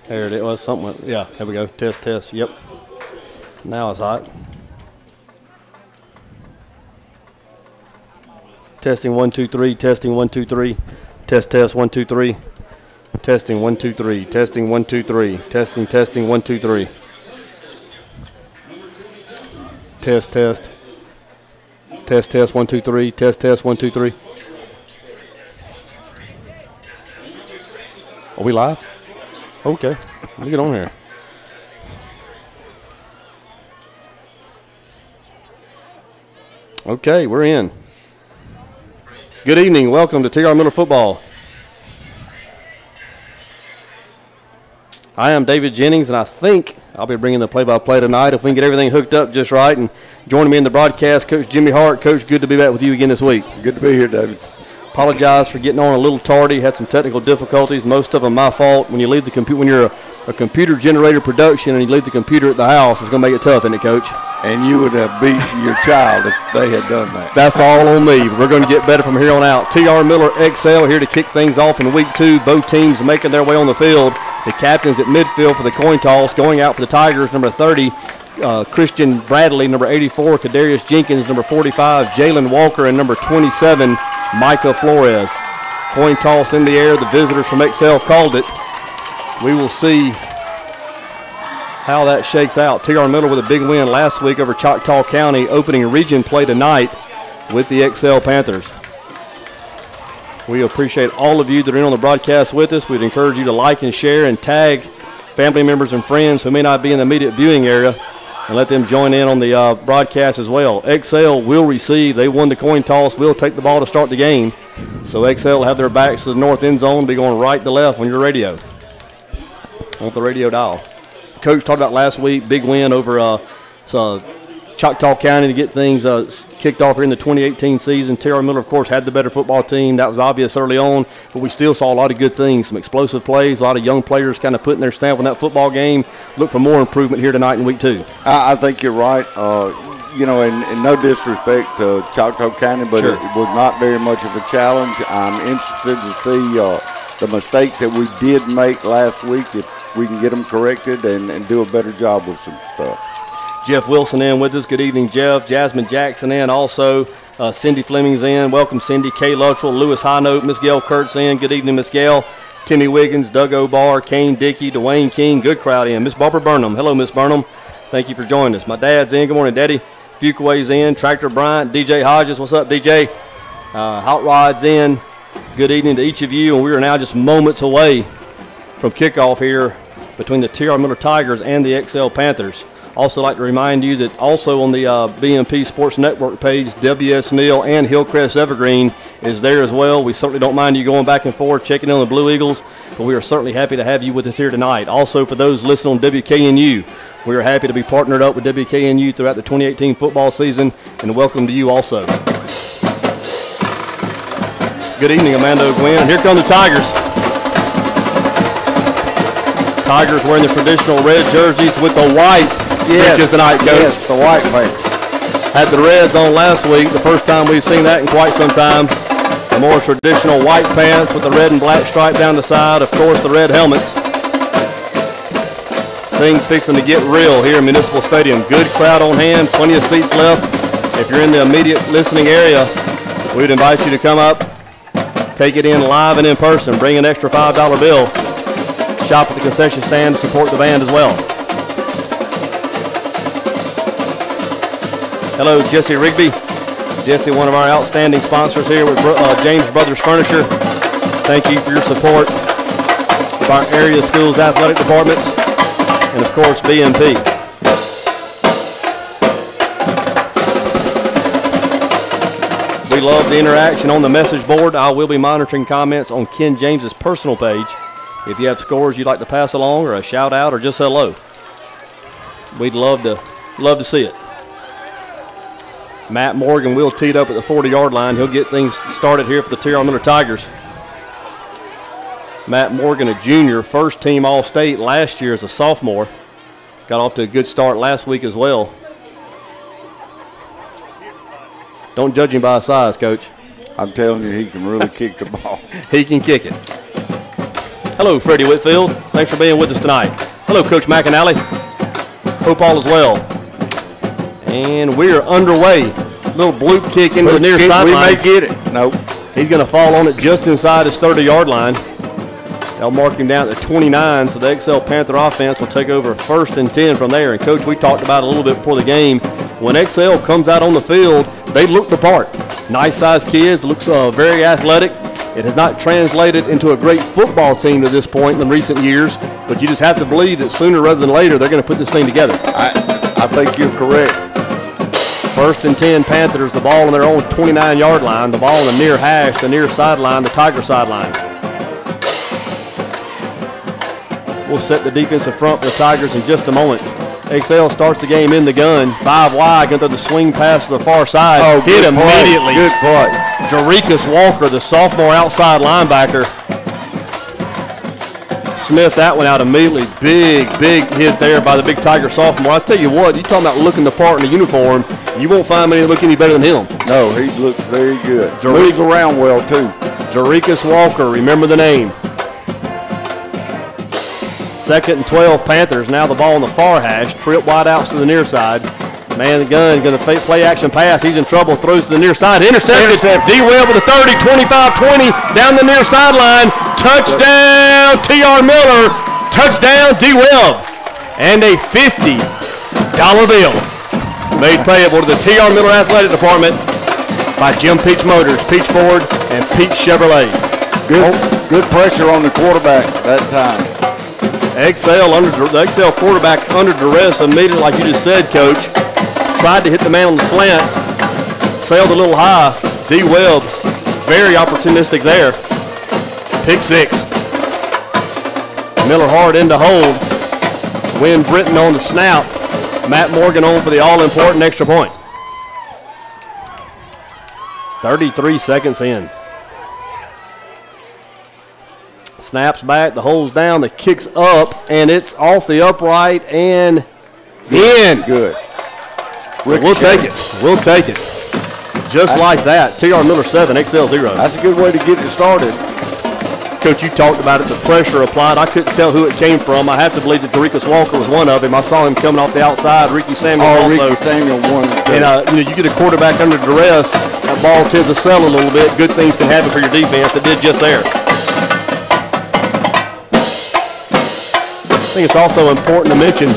There it was. Something went. Yeah, there we go. Test, test. Yep. Now it's hot. Testing 1 2 3. Testing 1 2 3. Test, test 1 2 3. Testing 1 2 3. Testing 1 2 3. Testing, testing 1 2 3. Test, test. Test, test 1 2 3. Test, test 1 2 3. Are we live? Okay, let me get on here. Okay, we're in. Good evening. Welcome to TR Miller Football. I am David Jennings, and I think I'll be bringing the play-by-play tonight if we can get everything hooked up just right. And joining me in the broadcast, Coach Jimmy Hart. Coach, good to be back with you again this week. Good to be here, David. Apologize for getting on a little tardy. Had some technical difficulties. Most of them my fault. When you leave the computer, when you're a computer-generated production and you leave the computer at the house, it's going to make it tough, isn't it, Coach? And you would have beat your child if they had done that. That's all on me. We're going to get better from here on out. Trm Vs Excel here to kick things off in week 2. Both teams making their way on the field. The captains at midfield for the coin toss. Going out for the Tigers, number 30, Christian Bradley, number 84, Kadarius Jenkins, number 45, Jalen Walker, and number 27, Micah Flores. Coin toss in the air. The visitors from Excel called it. We will see how that shakes out. TR Miller with a big win last week over Choctaw County, opening region play tonight with the Excel Panthers. We appreciate all of you that are in on the broadcast with us. We'd encourage you to like and share and tag family members and friends who may not be in the immediate viewing area and let them join in on the broadcast as well. Excel will receive. They won the coin toss. We'll take the ball to start the game. So Excel will have their backs to the north end zone, be going right to left on your radio, on the radio dial. Coach talked about last week, big win over Choctaw County to get things kicked off here in the 2018 season. TR Miller, of course, had the better football team. That was obvious early on, but we still saw a lot of good things, some explosive plays, a lot of young players kind of putting their stamp on that football game. Look for more improvement here tonight in week 2. I think you're right. You know, and no disrespect to Choctaw County, but sure, it was not very much of a challenge. I'm interested to see the mistakes that we did make last week, if we can get them corrected and do a better job with some stuff. Jeff Wilson in with us. Good evening, Jeff. Jasmine Jackson in also. Cindy Fleming's in. Welcome, Cindy. Kay Luttrell, Lewis Highnote, Miss Gail Kurtz in. Good evening, Miss Gail. Timmy Wiggins, Doug O'Barr, Kane Dickey, Dwayne King. Good crowd in. Miss Barbara Burnham. Hello, Miss Burnham. Thank you for joining us. My dad's in. Good morning, Daddy. Fuquay's in. Tractor Bryant. DJ Hodges. What's up, DJ? Hot Rod's in. Good evening to each of you. And we are now just moments away from kickoff here between the TR Miller Tigers and the Excel Panthers. Also like to remind you that also on the BMP Sports Network page, W.S. Neal and Hillcrest Evergreen is there as well. We certainly don't mind you going back and forth, checking in on the Blue Eagles, but we are certainly happy to have you with us here tonight. Also for those listening on WKNU, we are happy to be partnered up with WKNU throughout the 2018 football season, and welcome to you also. Good evening, Amanda O'Gwen. Here come the Tigers. Tigers wearing the traditional red jerseys with the white. Yes, tonight, Coach. Yes, the white pants. Had the reds on last week, the first time we've seen that in quite some time. The more traditional white pants with the red and black stripe down the side. Of course, the red helmets. Things fixing to get real here in Municipal Stadium. Good crowd on hand, plenty of seats left. If you're in the immediate listening area, we'd invite you to come up, take it in live and in person. Bring an extra $5 bill. Shop at the concession stand to support the band as well. Hello, Jesse Rigby. Jesse, one of our outstanding sponsors here with James Brothers Furniture. Thank you for your support of our area schools athletic departments and, of course, BMP. We love the interaction on the message board. I will be monitoring comments on Ken James's personal page. If you have scores you'd like to pass along or a shout out or just hello, we'd love to see it. Matt Morgan will tee it up at the 40-yard line. He'll get things started here for the TR Miller Tigers. Matt Morgan, a junior, first team All-State last year as a sophomore. Got off to a good start last week as well. Don't judge him by his size, Coach. I'm telling you, he can really kick the ball. He can kick it. Hello, Freddie Whitfield. Thanks for being with us tonight. Hello, Coach McAnally. Hope all is well. And we are underway. Little bloop kick into the near sideline. We may get it. Nope. He's going to fall on it just inside his 30-yard line. They'll mark him down at 29, so the Excel Panther offense will take over 1st and 10 from there. And, Coach, we talked about it a little bit before the game. When Excel comes out on the field, they look the part. Nice-sized kids, looks very athletic. It has not translated into a great football team to this point in recent years, but you just have to believe that sooner rather than later they're going to put this thing together. I think you're correct. 1st and 10 Panthers, the ball on their own 29-yard line, the ball on the near hash, the near sideline, the Tiger sideline. We'll set the defensive front for the Tigers in just a moment. Excel starts the game in the gun. 5 wide, going to the swing pass to the far side. Oh, hit immediately. Good play. Jarikus Walker, the sophomore outside linebacker, sniffed that one out immediately. Big hit there by the big Tiger sophomore. I tell you what, you talking about looking the part in the uniform, you won't find many look any better than him. No, he looks very good. Moves around well, too. Jarikus Walker, remember the name. 2nd and 12 Panthers. Now the ball on the far hash. Trip wide out to the near side. Man the gun, going to play action pass. He's in trouble. Throws to the near side. Intercepted. D-Webb with a 30, 25-20. Down the near sideline. Touchdown, T.R. Miller. Touchdown, D-Webb. And a $50 bill made payable to the T.R. Miller Athletic Department by Jim Peach Motors, Peach Ford, and Peach Chevrolet. Good pressure on the quarterback that time. The Excel quarterback under duress immediately, like you just said, Coach. Tried to hit the man on the slant, sailed a little high. D-Webb, very opportunistic there. Pick 6. Miller hard into hold. Win Britton on the snap. Matt Morgan on for the all-important extra point. 33 seconds in. Snaps back, the hole's down, the kick's up, and it's off the upright and in. Good. So we'll take it. We'll take it. Just like that. T.R. Miller 7, Excel 0. That's a good way to get it started. Coach, you talked about it, the pressure applied. I couldn't tell who it came from. I have to believe that Jarikus Walker was one of them. I saw him coming off the outside. Ricky Samuel also. Ricky Samuel won. And you get a quarterback under duress, that ball tends to sell a little bit. Good things can happen for your defense. It did just there. I think it's also important to mention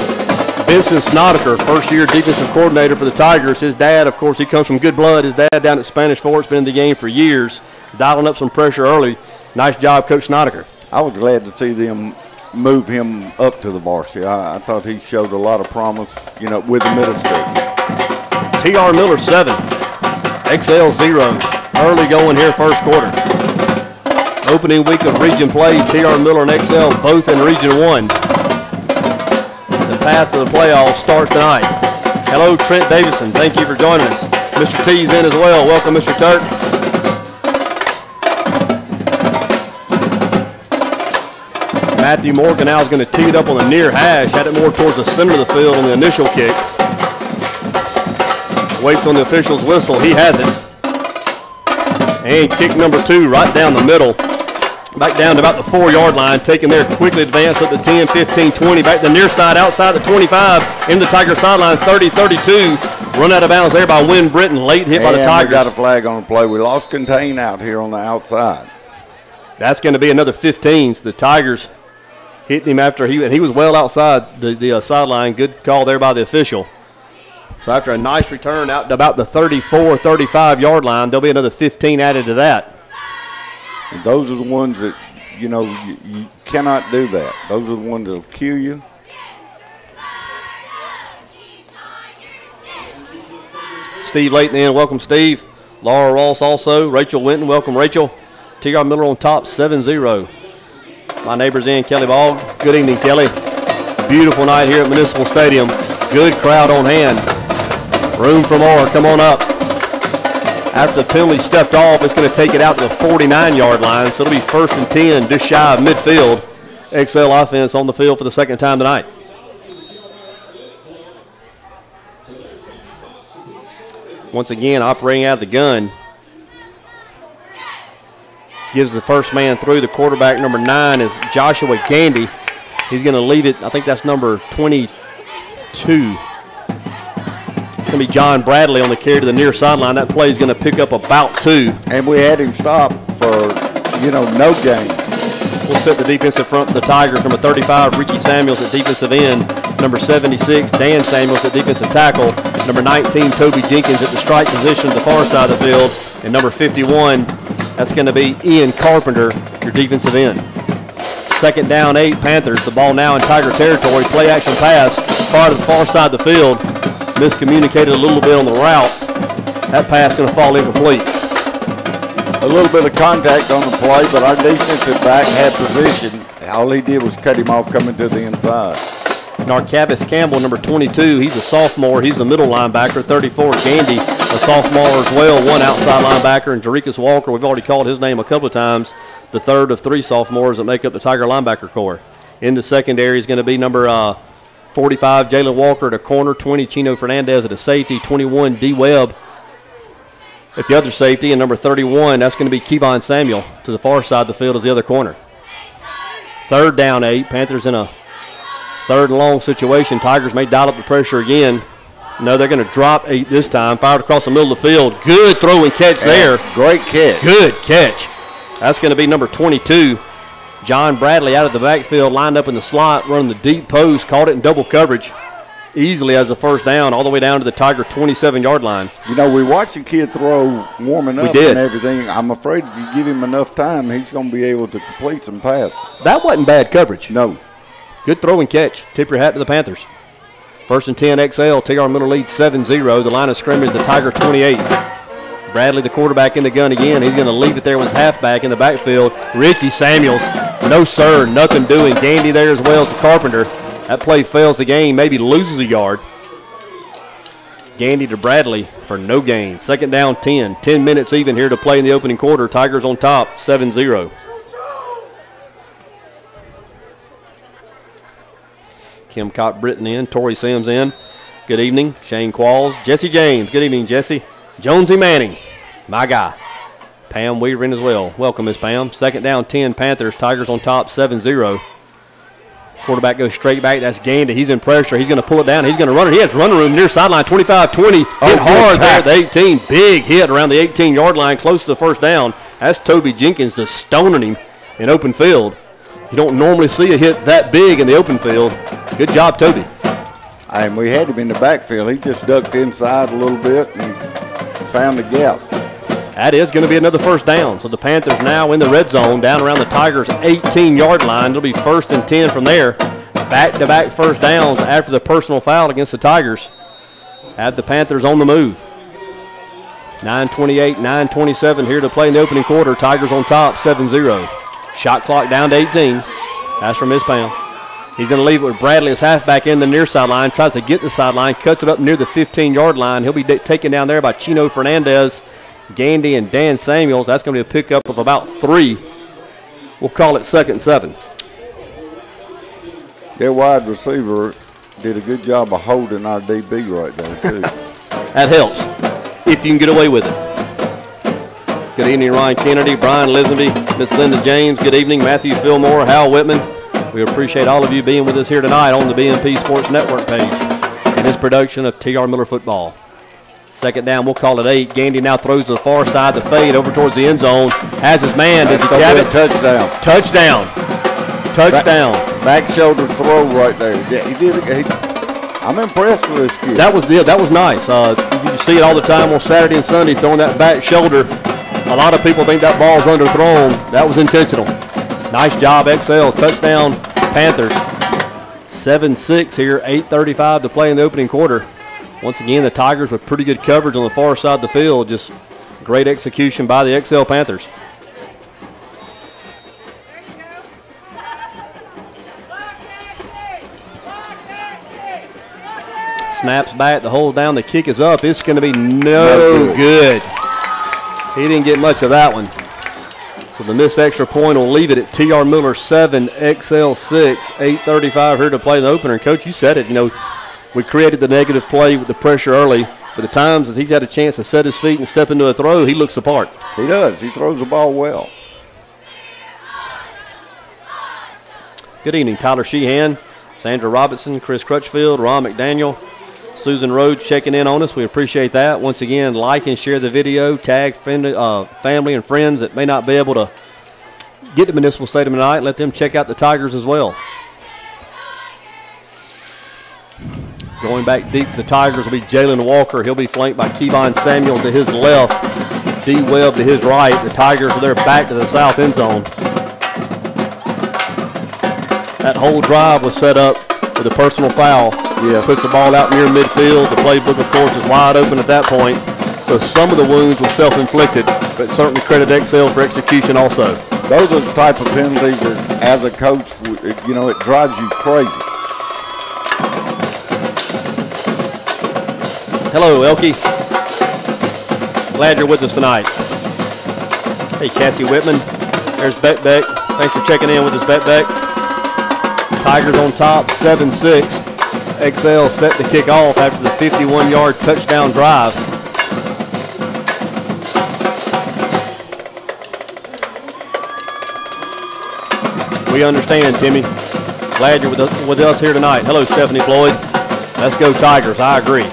Benson Snodaker, first-year defensive coordinator for the Tigers. His dad, of course, he comes from good blood. His dad down at Spanish Fort's been in the game for years, dialing up some pressure early. Nice job, Coach Snodaker. I was glad to see them move him up to the varsity. I thought he showed a lot of promise, with the middle school. T.R. Miller 7, Excel 0. Early going here, first quarter. Opening week of region play, T.R. Miller and Excel both in Region 1. The path to the playoffs starts tonight. Hello, Trent Davison. Thank you for joining us. Mr. T's in as well. Welcome, Mr. Turk. Matthew Morgan now is going to tee it up on the near hash. Had it more towards the center of the field on the initial kick. Waits on the official's whistle. He has it. And kick number 2 right down the middle. Back down to about the 4-yard line. Taken there, quickly advanced up to 10, 15, 20. Back to the near side, outside the 25. In the Tiger sideline, 30, 32. Run out of bounds there by Win Britton. Late hit by the Tigers. We got a flag on the play. We lost contain out here on the outside. That's going to be another 15. So the Tigers hitting him after he was well outside the sideline. Good call there by the official. So after a nice return out to about the 34, 35-yard line, there'll be another 15 added to that. And those are the ones that, you cannot do that. Those are the ones that will kill you. Steve Layton in. Welcome, Steve. Laura Ross also. Rachel Winton. Welcome, Rachel. T.R. Miller on top, 7-0. My neighbor's in, Kelly Ball. Good evening, Kelly. Beautiful night here at Municipal Stadium. Good crowd on hand. Room for more. Come on up. After the penalty stepped off, it's going to take it out to the 49-yard line, so it'll be 1st and 10, just shy of midfield. Excel offense on the field for the second time tonight. Once again, operating out of the gun. gives the first man through. The quarterback, number 9, is Joshua Gandy. He's going to leave it. I think that's number 22. It's going to be John Bradley on the carry to the near sideline. That play is going to pick up about 2. And we had him stop for, no gain. We'll set the defensive front for the Tigers. Number 35, Ricky Samuels at defensive end. Number 76, Dan Samuels at defensive tackle. Number 19, Toby Jenkins at the strike position at the far side of the field. And number 51, that's going to be Ian Carpenter, your defensive end. Second down, 8, Panthers. The ball now in Tiger territory. Play action pass, far to the far side of the field. Miscommunicated a little bit on the route. That pass going to fall incomplete. A little bit of contact on the play, but our defensive back had position. All he did was cut him off coming to the inside. Narcavis Campbell, number 22, he's a sophomore. He's the middle linebacker. 34, Gandy, a sophomore as well, one outside linebacker. And Jerikas Walker, we've already called his name a couple of times, the third of 3 sophomores that make up the Tiger linebacker corps. In the secondary is going to be number 45, Jalen Walker at a corner, 20, Chino Fernandez at a safety, 21, D. Webb at the other safety, and number 31, that's going to be Kevon Samuel to the far side of the field as the other corner. Third down, 8. Panthers in a third and long situation. Tigers may dial up the pressure again. No, they're going to drop 8 this time. Fired across the middle of the field. Good throw and catch there. Great catch. Good catch. That's going to be number 22. John Bradley out of the backfield, lined up in the slot, running the deep post, caught it in double coverage. Easily as a first down, all the way down to the Tiger 27-yard line. We watched the kid throw warming up and everything. I'm afraid if you give him enough time, he's going to be able to complete some passes. That wasn't bad coverage. No. Good throw and catch. Tip your hat to the Panthers. First and 10 XL. TR Miller leads 7-0. The line of scrimmage, the Tiger 28. Bradley, the quarterback, in the gun again. He's going to leave it there with his halfback in the backfield. Richie Samuels. No, sir. Nothing doing. Gandy there as well as the Carpenter. That play fails the game, maybe loses a yard. Gandy to Bradley for no gain. Second down, 10. 10 minutes even here to play in the opening quarter. Tigers on top, 7-0. Kim Cott-Britton in. Torrey Sims in. Good evening. Shane Qualls. Jesse James. Good evening, Jesse. Jonesy Manning. My guy. Pam Weaver in as well. Welcome, Miss Pam. Second down, 10. Panthers. Tigers on top, 7-0. Quarterback goes straight back. That's Gandy. He's in pressure. He's going to pull it down. He's going to run it. He has running room near sideline, 25-20. Hit hard there at the 18. Big hit around the 18-yard line, close to the first down. That's Toby Jenkins just stoning him in open field. You don't normally see a hit that big in the open field. Good job, Toby. And we had him in the backfield. He just ducked inside a little bit and found the gap. That is going to be another first down. So the Panthers now in the red zone, down around the Tigers' 18-yard line. It'll be first and 10 from there. Back-to-back first downs after the personal foul against the Tigers. Have the Panthers on the move. 9:28, 9:27 here to play in the opening quarter. Tigers on top, 7-0. Shot clock down to 18. That's from Miss Pam. He's going to leave it with Bradley as halfback in the near sideline. Tries to get the sideline, cuts it up near the 15-yard line. He'll be taken down there by Chino Fernandez, Gandy, and Dan Samuels. That's going to be a pickup of about 3. We'll call it 2nd and 7. Their wide receiver did a good job of holding our DB right there, too. That helps, if you can get away with it. Good evening, Ryan Kennedy, Brian Lisenby, Miss Linda James. Good evening, Matthew Fillmore, Hal Whitman. We appreciate all of you being with us here tonight on the BMP Sports Network page in this production of TR Miller Football. Second down, we'll call it 8. Gandy now throws to the far side, the fade over towards the end zone. Has his man. Does he grab it? Touchdown. Touchdown. Touchdown. Back shoulder throw right there. Yeah, he did it. I'm impressed with this kid. That was nice. You see it all the time on Saturday and Sunday, throwing that back shoulder. A lot of people think that ball's underthrown. That was intentional. Nice job, XL. Touchdown, Panthers. 7-6 here, 8:35 to play in the opening quarter. Once again, the Tigers with pretty good coverage on the far side of the field. Just great execution by the XL Panthers. Snaps back, the hold down, the kick is up. It's going to be no good. He didn't get much of that one. So the missed extra point will leave it at TR Miller 7, XL 6, 8:35 here to play the opener. And Coach, you said it, we created the negative play with the pressure early, but the times that he's had a chance to set his feet and step into a throw, he looks the part. He does. He throws the ball well. Good evening, Tyler Sheehan, Sandra Robinson, Chris Crutchfield, Ron McDaniel, Susan Rhodes checking in on us. We appreciate that. Once again, like and share the video. Tag family and friends that may not be able to get to Municipal Stadium tonight. Let them check out the Tigers as well. Going back deep, the Tigers will be Jalen Walker. He'll be flanked by Kevon Samuel to his left, D. Webb to his right. The Tigers are there back to the south end zone. That whole drive was set up with a personal foul. Yes. Puts the ball out near midfield. The playbook, of course, is wide open at that point. So some of the wounds were self-inflicted, but certainly credit Excel for execution also. Those are the type of penalties that, as a coach, you know, it drives you crazy. Hello, Elkie. Glad you're with us tonight. Hey, Cassie Whitman. There's Beck. Thanks for checking in with us, Beck. Tigers on top, 7-6. Excel set to kick off after the 51-yard touchdown drive. We understand, Timmy. Glad you're with us here tonight. Hello, Stephanie Floyd. Let's go Tigers. I agree.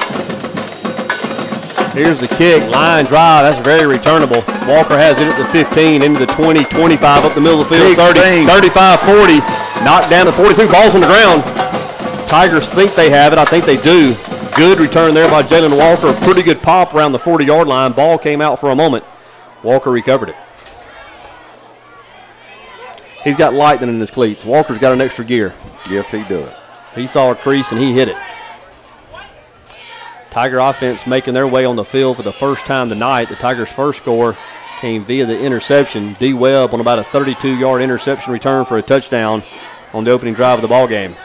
Here's the kick. Line drive. That's very returnable. Walker has it at the 15, into the 20, 25, up the middle of the field, 30, 35, 40. Knocked down to 42. Ball's on the ground. Tigers think they have it. I think they do. Good return there by Jalen Walker. A pretty good pop around the 40-yard line. Ball came out for a moment. Walker recovered it. He's got lightning in his cleats. Walker's got an extra gear. Yes, he does. He saw a crease and he hit it. Tiger offense making their way on the field for the first time tonight. The Tigers' first score came via the interception. D. Webb on about a 32-yard interception return for a touchdown on the opening drive of the ball game.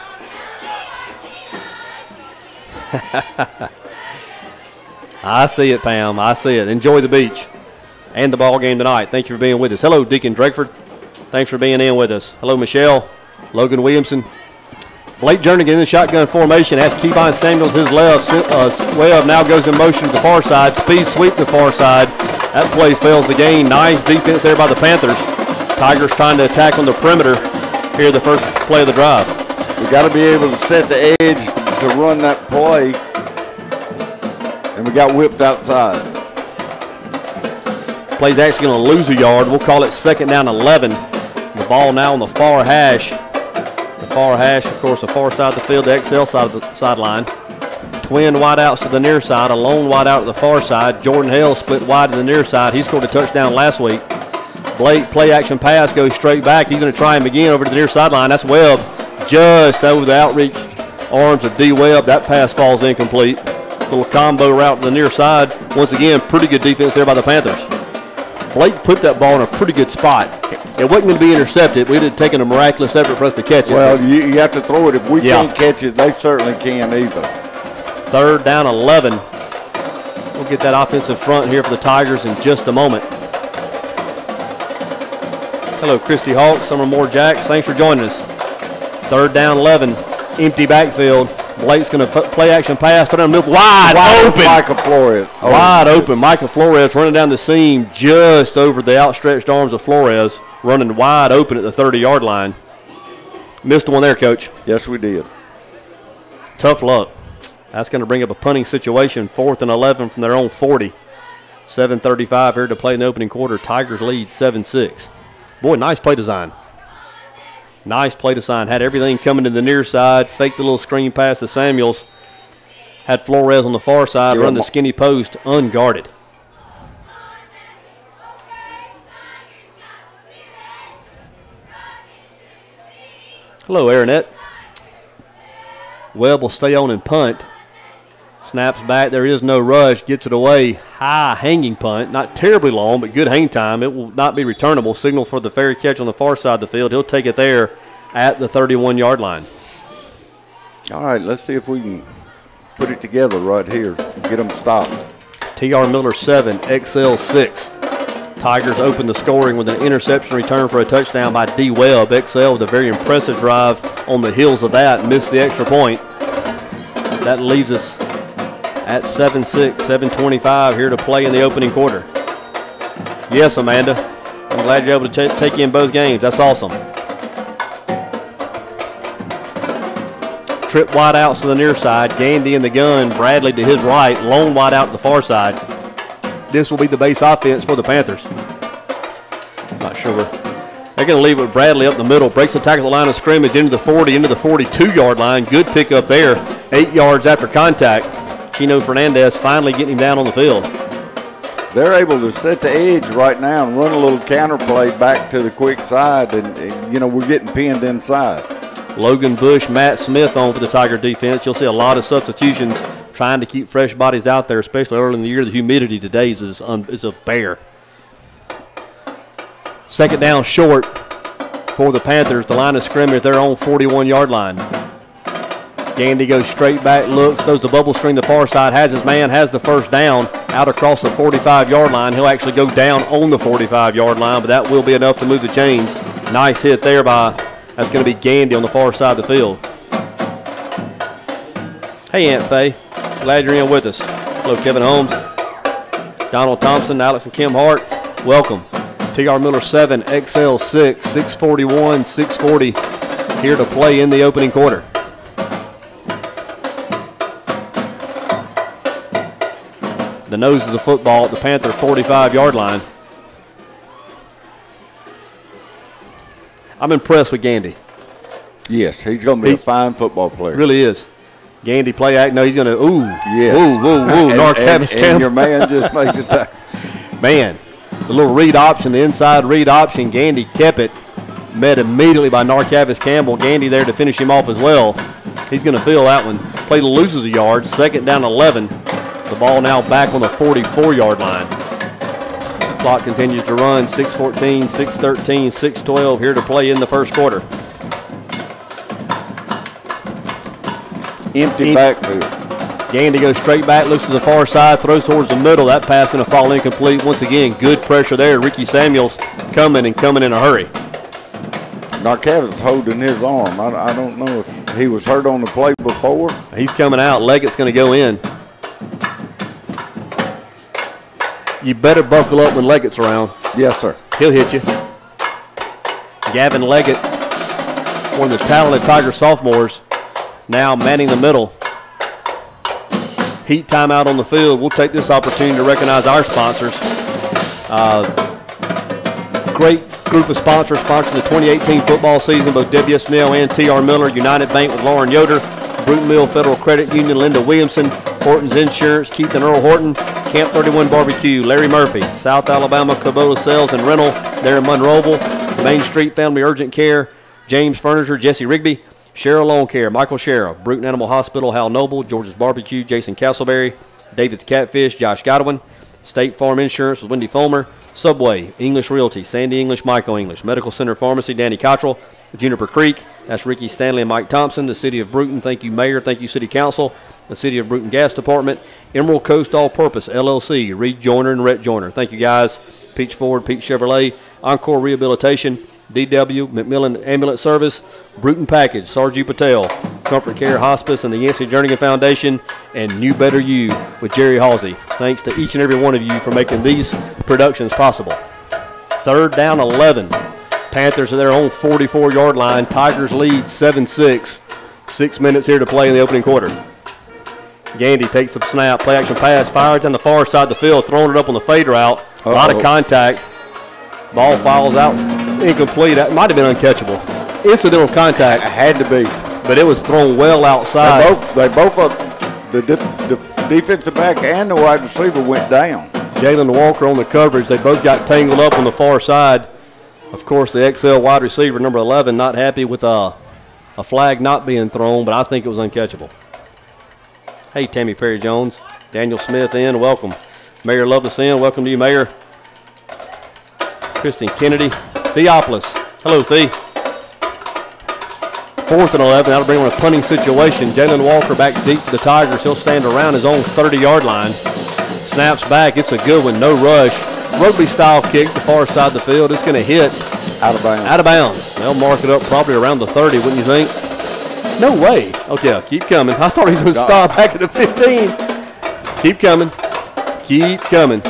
I see it, Pam. I see it. Enjoy the beach and the ball game tonight. Thank you for being with us. Hello, Deacon Drakeford. Thanks for being in with us. Hello, Michelle. Logan Williamson. Blake Jernigan in the shotgun formation has Kevon Samuels his left. Webb now goes in motion to the far side. Speed sweep to the far side. That play fails the game. Nice defense there by the Panthers. Tigers trying to attack on the perimeter here the first play of the drive. We got to be able to set the edge to run that play, and we got whipped outside. Play's actually going to lose a yard. We'll call it 2nd down 11. The ball now on the far hash. The far hash, of course, the far side of the field, the XL side of the sideline. Twin wideouts to the near side, a lone wideout to the far side. Jordan Hale split wide to the near side. He scored a touchdown last week. Blake, play action pass, goes straight back. He's going to try him again over to the near sideline. That's Webb just over the outreach arms of D. Webb. That pass falls incomplete. Little combo route to the near side. Once again, pretty good defense there by the Panthers. Blake put that ball in a pretty good spot. It wasn't going to be intercepted. We'd have taken a miraculous effort for us to catch it. Well, you have to throw it. If we can't catch it, they certainly can't either. 3rd down 11. We'll get that offensive front here for the Tigers in just a moment. Hello, Christy Hawk, Summer Moore Jacks. Thanks for joining us. 3rd down 11. Empty backfield. Blake's going to play action pass. Wide open. Michael Flores. Wide open. Michael Flores running down the seam just over the outstretched arms of Flores, running wide open at the 30-yard line. Missed one there, Coach. Yes, we did. Tough luck. That's going to bring up a punting situation, 4th and 11 from their own 40. 7:35 here to play in the opening quarter. Tigers lead 7-6. Boy, nice play design. Nice play design. Had everything coming to the near side. Faked the little screen pass to Samuels. Had Flores on the far side. Run the skinny post unguarded. Hello, Aaronette. Webb will stay on and punt. Snaps back. There is no rush. Gets it away. High hanging punt. Not terribly long, but good hang time. It will not be returnable. Signal for the fair catch on the far side of the field. He'll take it there at the 31-yard line. All right, let's see if we can put it together right here. Get them stopped. T.R. Miller 7, XL 6. Tigers open the scoring with an interception return for a touchdown by D. Webb. XL with a very impressive drive on the heels of that. Missed the extra point. That leaves us at 7-6, 7:25 here to play in the opening quarter. Yes, Amanda. I'm glad you're able to take in both games. That's awesome. trip wide outs to the near side. Gandy in the gun, Bradley to his right, lone wide out to the far side. This will be the base offense for the Panthers. Not sure. They're going to leave it with Bradley up the middle. Breaks the tackle the line of scrimmage into the 40, into the 42-yard line. Good pickup there. 8 yards after contact. Chino Fernandez finally getting him down on the field. They're able to set the edge right now and run a little counter play back to the quick side, and you know, we're getting pinned inside. Logan Bush, Matt Smith on for the Tiger defense. You'll see a lot of substitutions trying to keep fresh bodies out there, especially early in the year. The humidity today is a bear. Second down short for the Panthers. The line of scrimmage, they're on 41-yard line. Gandy goes straight back, looks, throws the bubble screen to the far side, has his man, has the first down out across the 45-yard line. He'll actually go down on the 45-yard line, but that will be enough to move the chains. Nice hit there by, that's going to be Gandy on the far side of the field. Hey, Aunt Faye. Glad you're in with us. Hello, Kevin Holmes, Donald Thompson, Alex and Kim Hart. Welcome. TR Miller 7, XL 6, 641, 640 here to play in the opening quarter. The nose of the football at the Panther 45-yard line. I'm impressed with Gandy. Yes, he's going to be a fine football player. Really is. Gandy play act. No, he's going to, yes. Narcavis Campbell. And your man just made the tackle. Man, the little read option, the inside read option, Gandy kept it. Met immediately by Narcavis Campbell. Gandy there to finish him off as well. He's going to fill that one. Play loses a yard. Second down 11. The ball now back on the 44-yard line. Clock continues to run. 6:14, 6:13, 6:12 here to play in the first quarter. Empty backfield. Gandy goes straight back, looks to the far side, throws towards the middle. That pass going to fall incomplete. Once again, good pressure there. Ricky Samuels coming in a hurry. Narcavis holding his arm. I don't know if he was hurt on the play before. He's coming out. Leggett's going to go in. You better buckle up when Leggett's around. Yes, sir. He'll hit you. Gavin Leggett, one of the talented Tiger sophomores, now manning the middle. Heat timeout on the field. We'll take this opportunity to recognize our sponsors. Great group of sponsors sponsoring the 2018 football season, both WSNL and TR Miller. United Bank with Lauren Yoder, Bruton Mill Federal Credit Union, Linda Williamson, Horton's Insurance, Keith and Earl Horton, Camp 31 Barbecue, Larry Murphy, South Alabama Kubota Sales and Rental, there in Monroeville, Main Street Family Urgent Care, James Furniture, Jesse Rigby, Cheryl Lawn Care, Michael Sheriff, Bruton Animal Hospital, Hal Noble, George's Barbecue, Jason Castleberry, David's Catfish, Josh Godwin, State Farm Insurance with Wendy Fulmer, Subway, English Realty, Sandy English, Michael English, Medical Center Pharmacy, Danny Cottrell, Juniper Creek, that's Ricky Stanley and Mike Thompson, the City of Bruton, thank you Mayor, thank you City Council, the City of Bruton Gas Department, Emerald Coast All Purpose, LLC, Reed Joyner and Rhett Joyner. Thank you guys. Peach Ford, Peach Chevrolet, Encore Rehabilitation, DW, McMillan Ambulance Service, Bruton Package, Sarju Patel, Comfort Care Hospice, and the Yancey Jernigan Foundation, and New Better You with Jerry Halsey. Thanks to each and every one of you for making these productions possible. Third down 11. Panthers are their own 44-yard line. Tigers lead 7-6. 6 minutes here to play in the opening quarter. Gandy takes the snap, play action pass, fires on the far side of the field, throwing it up on the fade route. A lot of contact. Ball fouls out, incomplete. That might have been uncatchable. Incidental contact. It had to be. But it was thrown well outside. They both the defensive back and the wide receiver went down. Jalen Walker on the coverage. They both got tangled up on the far side. Of course, the XL wide receiver, number 11, not happy with a flag not being thrown, but I think it was uncatchable. Hey, Tammy Perry-Jones. Daniel Smith in. Welcome. Mayor Lovelace in. Welcome to you, Mayor. Kristen Kennedy. Theopolis. Hello, Thea. 4th and 11. That'll bring on a punting situation. Jalen Walker back deep for the Tigers. He'll stand around his own 30-yard line. Snaps back. It's a good one. No rush. Rugby-style kick the far side of the field. It's going to hit. Out of bounds. Out of bounds. They'll mark it up probably around the 30, wouldn't you think? No way. Okay, keep coming. I thought he was going to stop back at the 15. Keep coming. Keep coming.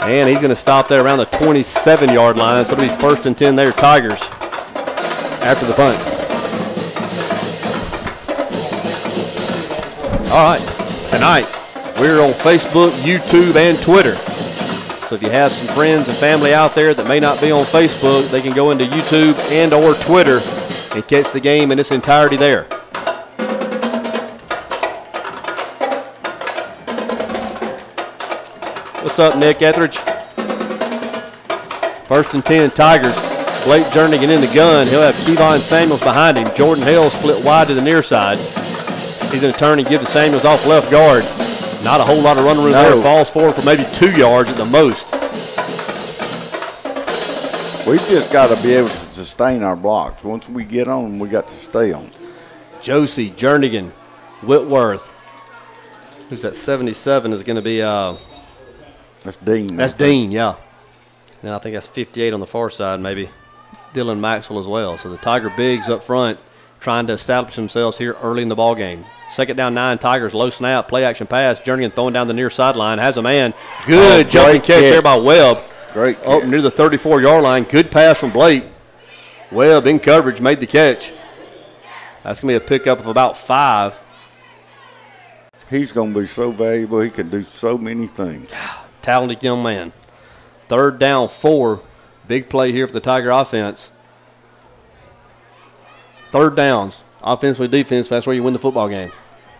And he's going to stop there around the 27-yard line. So it'll be 1st and 10 there, Tigers, after the punt. All right, tonight we're on Facebook, YouTube, and Twitter. So if you have some friends and family out there that may not be on Facebook, they can go into YouTube and or Twitter and catch the game in its entirety there. What's up, Nick Etheridge? 1st and 10, Tigers. Blake Jernigan in the gun. He'll have Kevon Samuels behind him. Jordan Hale split wide to the near side. He's going to turn and give to Samuels off left guard. Not a whole lot of running room there. Falls forward for maybe 2 yards at the most. We've just got to be able to sustain our blocks. Once we get on them, we got to stay on. Josie, Jernigan, Whitworth. Who's that? 77 is going to be that's Dean. That's Dean, yeah. And I think that's 58 on the far side, maybe. Dylan Maxwell as well. So the Tiger bigs up front trying to establish themselves here early in the ball game. 2nd down 9, Tigers, low snap, play action pass. Jernigan throwing down the near sideline, has a man. Good jumping catch there by Webb. Great catch. Up near the 34-yard line. Good pass from Blake. Webb in coverage, made the catch. That's going to be a pickup of about 5. He's going to be so valuable. He can do so many things. Talented young man. 3rd down 4. Big play here for the Tiger offense. 3rd downs. Offensively, defense, that's where you win the football game.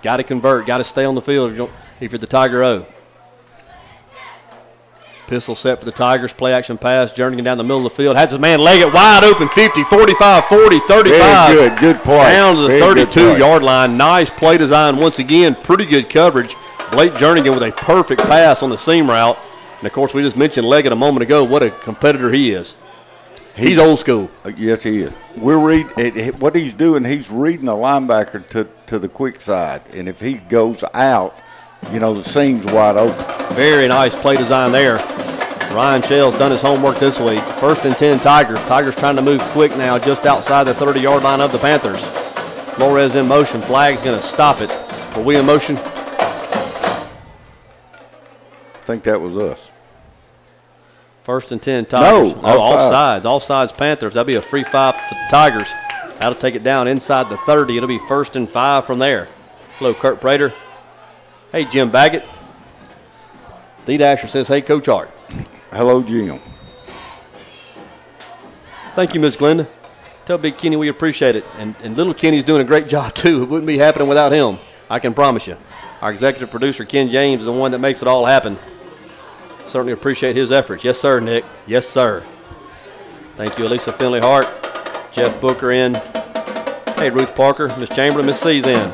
Got to convert. Got to stay on the field if you're the Tiger O. Pistol set for the Tigers. Play action pass. Jernigan down the middle of the field. Has his man leg it wide open. 50, 45, 40, 35. Very good. Good play. Down to the 32-yard line. Nice play design once again. Pretty good coverage. Blake Jernigan with a perfect pass on the seam route. And, of course, we just mentioned Leggett a moment ago. What a competitor he is. He's old school. Yes, he is. What he's doing, he's reading a linebacker to the quick side. And if he goes out, the seam's wide open. Very nice play design there. Ryan Shell's done his homework this week. 1st and 10, Tigers. Tigers trying to move quick now just outside the 30-yard line of the Panthers. Flores in motion. Flag's going to stop it. Are we in motion? I think that was us. 1st and 10, Tigers. No, offsides. Offsides, Panthers. That'll be a free 5 for the Tigers. That'll take it down inside the 30. It'll be 1st and 5 from there. Hello, Kurt Prater. Hey, Jim Baggett. D Dasher says, hey, Coach Art. Hello, Jim. Thank you, Miss Glenda. Tell Big Kenny we appreciate it. And little Kenny's doing a great job, too. It wouldn't be happening without him. I can promise you. Our executive producer, Ken James, is the one that makes it all happen. Certainly appreciate his efforts. Yes, sir, Nick. Yes, sir. Thank you, Elisa Finley Hart. Jeff Booker in. Hey, Ruth Parker. Miss Chamberlain. Miss C's in.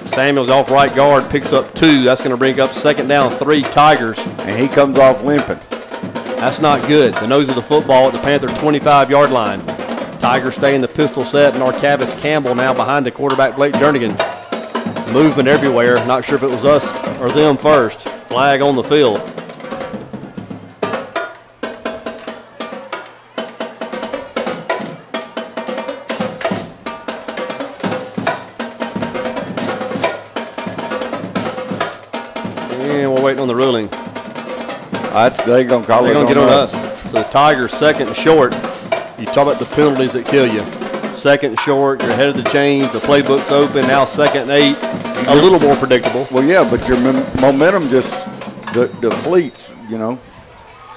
Samuels off right guard. Picks up 2. That's going to bring up 2nd down 3 Tigers. And he comes off limping. That's not good. The nose of the football at the Panther 25-yard line. Tigers stay in the pistol set. Narcavis Campbell now behind the quarterback, Blake Jernigan. Movement everywhere. Not sure if it was us or them first. Flag on the field. And we're waiting on the ruling. They're going to call it on us. They're going to get on us. So the Tigers 2nd and short. You talk about the penalties that kill you. 2nd and short, you're ahead of the chains, the playbook's open, now 2nd and 8, a little more predictable. Well, yeah, but your momentum just deflates,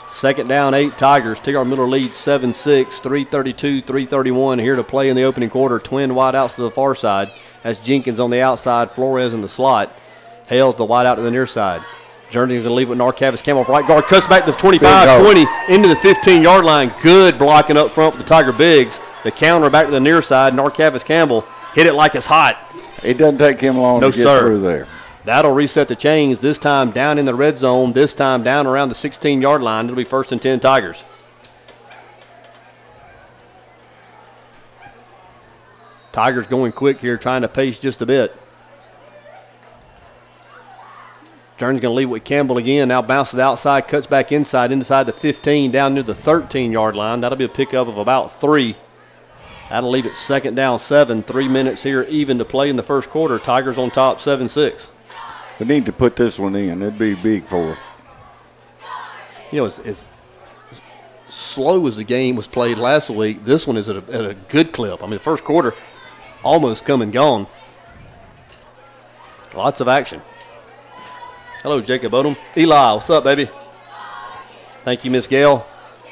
2nd down 8, Tigers. TR Miller leads 7-6, 3:32, 3:31 here to play in the opening quarter. Twin wideouts to the far side. That's Jenkins on the outside, Flores in the slot. Hales the wideout to the near side. Jernigan's going to leave with Narcavis Campbell right guard. Cuts back to the 25-20 into the 15-yard line. Good blocking up front for the Tiger Bigs. The counter back to the near side. Narcavis Campbell hit it like it's hot. It doesn't take him long to get through there. That'll reset the chains. This time down in the red zone. This time down around the 16-yard line. It'll be 1st and 10 Tigers. Tigers going quick here, trying to pace just a bit. Jernigan's going to leave with Campbell again. Now bounces outside, cuts back inside the 15, down near the 13-yard line. That'll be a pickup of about 3. That'll leave it 2nd down 7. 3 minutes here even to play in the first quarter. Tigers on top 7-6. We need to put this one in. It'd be big for us. As slow as the game was played last week, this one is at a good clip. I mean, the first quarter, almost come and gone. Lots of action. Hello, Jacob Odom. Eli, what's up, baby? Thank you, Miss Gail.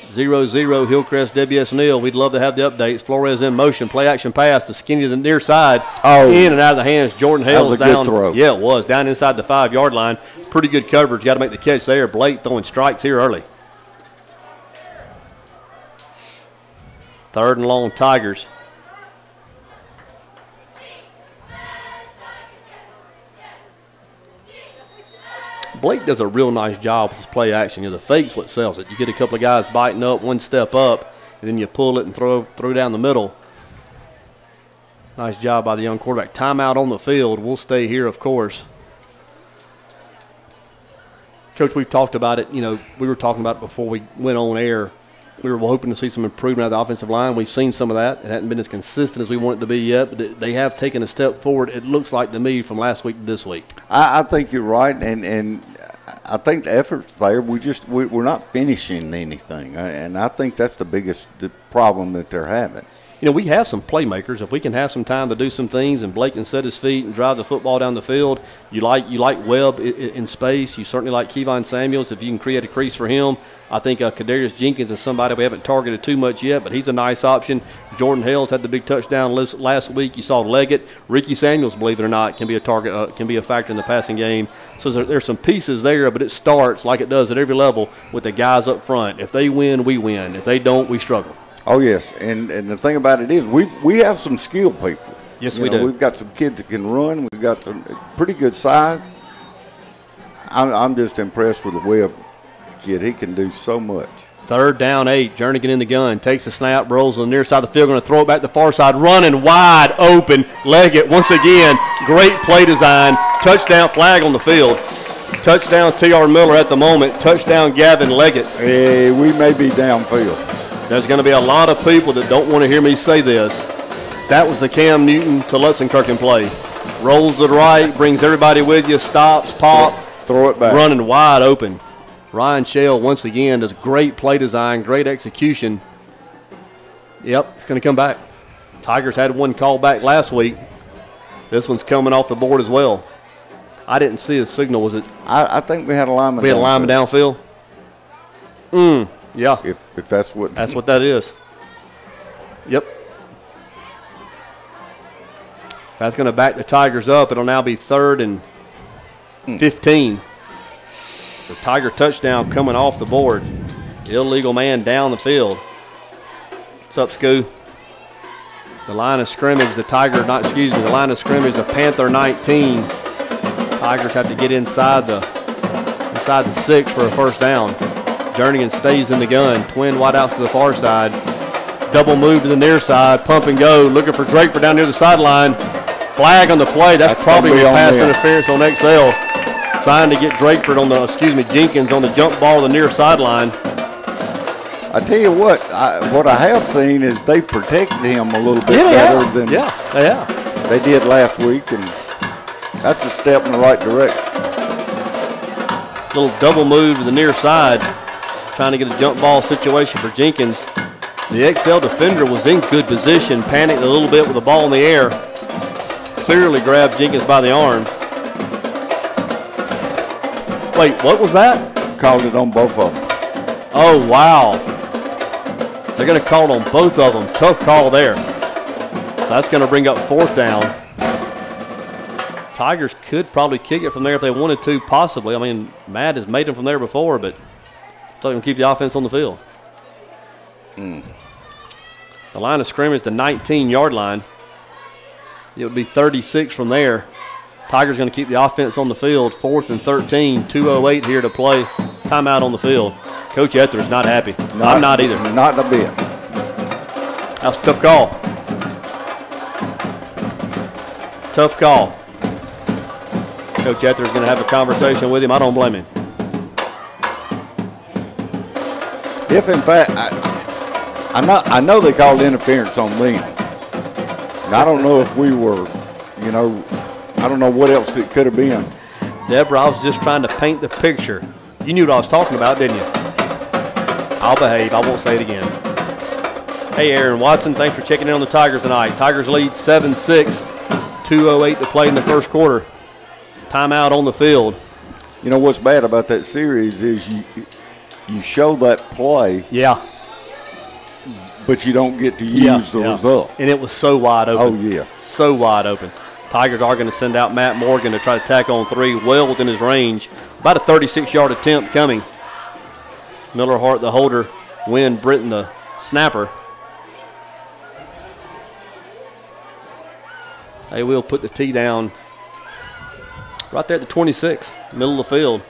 0-0 Hillcrest W.S. Neal. We'd love to have the updates. Flores in motion. Play action pass to Skinny to the near side. Oh. In and out of the hands. Jordan Hales down. Good throw. Yeah, it was. Down inside the 5-yard line. Pretty good coverage. Got to make the catch there. Blake throwing strikes here early. 3rd and long Tigers. Blake does a real nice job with his play action. The fake's what sells it. You get a couple of guys biting up, one step up, and then you pull it and throw down the middle. Nice job by the young quarterback. Timeout on the field. We'll stay here, of course. Coach, we've talked about it. We were talking about it before we went on air. We were hoping to see some improvement out of the offensive line. We've seen some of that. It hasn't been as consistent as we want it to be yet, but they have taken a step forward, it looks like to me, from last week to this week. I think you're right, and I think the effort's there. We're not finishing anything, and I think that's the biggest problem that they're having. We have some playmakers. If we can have some time to do some things and Blake can set his feet and drive the football down the field, you like Webb in space. You certainly like Kevon Samuels if you can create a crease for him. I think Kadarius Jenkins is somebody we haven't targeted too much yet, but he's a nice option. Jordan Hales had the big touchdown last week. You saw Leggett. Ricky Samuels, believe it or not, can be a target, can be a factor in the passing game. So there's some pieces there, but it starts like it does at every level with the guys up front. If they win, we win. If they don't, we struggle. Oh, yes, and the thing about it is we have some skilled people. Yes, we do. We've got some kids that can run. We've got some pretty good size. I'm just impressed with the Webb kid. He can do so much. 3rd down, 8. Jernigan in the gun. Takes the snap, rolls on the near side of the field. Going to throw it back to the far side. Running wide open. Leggett once again. Great play design. Touchdown flag on the field. Touchdown T.R. Miller at the moment. Touchdown Gavin Leggett. Hey, we may be downfield. There's going to be a lot of people that don't want to hear me say this. That was the Cam Newton to Lutzenkirchen play. Rolls to the right, brings everybody with you, stops, pop. Throw it back. Running wide open. Ryan Shell, once again, does great play design, great execution. Yep, it's going to come back. Tigers had one call back last week. This one's coming off the board as well. I didn't see a signal. Was it? I think we had a lineman. We had a lineman downfield? Yeah. If that's what. That's what that is. Yep. If that's going to back the Tigers up, it'll now be 3rd and 15. So Tiger touchdown coming off the board. Illegal man down the field. What's up, Scoo? The line of scrimmage, the line of scrimmage, the Panther 19. Tigers have to get inside the 6 for a 1st down. Jernigan stays in the gun. Twin wideouts to the far side. Double move to the near side. Pump and go. Looking for Drakeford down near the sideline. Flag on the play. That's probably a pass interference on XL. Trying to get Drakeford on Jenkins on the jump ball to the near sideline. I tell you what I have seen is they protected him a little bit better than they did last week, and that's a step in the right direction. Little double move to the near side. Trying to get a jump ball situation for Jenkins. The XL defender was in good position, panicked a little bit with the ball in the air. Clearly grabbed Jenkins by the arm. Wait, what was that? Called it on both of them. Oh, wow. They're going to call it on both of them. Tough call there. So that's going to bring up 4th down. Tigers could probably kick it from there if they wanted to, possibly. I mean, Matt has made them from there before, but it's not going to keep the offense on the field. The line of scrimmage, the 19-yard line. It would be 36 from there. Tigers going to keep the offense on the field. 4th and 13, 2:08 here to play. Timeout on the field. Coach Ether's not happy. I'm not either. Not a bit. That was a tough call. Tough call. Coach Ether's going to have a conversation with him. I don't blame him. If, in fact, I know they called interference on them. I don't know if we were, I don't know what else it could have been. Deborah, I was just trying to paint the picture. You knew what I was talking about, didn't you? I'll behave. I won't say it again. Hey, Aaron Watson, thanks for checking in on the Tigers tonight. Tigers lead 7-6, 2:08 to play in the first quarter. Timeout on the field. You know what's bad about that series is you show that play. Yeah. But you don't get to use the result. And it was so wide open. Oh, yes. So wide open. Tigers are going to send out Matt Morgan to try to tack on three, well within his range. About a 36-yard attempt coming. Miller Hart, the holder. Wynn Britton, the snapper. They will put the tee down right there at the 26, middle of the field.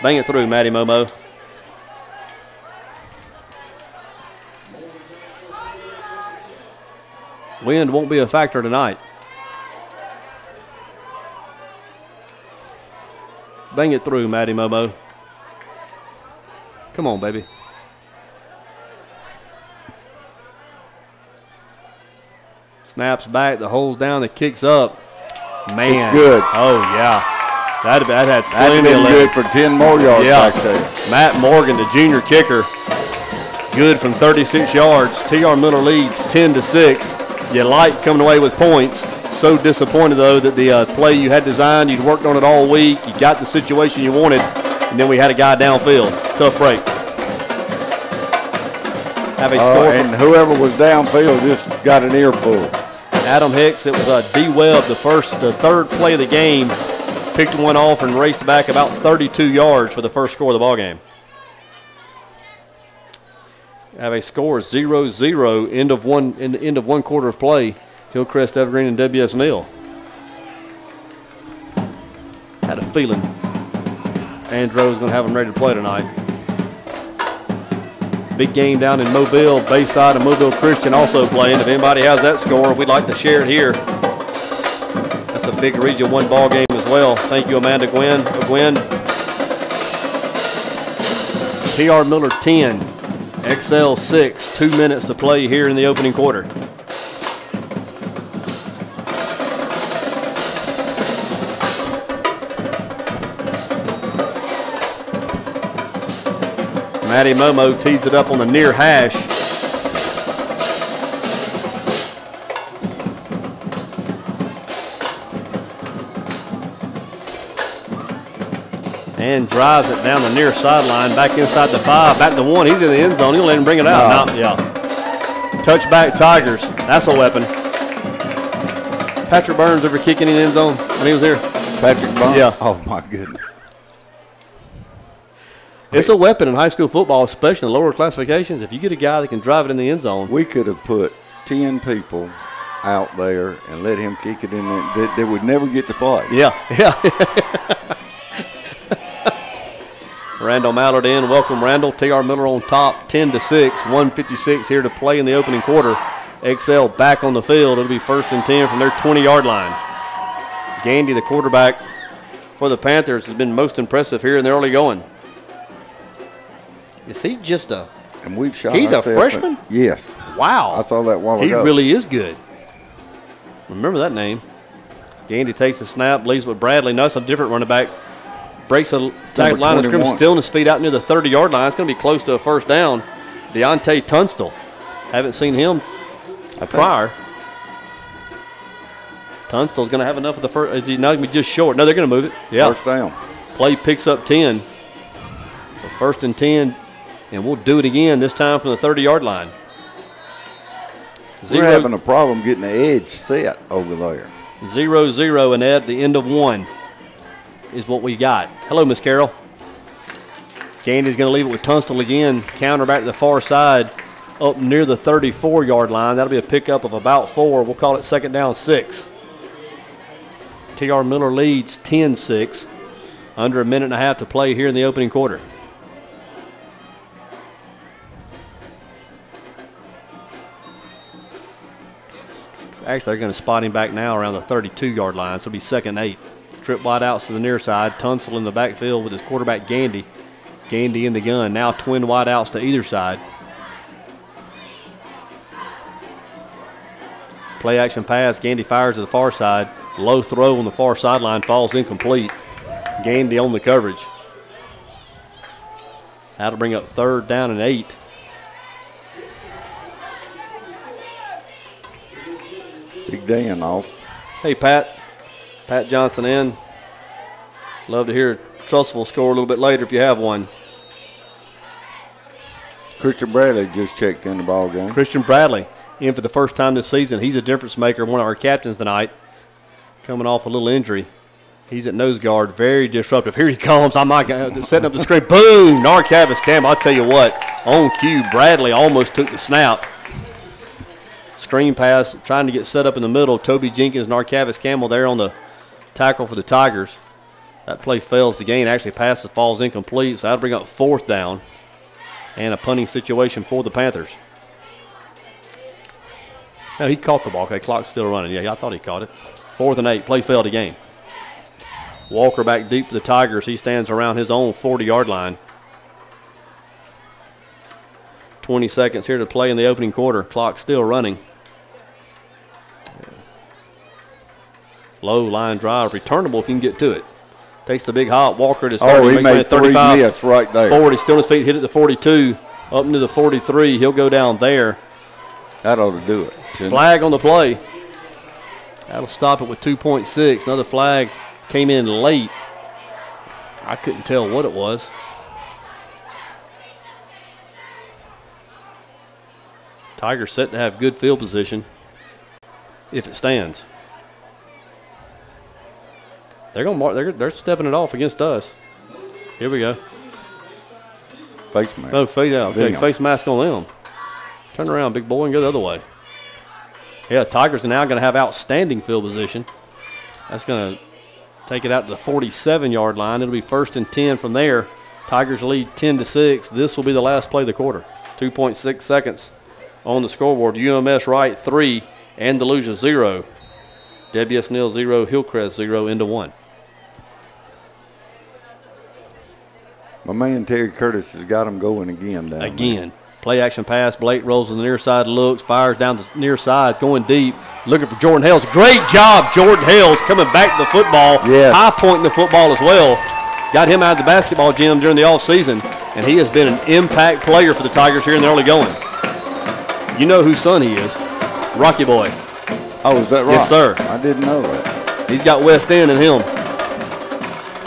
Bang it through, Matty Momo. Wind won't be a factor tonight. Bang it through, Matty Momo. Come on, baby. Snaps back, the hole's down, the kick's up. Man. It's good. Oh, yeah. That had plenty been of good for 10 more yards back there. Matt Morgan, the junior kicker. Good from 36 yards. T.R. Miller leads 10-6. You like coming away with points. So disappointed, though, that the play you had designed, you'd worked on it all week, you got the situation you wanted, and then we had a guy downfield. Tough break. Have a score. And whoever was downfield just got an earful. Adam Hicks, it was D. Webb, the third play of the game, picked one off and raced back about 32 yards for the first score of the ballgame. Have a score 0-0, end of one quarter of play. Hillcrest, Evergreen, and W.S. Neal. Had a feeling Andrew was going to have them ready to play tonight. Big game down in Mobile. Bayside and Mobile Christian also playing. If anybody has that score, we'd like to share it here. That's a big Region 1 ball game as well. Thank you, Amanda Gwynn. T.R. Miller 10, Excel 6. 2 minutes to play here in the opening quarter. Matty Momo tees it up on the near hash. And drives it down the near sideline, back inside the 5, back to 1. He's in the end zone. He'll let him bring it out. No, yeah. Touchback Tigers. That's a weapon. Patrick Burns ever kicking in the end zone when he was here? Patrick Burns? Yeah. Oh, my goodness. It's a weapon in high school football, especially in lower classifications. If you get a guy that can drive it in the end zone. We could have put 10 people out there and let him kick it in there. They would never get to play. Yeah. Randall Mallard in. Welcome, Randall. T.R. Miller on top, 10-6. 1:56 here to play in the opening quarter. Excel back on the field. It'll be 1st and 10 from their 20-yard line. Gandy, the quarterback for the Panthers, has been most impressive here in the early going. Is he just a – and we've shot he's a freshman? Yes. Wow. I saw that while ago. He really is good. Remember that name. Gandy takes the snap, leaves with Bradley. No, it's a different running back. Breaks the line of scrimmage, still in his feet out near the 30-yard line. It's going to be close to a first down. Deontay Tunstall. Haven't seen him prior. Tunstall's going to have enough of the first. Is he not going to be just short? No, they're going to move it. Yeah. First down. Play picks up 10. So 1st and 10. And we'll do it again, this time from the 30-yard line. We're having a problem getting the edge set over there. 0-0, and at the end of one is what we got. Hello, Miss Carol. Gandy's going to leave it with Tunstall again. Counter back to the far side up near the 34-yard line. That'll be a pickup of about 4. We'll call it 2nd down 6. T.R. Miller leads 10-6. Under a minute and a half to play here in the opening quarter. Actually, they're going to spot him back now around the 32-yard line, so it'll be 2nd and 8. Trip wide outs to the near side. Tunstall in the backfield with his quarterback Gandy. Gandy in the gun. Now twin wide outs to either side. Play action pass. Gandy fires to the far side. Low throw on the far sideline falls incomplete. Gandy on the coverage. That'll bring up 3rd down and 8. Big Dan off. Hey, Pat. Pat Johnson in. Love to hear Trussville score a little bit later if you have one. Christian Bradley just checked in the ball game. Christian Bradley in for the first time this season. He's a difference maker, one of our captains tonight, coming off a little injury. He's at nose guard, very disruptive. Here he comes. I'm not setting up the screen. Boom! Narcavis Campbell. I'll tell you what, on cue, Bradley almost took the snap. Screen pass, trying to get set up in the middle. Toby Jenkins, Narcavis Campbell there on the tackle for the Tigers. That play fails to gain. Actually, passes falls incomplete, so that'll bring up 4th down and a punting situation for the Panthers. No, he caught the ball. Okay, clock's still running. Yeah, I thought he caught it. 4th and 8. Play failed again. Walker back deep for the Tigers. He stands around his own 40-yard line. 20 seconds here to play in the opening quarter. Clock still running. Low line drive. Returnable if you can get to it. Takes the big hop. Walker to start. Oh, he made 35. 3 miss right there. 40. Still on his feet. Hit at the 42. Up into the 43. He'll go down there. That ought to do it. Flag on the play. That'll stop it with 2.6. Another flag came in late. I couldn't tell what it was. Tigers set to have good field position if it stands. They're going to mark. They're stepping it off against us. Here we go. Face mask. No, face mask on them. Turn around, big boy, and go the other way. Yeah, Tigers are now going to have outstanding field position. That's going to take it out to the 47-yard line. It'll be 1st and 10 from there. Tigers lead 10-6. This will be the last play of the quarter. 2.6 seconds on the scoreboard. UMS Wright 3, Andalusia 0. WS Neal 0, Hillcrest 0 into 1. My man Terry Curtis has got him going again down there. Play action pass. Blake rolls to the near side, looks, fires down the near side, going deep, looking for Jordan Hales. Great job, Jordan Hales, coming back to the football. Yeah. High pointing the football as well. Got him out of the basketball gym during the offseason, and he has been an impact player for the Tigers here in the early going. You know whose son he is. Rocky Boy. Oh, is that right? Yes, sir. I didn't know that. He's got West End in him.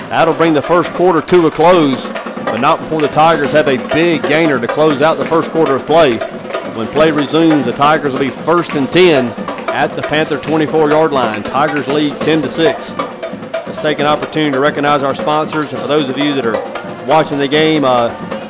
That'll bring the first quarter to a close, but not before the Tigers have a big gainer to close out the first quarter of play. When play resumes, the Tigers will be 1st and 10 at the Panther 24-yard line. Tigers lead 10-6. Let's take an opportunity to recognize our sponsors. And for those of you that are watching the game,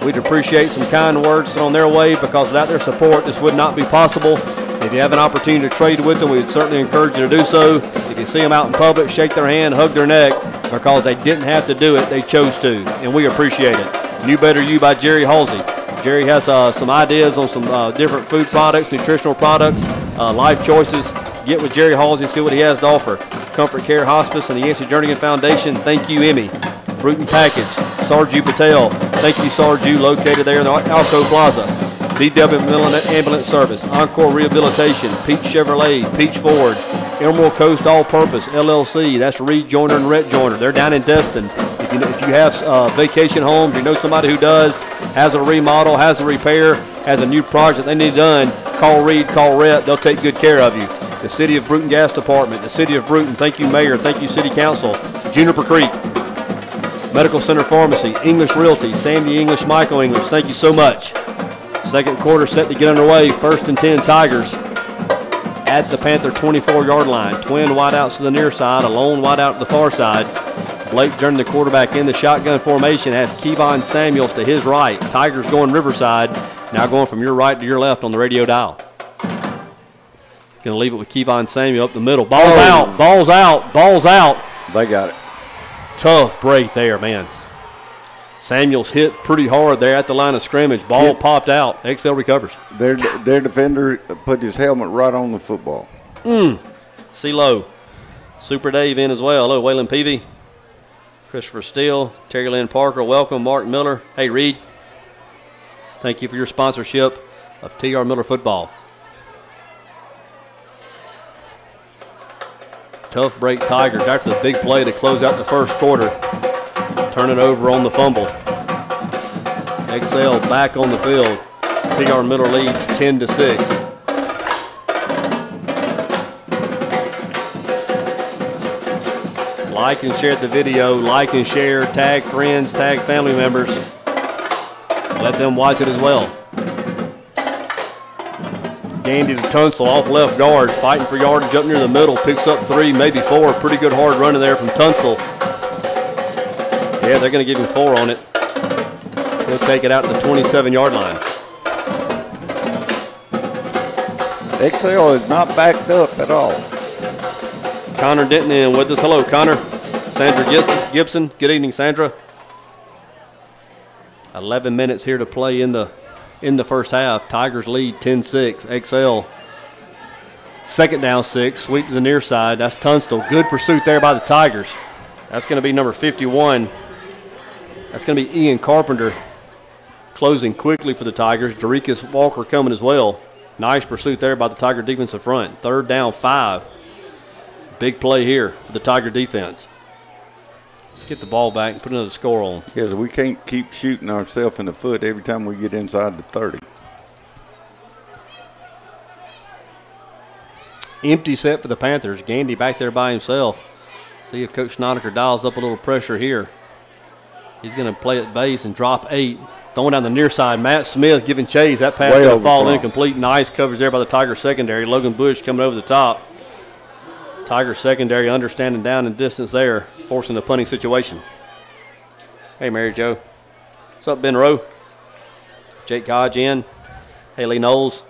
we'd appreciate some kind words on their way, because without their support, this would not be possible. If you have an opportunity to trade with them, we would certainly encourage you to do so. If you see them out in public, shake their hand, hug their neck, because they didn't have to do it. They chose to, and we appreciate it. New Better You by Jerry Halsey. Jerry has some ideas on some different food products, nutritional products, life choices. Get with Jerry Halsey and see what he has to offer. Comfort Care Hospice and the Yancey Jernigan Foundation. Thank you, Emmy. Bruton Package. Sarju Patel. Thank you, Sarju, located there in the Alco Plaza. DW Ambulance Service, Encore Rehabilitation, Peach Chevrolet, Peach Ford, Emerald Coast All Purpose, LLC. That's Reed Joiner and Rhett Joiner. They're down in Destin. If you have vacation homes, you know somebody who does, has a remodel, has a repair, has a new project they need done, call Reed, call Rhett. They'll take good care of you. The City of Bruton Gas Department, the City of Bruton, thank you, Mayor, thank you, City Council, Juniper Creek, Medical Center Pharmacy, English Realty, Sandy English, Michael English, thank you so much. Second quarter set to get underway. 1st and 10 Tigers at the Panther 24-yard line. Twin wideouts to the near side, a lone wideout to the far side. Blake turning the quarterback in the shotgun formation, has Kevon Samuels to his right. Tigers going Riverside, now going from your right to your left on the radio dial. Going to leave it with Kevon Samuel up the middle. Ball's out, ball's out, ball's out. They got it. Tough break there, man. Samuels hit pretty hard there at the line of scrimmage. Ball popped out. XL recovers. Their defender put his helmet right on the football. CeeLo. Super Dave in as well. Hello, Waylon Peavy. Christopher Steele. Terry Lynn Parker. Welcome, Mark Miller. Hey, Reed. Thank you for your sponsorship of TR Miller Football. Tough break Tigers after the big play to close out the first quarter. Turn it over on the fumble. XL back on the field. TR Miller leads 10-6. Like and share the video. Like and share. Tag friends. Tag family members. Let them watch it as well. Gandy to Tunstall off left guard. Fighting for yardage up near the middle. Picks up 3, maybe 4. Pretty good hard running there from Tunstall. Yeah, they're going to give him 4 on it. He'll take it out to the 27-yard line. Excel is not backed up at all. Connor Denton in with us. Hello, Connor. Sandra Gibson. Good evening, Sandra. 11 minutes here to play in the first half. Tigers lead 10-6. Excel. Second down 6. Sweep to the near side. That's Tunstall. Good pursuit there by the Tigers. That's going to be number 51. That's going to be Ian Carpenter closing quickly for the Tigers. Derikas Walker coming as well. Nice pursuit there by the Tiger defensive front. Third down 5. Big play here for the Tiger defense. Let's get the ball back and put another score on. Yeah, so we can't keep shooting ourselves in the foot every time we get inside the 30. Empty set for the Panthers. Gandy back there by himself. See if Coach Snodaker dials up a little pressure here. He's going to play at base and drop 8. Throwing down the near side. Matt Smith giving chase. That pass going to fall incomplete. Nice coverage there by the Tiger secondary. Logan Bush coming over the top. Tiger secondary understanding down in distance there, forcing the punting situation. Hey, Mary Jo. What's up, Ben Rowe? Jake Hodge in. Haley Knowles.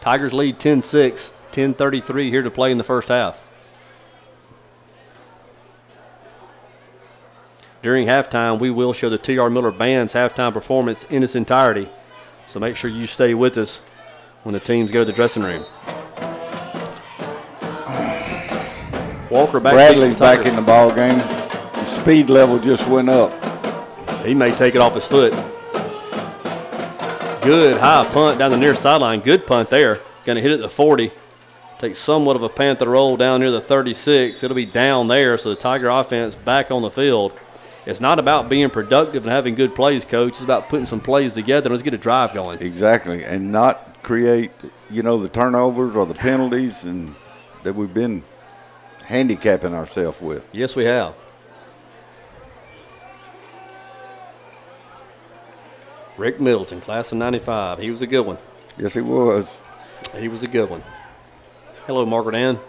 Tigers lead 10-6. 10:33 here to play in the first half. During halftime, we will show the T.R. Miller Band's halftime performance in its entirety. So make sure you stay with us when the teams go to the dressing room. Walker back. Bradley's back in the ball game. The speed level just went up. He may take it off his foot. Good high punt down the near sideline. Good punt there. Going to hit it at the 40. Takes somewhat of a Panther roll down near the 36. It'll be down there, so the Tiger offense back on the field. It's not about being productive and having good plays, Coach. It's about putting some plays together and let's get a drive going. Exactly, and not create, the turnovers or the penalties and that we've been handicapping ourselves with. Yes, we have. Rick Middleton, class of 95. He was a good one. Yes, he was. He was a good one. Hello, Margaret Ann.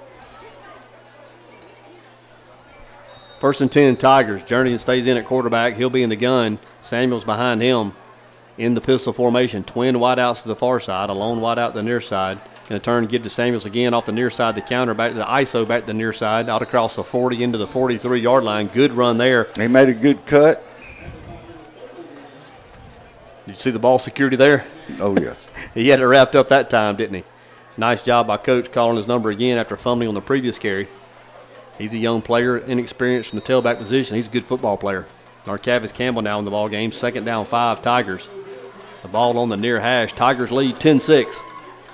First and 10, Tigers. Jernigan stays in at quarterback. He'll be in the gun. Samuels behind him in the pistol formation. Twin wideouts to the far side. A lone wideout to the near side. Going to turn and give to Samuels again off the near side. The counter back to the ISO, back to the near side. Out across the 40 into the 43-yard line. Good run there. He made a good cut. Did you see the ball security there? Oh, yes. He had it wrapped up that time, didn't he? Nice job by Coach calling his number again after fumbling on the previous carry. He's a young player, inexperienced from the tailback position. He's a good football player. Narcavis Campbell now in the ball game. Second down 5, Tigers. The ball on the near hash. Tigers lead 10-6.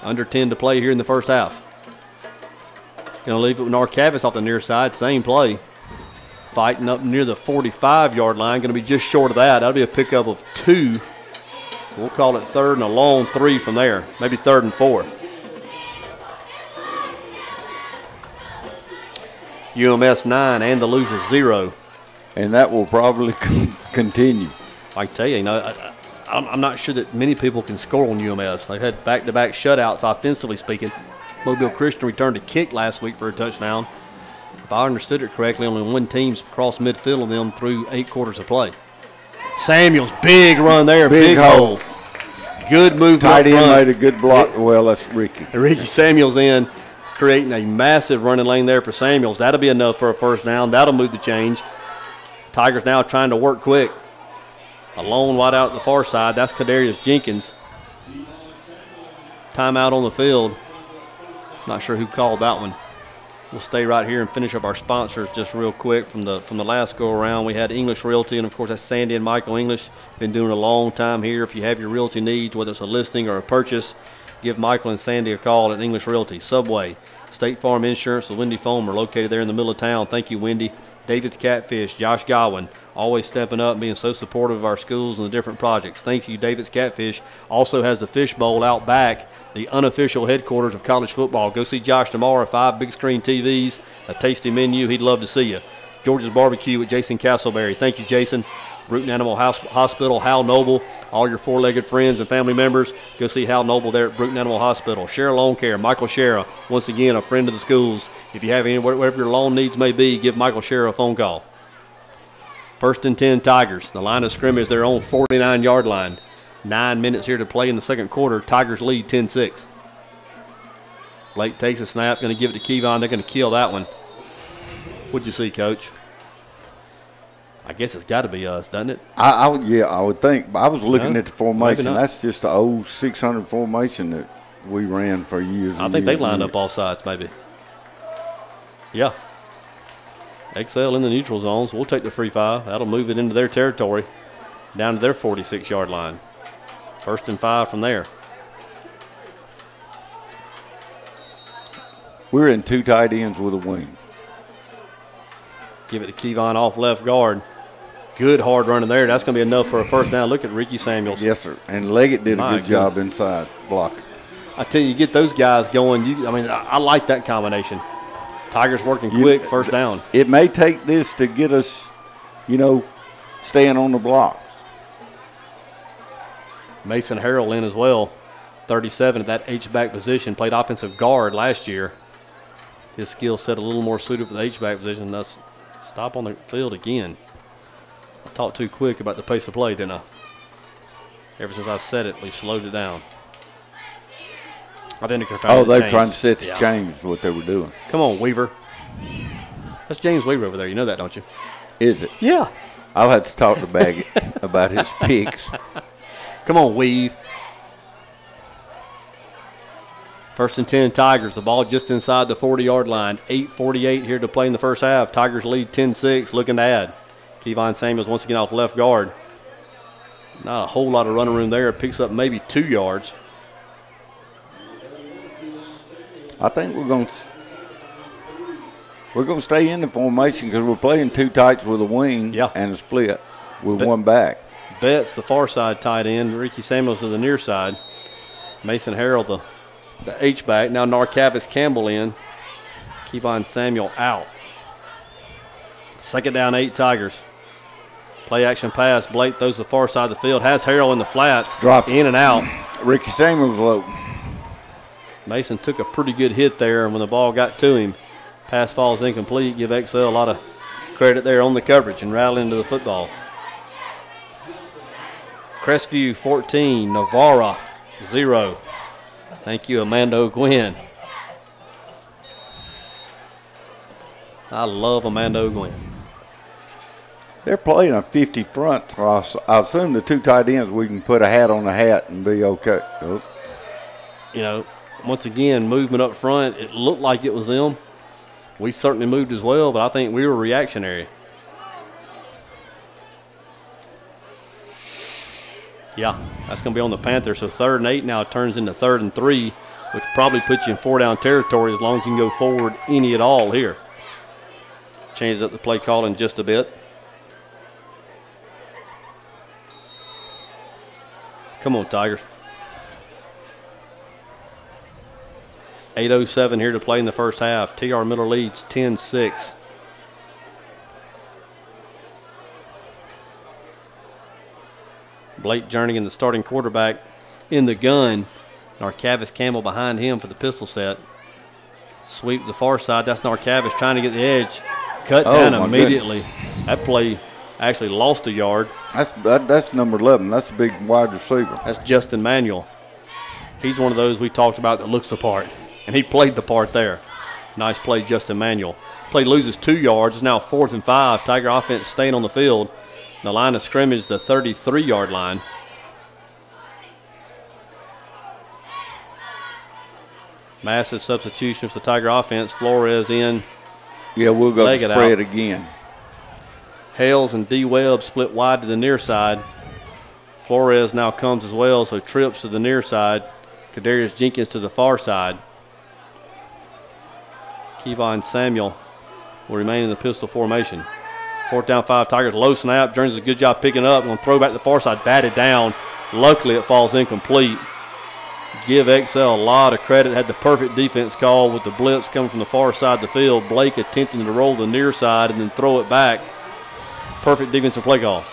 Under 10 to play here in the first half. Going to leave it with Narcavis off the near side. Same play. Fighting up near the 45-yard line. Going to be just short of that. That'll be a pickup of 2. We'll call it third and a long 3 from there. Maybe third and 4. UMS 9 and the Losers 0. And that will probably continue. I can tell you, I'm not sure that many people can score on UMS. They've had back-to-back shutouts, offensively speaking. Mobile Christian returned a kick last week for a touchdown. If I understood it correctly, only one team's crossed midfield of them through 8 quarters of play. Samuels, big run there, big hole. Good movement. Tight end made a good block. Well, that's Ricky. Ricky Samuels in, creating a massive running lane there for Samuels. That'll be enough for a first down. That'll move the change. Tigers now trying to work quick. A lone wide out at the far side. That's Kadarius Jenkins. Timeout on the field. Not sure who called that one. We'll stay right here and finish up our sponsors just real quick from the last go around. We had English Realty, and of course that's Sandy and Michael English. Been doing a long time here. If you have your realty needs, whether it's a listing or a purchase, give Michael and Sandy a call at English Realty. Subway, State Farm Insurance with Wendy Foam are located there in the middle of town. Thank you, Wendy. David's Catfish, Josh Godwin, always stepping up and being so supportive of our schools and the different projects. Thank you, David's Catfish. Also has the Fish Bowl out back, the unofficial headquarters of college football. Go see Josh tomorrow, 5 big screen TVs, a tasty menu. He'd love to see you. George's Barbecue with Jason Castleberry. Thank you, Jason. Bruton Animal Hospital, Hal Noble, all your four-legged friends and family members, go see Hal Noble there at Bruton Animal Hospital. Shara Lawn Care, Michael Shara, once again, a friend of the schools. If you have any, whatever your lawn needs may be, give Michael Shara a phone call. 1st and 10 Tigers. The line of scrimmage, their own 49-yard line. 9 minutes here to play in the second quarter. Tigers lead 10-6. Blake takes a snap, going to give it to Kevon. They're going to kill that one. What'd you see, Coach? I guess it's got to be us, doesn't it? Yeah, I would think. I was looking at the formation. Not. That's just the old 600 formation that we ran for years. I think they lined up all sides, maybe. Yeah. Excel in the neutral zone, so we'll take the free 5. That'll move it into their territory, down to their 46-yard line. 1st and 5 from there. We're in 2 tight ends with a wing. Give it to Kevon off left guard. Good hard running there. That's going to be enough for a first down. Look at Ricky Samuels. Yes, sir. And Leggett did a good job inside blocking. I tell you, get those guys going. I like that combination. Tigers working quick, first down. It may take this to get us, staying on the blocks. Mason Harrell in as well. 37 at that H-back position. Played offensive guard last year. His skill set a little more suited for the H-back position. Let's stop on the field again. I talked too quick about the pace of play, didn't I? Ever since I said it, we slowed it down. I didn't confirm. Oh, they're trying to set the change is what they were doing. Come on, Weaver. That's James Weaver over there. You know that, don't you? Is it? Yeah. I'll have to talk to Baggett about his picks. Come on, Weave. 1st and 10 Tigers. The ball just inside the 40-yard line. 8:48 here to play in the first half. Tigers lead 10-6, looking to add. Kevon Samuels once again off left guard. Not a whole lot of running room there. Picks up maybe 2 yards. I think we're going to stay in the formation because we're playing 2 tights with a wing and a split with one back. Betts, the far side tight end. Ricky Samuels to the near side. Mason Harrell, the H-back. Now Narcavis Campbell in. Kevon Samuel out. 2nd down, 8 Tigers. Play action pass. Blake throws the far side of the field. Has Harrell in the flats. Dropped in and out. Ricky Samuels low. Mason took a pretty good hit there, and when the ball got to him, pass falls incomplete. Give XL a lot of credit there on the coverage and rattling into the football. Crestview 14, Navarra 0. Thank you, Amanda O'Gwen. I love Amanda O'Gwen. They're playing a 50 front, so I assume the 2 tight ends we can put a hat on the hat and be okay. Oh. Once again, movement up front, it looked like it was them. We certainly moved as well, but I think we were reactionary. Yeah, that's going to be on the Panthers. So 3rd and 8 now turns into 3rd and 3, which probably puts you in 4-down territory as long as you can go forward any at all here. Changes up the play calling just a bit. Come on, Tigers. 8:07 here to play in the first half. TR Miller leads 10-6. Blake Jernigan, the starting quarterback, in the gun. Narcavis Campbell behind him for the pistol set. Sweep to the far side. That's Narcavis trying to get the edge. Cut down immediately. Goodness. That play actually lost a yard. That's number 11. That's a big wide receiver. That's Justin Manuel. He's one of those we talked about that looks the part, and he played the part there. Nice play, Justin Manuel. Play loses 2 yards. It's now 4th and 5. Tiger offense staying on the field. The line of scrimmage, the 33-yard line. Massive substitution for the Tiger offense. Flores in. Yeah, we'll go to spread again. Hales and D. Webb split wide to the near side. Flores now comes as well, so trips to the near side. Kadarius Jenkins to the far side. Kevon Samuel will remain in the pistol formation. 4th down, 5 Tigers. Low snap. Jones does a good job picking up. Going to throw back to the far side. Batted down. Luckily, it falls incomplete. Give Excel a lot of credit. Had the perfect defense call with the blitz coming from the far side of the field. Blake attempting to roll the near side and then throw it back. Perfect defensive play call.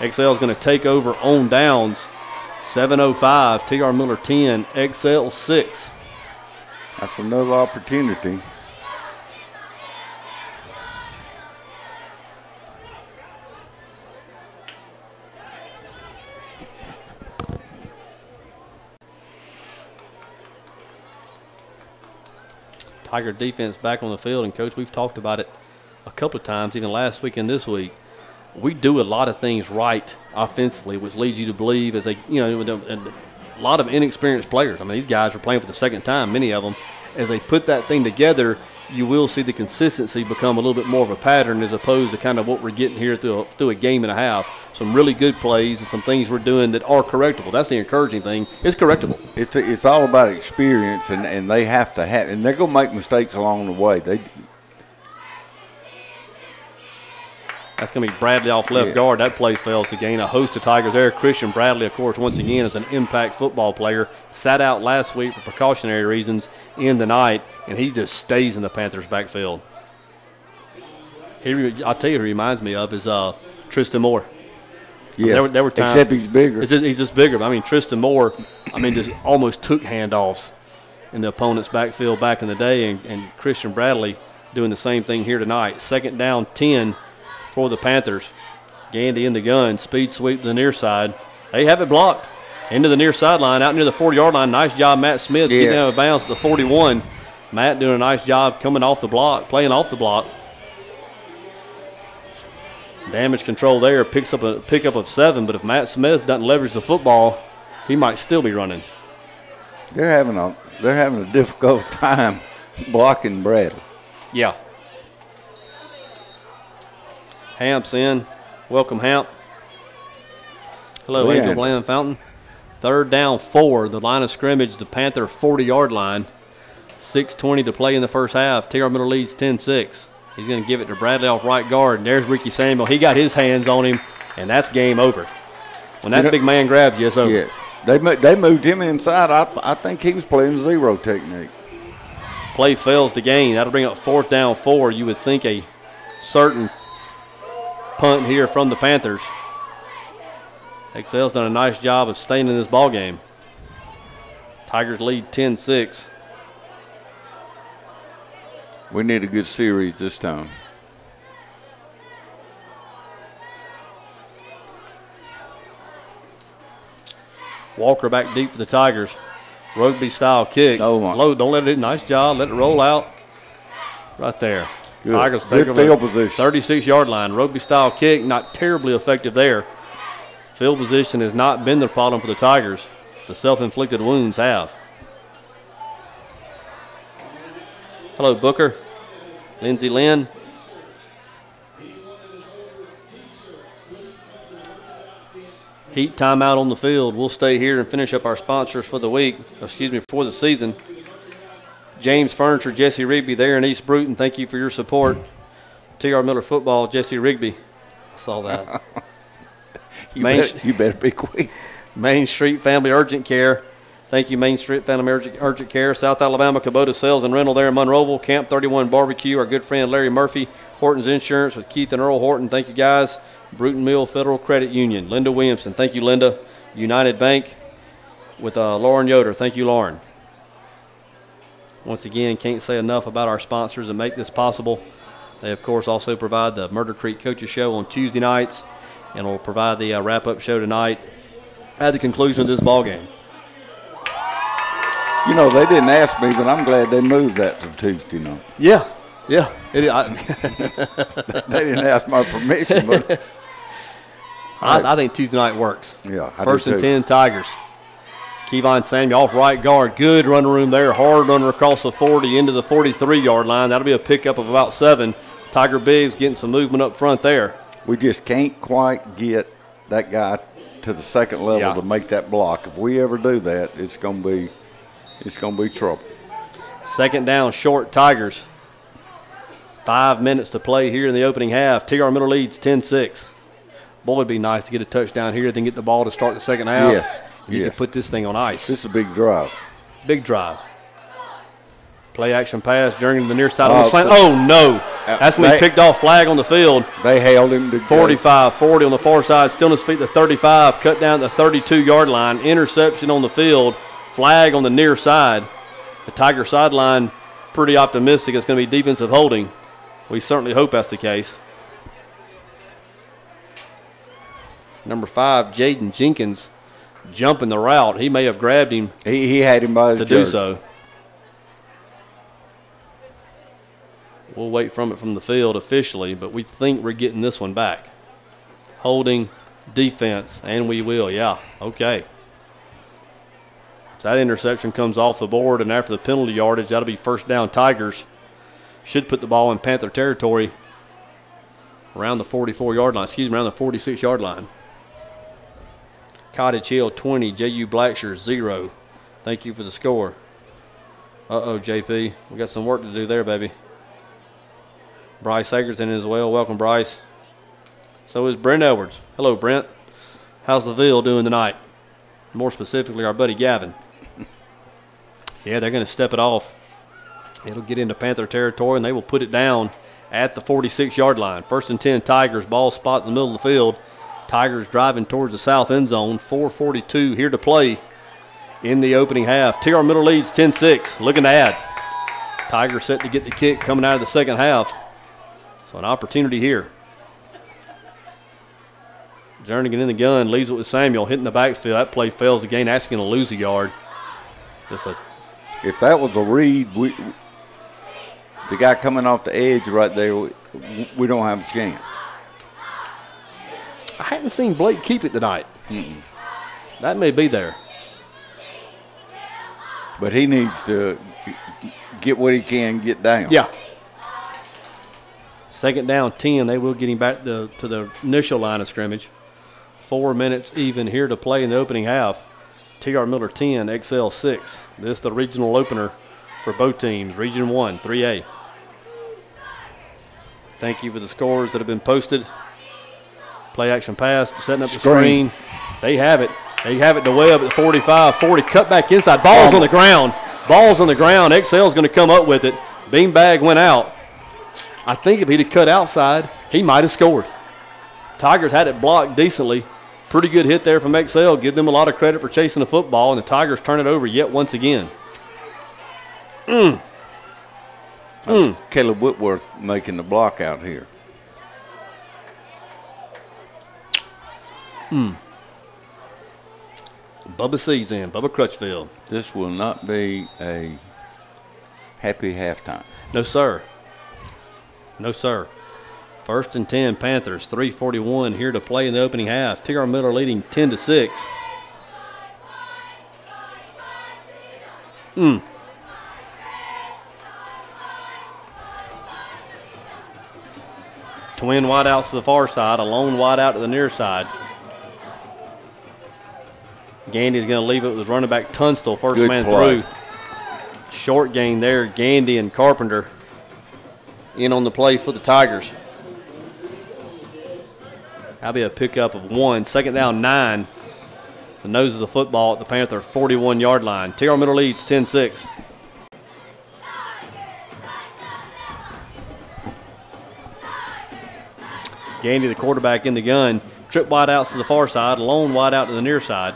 Excel is going to take over on downs. 7:05. T.R. Miller 10. Excel 6. That's another opportunity. Tiger defense back on the field, and Coach, we've talked about it a couple of times, even last week and this week. We do a lot of things right offensively, which leads you to believe as a lot of inexperienced players. I mean, these guys are playing for the second time, many of them. As they put that thing together, you will see the consistency become a little bit more of a pattern as opposed to kind of what we're getting here through a game and a half. Some really good plays and some things we're doing that are correctable. That's the encouraging thing. It's correctable. It's all about experience, and they have to have, and they're going to make mistakes along the way. That's going to be Bradley off left guard. That play fails to gain a host of Tigers there. Christian Bradley, of course, once again is an impact football player. Sat out last week for precautionary reasons in the night, and he just stays in the Panthers' backfield. I'll tell you who he reminds me of is Tristan Moore. Yes, there were times, except he's bigger. He's just bigger. I mean, Tristan Moore, just almost took handoffs in the opponent's backfield back in the day, and Christian Bradley doing the same thing here tonight. 2nd down, 10 for the Panthers. Gandy in the gun, speed sweep to the near side. They have it blocked. Into the near sideline, out near the 40-yard line. Nice job, Matt Smith, getting out of bounds at the 41. Matt doing a nice job coming off the block, playing off the block. Damage control there, picks up a pickup of 7, but if Matt Smith doesn't leverage the football, he might still be running. They're having a difficult time blocking Bradley. Yeah. Hamp's in. Welcome, Hamp. Hello, Angel Bland Fountain. 3rd down, 4. The line of scrimmage, the Panther 40-yard line. 6:20 to play in the first half. T.R. Miller leads 10-6. He's going to give it to Bradley off right guard. And there's Ricky Samuel. He got his hands on him, and that's game over. When that big man grabs you, it's over. Yes. They moved him inside. I think he was playing zero technique. Play fails to gain. That'll bring up 4th down, 4. You would think a certain punt here from the Panthers. Excel's done a nice job of staying in this ball game. Tigers lead 10-6. We need a good series this time. Walker back deep for the Tigers. Rugby style kick. Oh my. Low, don't let it. Nice job. Let it roll out. Right there. Good. Tigers take Good field position. 36-yard line. Rugby style kick. Not terribly effective there. Field position has not been the problem for the Tigers. The self-inflicted wounds have. Hello, Booker. Lindsey Lynn. Heat timeout on the field. We'll stay here and finish up our sponsors for the week, for the season. James Furniture, Jesse Rigby there in East Bruton. Thank you for your support. T.R. Miller Football, Jesse Rigby. I saw that. You better be quick. Main Street Family Urgent Care. Thank you, Main Street Family Urgent Care. South Alabama Kubota Sales and Rental there in Monroeville. Camp 31 Barbecue, our good friend Larry Murphy. Horton's Insurance with Keith and Earl Horton. Thank you, guys. Bruton Mill Federal Credit Union. Linda Williamson. Thank you, Linda. United Bank with Lauren Yoder. Thank you, Lauren. Once again, can't say enough about our sponsors that make this possible. They, of course, also provide the Murder Creek Coaches Show on Tuesday nights and will provide the wrap-up show tonight at the conclusion of this ball game. You know, they didn't ask me, but I'm glad they moved that to Tuesday night. Yeah. They didn't ask my permission, but I think Tuesday night works. Yeah, First and 10 Tigers. Kevon Samuel off right guard. Good run room there. Hard runner across the 40 into the 43-yard line. That'll be a pickup of about 7. Tiger Biggs getting some movement up front there. We just can't quite get that guy to the second level to make that block. If we ever do that, it's gonna be trouble. Second down, short, Tigers. 5 minutes to play here in the opening half. TR Miller leads 10-6. Boy, it'd be nice to get a touchdown here, then get the ball to start the second half. Yes. You can put this thing on ice. This is a big drive. Big drive. Play action pass, journeying to the near side on the slant. Oh, no. That's when he picked off, flag on the field. They held him to 45-40 on the far side. Still on his feet, the 35. Cut down at the 32-yard line. Interception on the field. Flag on the near side. The Tiger sideline pretty optimistic it's going to be defensive holding. We certainly hope that's the case. Number 5, Jaden Jenkins, jumping the route. He may have grabbed him. He had him by the to do so. We'll wait from the field officially, but we think we're getting this one back. Holding, defense, and we will. Yeah, okay. So that interception comes off the board, and after the penalty yardage, that'll be first down Tigers. Should put the ball in Panther territory around the 44-yard line. Excuse me, around the 46-yard line. Cottage Hill 20, J.U. Blackshear 0. Thank you for the score. Uh-oh, JP. We got some work to do there, baby. Bryce Egerton as well. Welcome, Bryce. So is Brent Edwards. Hello, Brent. How's the Ville doing tonight? More specifically, our buddy Gavin. Yeah, they're going to step it off. It'll get into Panther territory, and they will put it down at the 46-yard line. 1st and 10, Tigers. Ball spot in the middle of the field. Tigers driving towards the south end zone. 4:42 here to play in the opening half. TR Miller leads 10-6. Looking to add. Tigers set to get the kick coming out of the second half. So an opportunity here. Jernigan in the gun, leaves it with Samuel, hitting the backfield. That play fails again, actually going to lose a yard. If that was a read, the guy coming off the edge right there, we don't have a chance. I hadn't seen Blake keep it tonight. That may be there. But he needs to get what he can get down. Yeah. Second down, 10. They will get him back to the initial line of scrimmage. 4 minutes even here to play in the opening half. TR Miller 10, Excel 6. This is the regional opener for both teams. Region 1, 3A. Thank you for the scores that have been posted. Play action pass, setting up the screen. They have it. They have it to way up at 45, 40. Cut back inside. Ball's on the ground. Ball's on the ground. Excel's going to come up with it. Beanbag went out. I think if he'd have cut outside, he might have scored. Tigers had it blocked decently. Pretty good hit there from Excel. Give them a lot of credit for chasing the football, and the Tigers turn it over yet once again. Caleb Whitworth making the block out here. Bubba C's in. Bubba Crutchfield. This will not be a happy halftime. No, sir. No, sir. 1st and 10, Panthers. 3:41 here to play in the opening half. TR Miller leading 10-6. Twin wideouts to the far side, a lone wideout to the near side. Gandy's going to leave it with running back Tunstall, first Good man play. through. Short gain there, Gandy and Carpenter in on the play for the Tigers. That'll be a pickup of 1. Second down, 9. The nose of the football at the Panther 41-yard line. TR Miller leads 10-6. Gandy, the quarterback, in the gun. Trip wide outs to the far side. Lone wide out to the near side.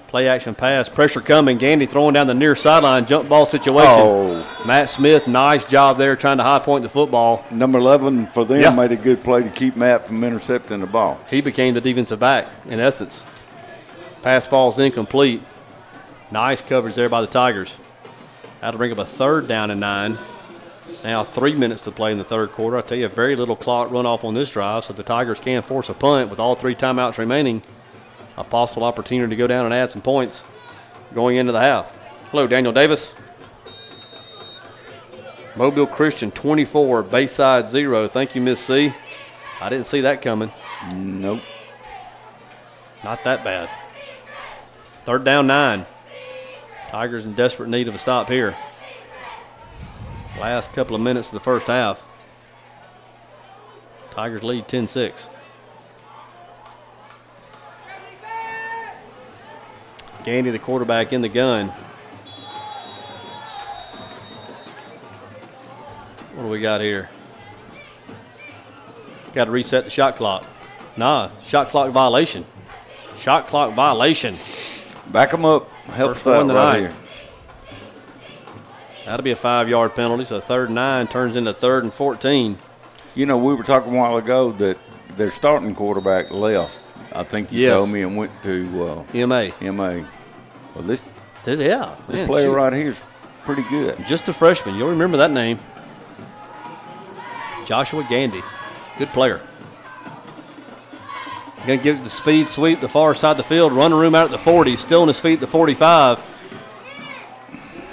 Play action pass. Pressure coming. Gandy throwing down the near sideline. Jump ball situation. Oh. Matt Smith, nice job there trying to high point the football. Number 11 for them Yeah. made a good play to keep Matt from intercepting the ball. He became the defensive back, in essence. Pass falls incomplete. Nice coverage there by the Tigers. That'll bring up a 3rd down and 9. Now 3 minutes to play in the third quarter. I tell you, very little clock run off on this drive, so the Tigers can force a punt with all 3 timeouts remaining. A possible opportunity to go down and add some points going into the half. Hello, Daniel Davis. Mobile Christian 24, Bayside 0. Thank you, Miss C. I didn't see that coming. Nope. Not that bad. 3rd down, 9. Tigers in desperate need of a stop here. Last couple of minutes of the first half. Tigers lead 10-6. Gandy, the quarterback, in the gun. What do we got here? Got to reset the shot clock. Nah, shot clock violation. Shot clock violation. Back them up. Helps that right here. That'll be a 5-yard penalty, so 3rd and 9 turns into 3rd and 14. You know, we were talking a while ago that their starting quarterback left. I think you told me, and went to MA. Well, this player right here is pretty good. Just a freshman. You'll remember that name. Joshua Gandy. Good player. Going to give it the speed sweep, the far side of the field, run room out at the 40, still on his feet at the 45.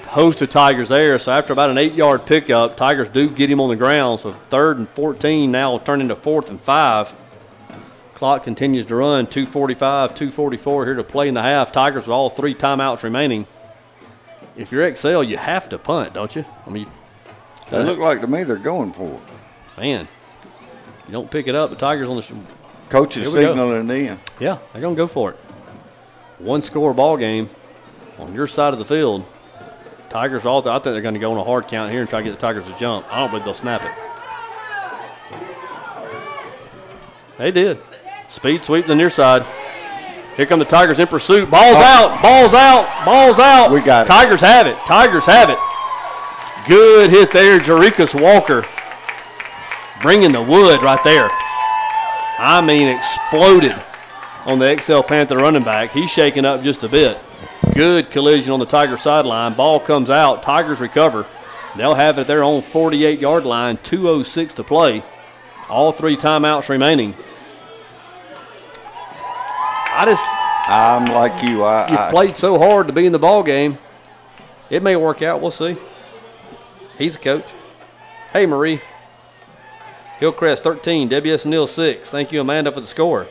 Host of Tigers there, so after about an 8-yard pickup, Tigers do get him on the ground, so 3rd and 14 now will turn into 4th and 5. Clock continues to run, 2:45, 2:44 here to play in the half. Tigers with all 3 timeouts remaining. If you're Excel, you have to punt, don't you? I mean, they look like to me they're going for it. Man, you don't pick it up, the Tigers on the coach is signaling it in. Yeah, they're going to go for it. 1-score ball game on your side of the field. Tigers I think they're going to go on a hard count here and try to get the Tigers to jump. I don't believe they'll snap it. They did. Speed sweep to the near side. Here come the Tigers in pursuit. Ball's out. Ball's out. Ball's out. We got it. Tigers have it. Tigers have it. Good hit there, Jerikas Walker. Bringing the wood right there. I mean, exploded on the XL Panther running back. He's shaking up just a bit. Good collision on the Tiger sideline. Ball comes out. Tigers recover. They'll have it at their own 48-yard line. 2:06 to play. All 3 timeouts remaining. I'm like you. You played so hard to be in the ball game. It may work out. We'll see. He's a coach. Hey, Marie. Hillcrest 13, WS Neal 6. Thank you, Amanda, for the score.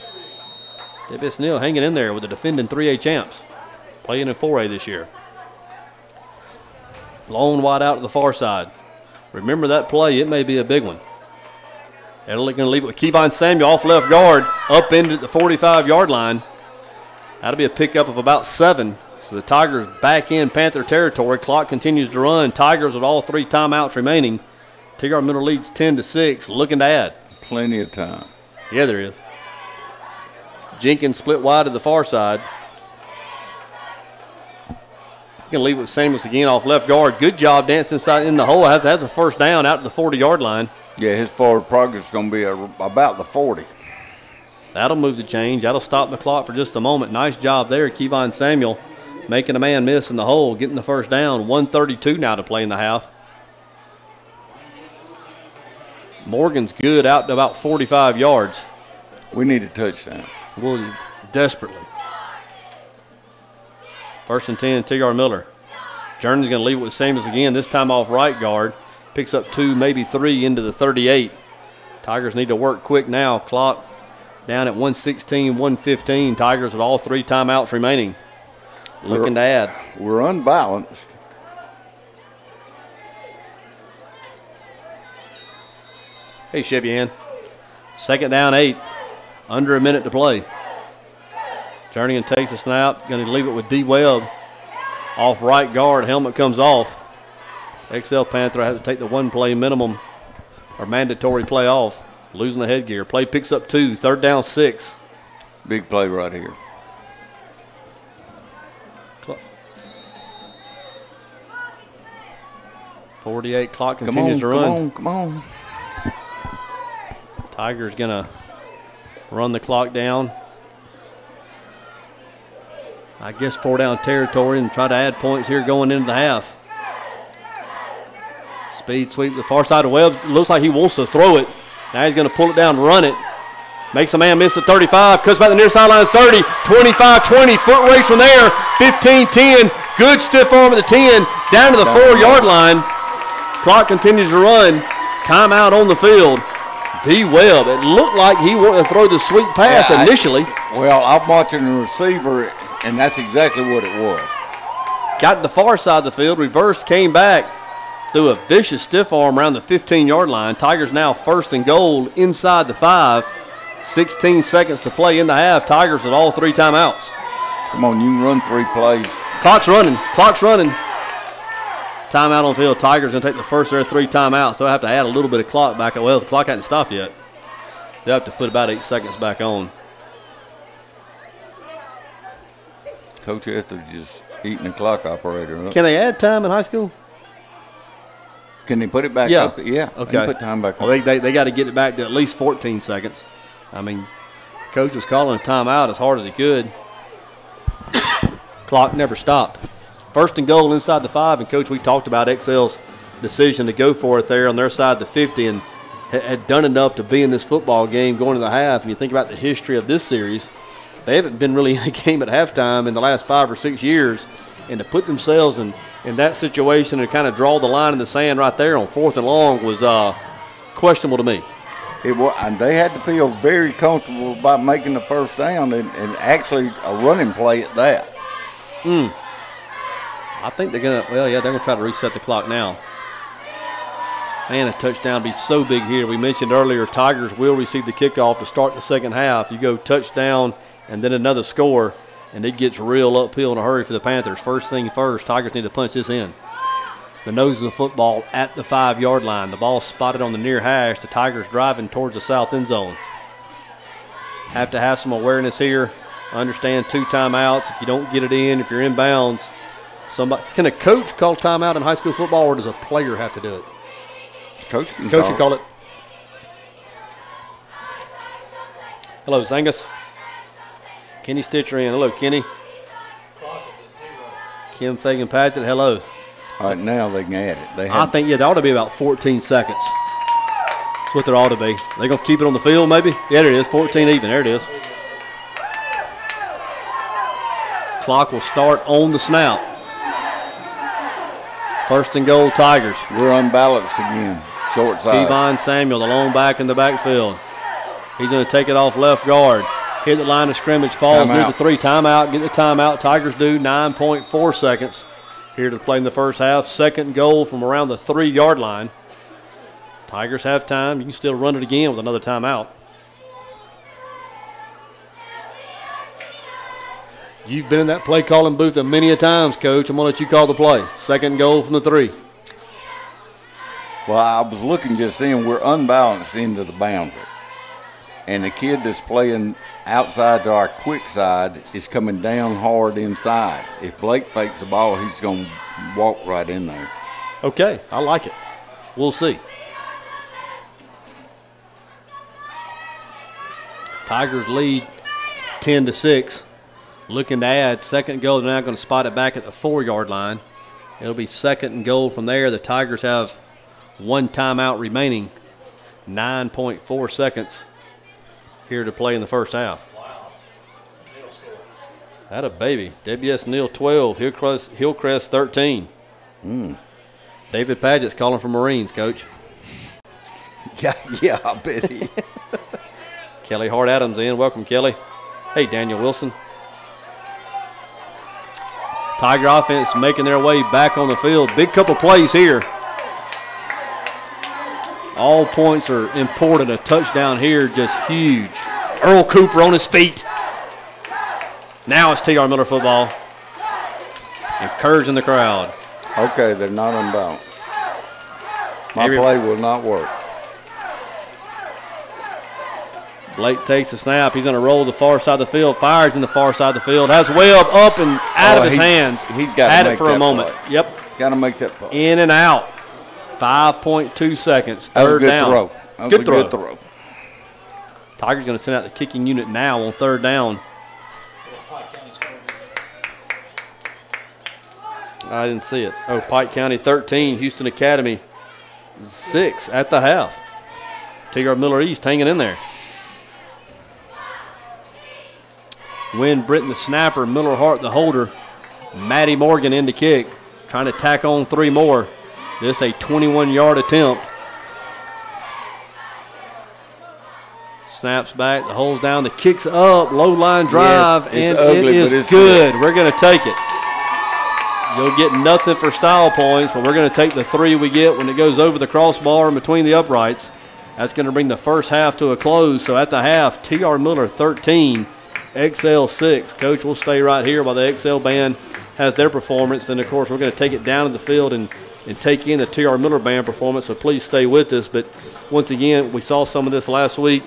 WS Neal hanging in there with the defending 3A champs. Playing in 4A this year. Long wide out to the far side. Remember that play. It may be a big one. They're going to leave it with Kevon Samuel off left guard, up into the 45-yard line. That'll be a pickup of about 7. So the Tigers back in Panther territory. Clock continues to run. Tigers with all 3 timeouts remaining. TR Miller leads 10-6, looking to add. Plenty of time. Yeah, there is. Jenkins split wide to the far side. Going to leave it with Samuels again off left guard. Good job dancing inside in the hole. Has a first down out to the 40-yard line. Yeah, his forward progress is going to be about the 40. That'll move the change. That'll stop the clock for just a moment. Nice job there, Kevon Samuel, making a man miss in the hole, getting the first down. 1:32 now to play in the half. Morgan's good out to about 45 yards. We need a touchdown. Well, desperately. 1st and 10, TR Miller. Journey's going to leave it with Samuels again, this time off right guard. Picks up 2, maybe 3 into the 38. Tigers need to work quick now. Clock down at 1:16, 1:15. Tigers with all 3 timeouts remaining. Looking to add. We're unbalanced. Hey, Chevian. 2nd down, 8. Under a minute to play. Jernigan takes a snap. Going to leave it with D. Webb. Off right guard. Helmet comes off. XL Panther has to take the 1-play minimum or mandatory play off. Losing the headgear. Play picks up 2. 3rd down, 6. Big play right here. 48. Clock continues to run. Come on. Tigers going to run the clock down. I guess 4-down territory and try to add points here going into the half. Speed sweep to the far side of Webb. Looks like he wants to throw it. Now he's going to pull it down and run it. Makes a man miss at 35. Cuts back the near sideline 30. 25-20. Foot race from there. 15-10. Good stiff arm at the 10. Down to the 4-yard line. Clock continues to run. Timeout on the field. D. Webb. It looked like he wanted to throw the sweet pass initially. Well, I'm watching the receiver, and that's exactly what it was. got to the far side of the field, reversed, came back, threw a vicious stiff arm around the 15-yard line. Tigers now 1st and goal inside the 5. 16 seconds to play in the half. Tigers with all 3 timeouts. Come on, you can run 3 plays. Clock's running. Timeout on the field. Tigers going to take the first of their 3 timeouts. They'll have to add a little bit of clock back. Well, the clock hasn't stopped yet. They'll have to put about 8 seconds back on. Coach Etheridge just eating the clock operator up. Can they add time in high school? Can they put it back up? Yeah. Okay. They can put time back well, up. They got to get it back to at least 14 seconds. I mean, Coach was calling a timeout as hard as he could. Clock never stopped. 1st and goal inside the 5, and Coach, we talked about Excel's decision to go for it there on their side of the 50 and had done enough to be in this football game going to the half. And you think about the history of this series, they haven't been really in a game at halftime in the last 5 or 6 years, and to put themselves in that situation and kind of draw the line in the sand right there on 4th and long was questionable to me. It was, and they had to feel very comfortable about making the first down and actually a running play at that. I think they're going to, they're going to try to reset the clock now. Man, a touchdown would be so big here. We mentioned earlier Tigers will receive the kickoff to start the second half. You go touchdown and then another score, and it gets real uphill in a hurry for the Panthers. First thing first, Tigers need to punch this in. The nose of the football at the 5-yard line. The ball spotted on the near hash. The Tigers driving towards the south end zone. Have to have some awareness here. Understand 2 timeouts. If you don't get it in, if you're in bounds, can a coach call timeout in high school football, or does a player have to do it? Coach can call it. Hello, Zangus. Kenny Stitcher in. Hello, Kenny. Clock is at 0. Kim Fagan-Paget, hello. All right, now they can add it. I think, there ought to be about 14 seconds. That's what there ought to be. They going to keep it on the field, maybe? Yeah, there it is. 14 even. There it is. Clock will start on the snap. 1st and goal, Tigers. We're unbalanced again. Short side. Kevon Samuel, the lone back in the backfield. He's going to take it off left guard. Hit the line of scrimmage, falls near the 3. Timeout. Get the timeout. Tigers do 9.4 seconds here to play in the first half. 2nd goal from around the 3-yard line. Tigers have time. You can still run it again with another timeout. You've been in that play calling booth many a times, Coach. I'm going to let you call the play. 2nd goal from the 3. Well, I was looking just then. We're unbalanced into the boundary. And the kid that's playing outside to our quick side is coming down hard inside. If Blake fakes the ball, he's going to walk right in there. Okay, I like it. We'll see. Tigers lead 10-6. Looking to add 2nd goal. They're now going to spot it back at the 4-yard line. It'll be 2nd and goal from there. The Tigers have 1 timeout remaining. 9.4 seconds here to play in the first half. Wow. Neal scored. That a baby. WS Neal 12, Hillcrest 13. David Paget's calling for Marines, Coach. Yeah, I bet he. Kelly Hart Adams in. Welcome, Kelly. Hey, Daniel Wilson. Tiger offense making their way back on the field. Big couple plays here. All points are important. A touchdown here, just huge. Earl Cooper on his feet. Now it's T.R. Miller football. Encouraging the crowd. Okay, they're not unbalanced. My play will not work. Blake takes the snap. He's going to roll the far side of the field. Fires in the far side of the field. Has Webb up and out of his hands. He's got Had to it make for a that moment. play. Yep. Got to make that play. In and out. 5.2 seconds. That was a Third good down. throw. That was Good a throw. good throw. Tigers going to send out the kicking unit now on 3rd down. I didn't see it. Oh, Pike County 13, Houston Academy 6 at the half. T.R. Miller East hanging in there. Wynn Britton the snapper, Miller Hart the holder. Matty Morgan in to kick. Trying to tack on 3 more. This a 21-yard attempt. Snaps back, the hole's down, the kick's up, low line drive, yes, and ugly, it is good. We're going to take it. You'll get nothing for style points, but we're going to take the 3 we get when it goes over the crossbar and between the uprights. That's going to bring the first half to a close. So at the half, T.R. Miller 13, Excel 6. Coach will stay right here while the Excel band has their performance. Then, of course, we're going to take it down to the field and take in the T.R. Miller band performance, so please stay with us. But once again, we saw some of this last week.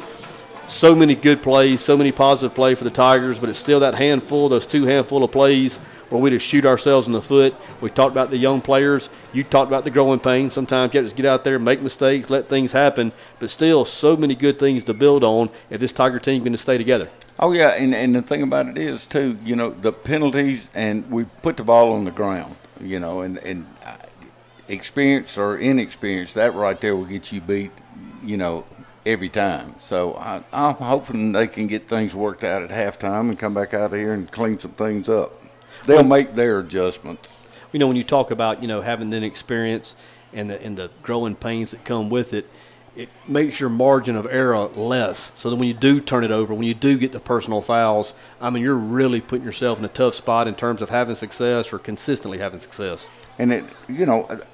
So many good plays, so many positive plays for the Tigers, but it's still that handful, those 2 handful of plays where we just shoot ourselves in the foot. We talked about the young players. You talked about the growing pains. Sometimes you have to get out there, make mistakes, let things happen, but still so many good things to build on if this Tiger team can stay together. Oh, yeah, and the thing about it is, too, you know, the penalties, and we put the ball on the ground, you know, and experience or inexperience, that right there will get you beat, you know, every time. So I'm hoping they can get things worked out at halftime and come back out of here and clean some things up. They'll make their adjustments. You know, when you talk about, you know, having the experience and the growing pains that come with it, it makes your margin of error less. So that when you do turn it over, when you do get the personal fouls, I mean, you're really putting yourself in a tough spot in terms of having success or consistently having success. And it, you know, it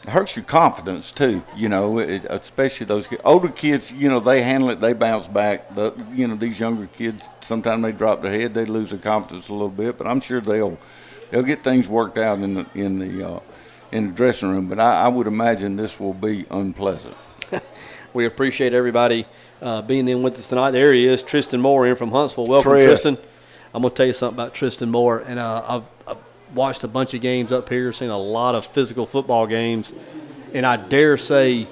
hurts your confidence too. You know, especially those older kids. You know, they handle it, they bounce back. But you know, these younger kids, sometimes they drop their head, they lose their confidence a little bit. But I'm sure they'll get things worked out in the dressing room. But I would imagine this will be unpleasant. We appreciate everybody being in with us tonight. There he is, Tristan Moore in from Huntsville. Welcome, Tristan. I'm going to tell you something about Tristan Moore. And I've watched a bunch of games up here, seen a lot of physical football games. And I dare say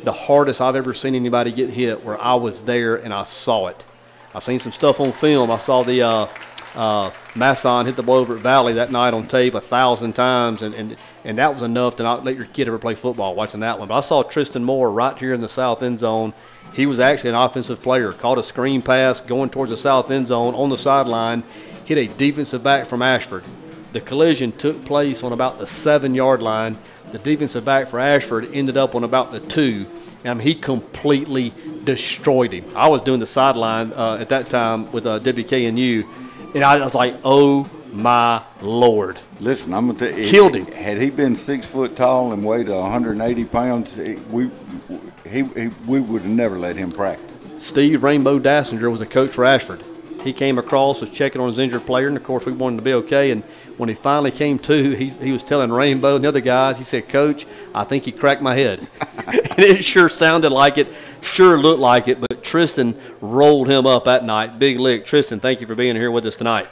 the hardest I've ever seen anybody get hit where I was there and I saw it. I've seen some stuff on film. I saw the Masson hit the ball over at Valley that night on tape 1,000 times, and that was enough to not let your kid ever play football watching that one. But I saw Tristan Moore right here in the south end zone. He was actually an offensive player, caught a screen pass going towards the south end zone on the sideline, hit a defensive back from Ashford. The collision took place on about the 7-yard line. The defensive back for Ashford ended up on about the 2. And he completely destroyed him. I was doing the sideline at that time with WKNU, and I was like, oh, my Lord. Listen, I'm going to tell you. Killed him. Had he been 6 foot tall and weighed 180 pounds, we would have never let him practice. Steve Rainbow Dassinger was a coach for Ashford. He came across, was checking on his injured player, and, of course, we wanted him to be okay. And when he finally came to, he was telling Rainbow and the other guys, he said, Coach, I think he cracked my head. And it sure sounded like it, sure looked like it, but Tristan rolled him up that night. Big lick. Tristan, thank you for being here with us tonight.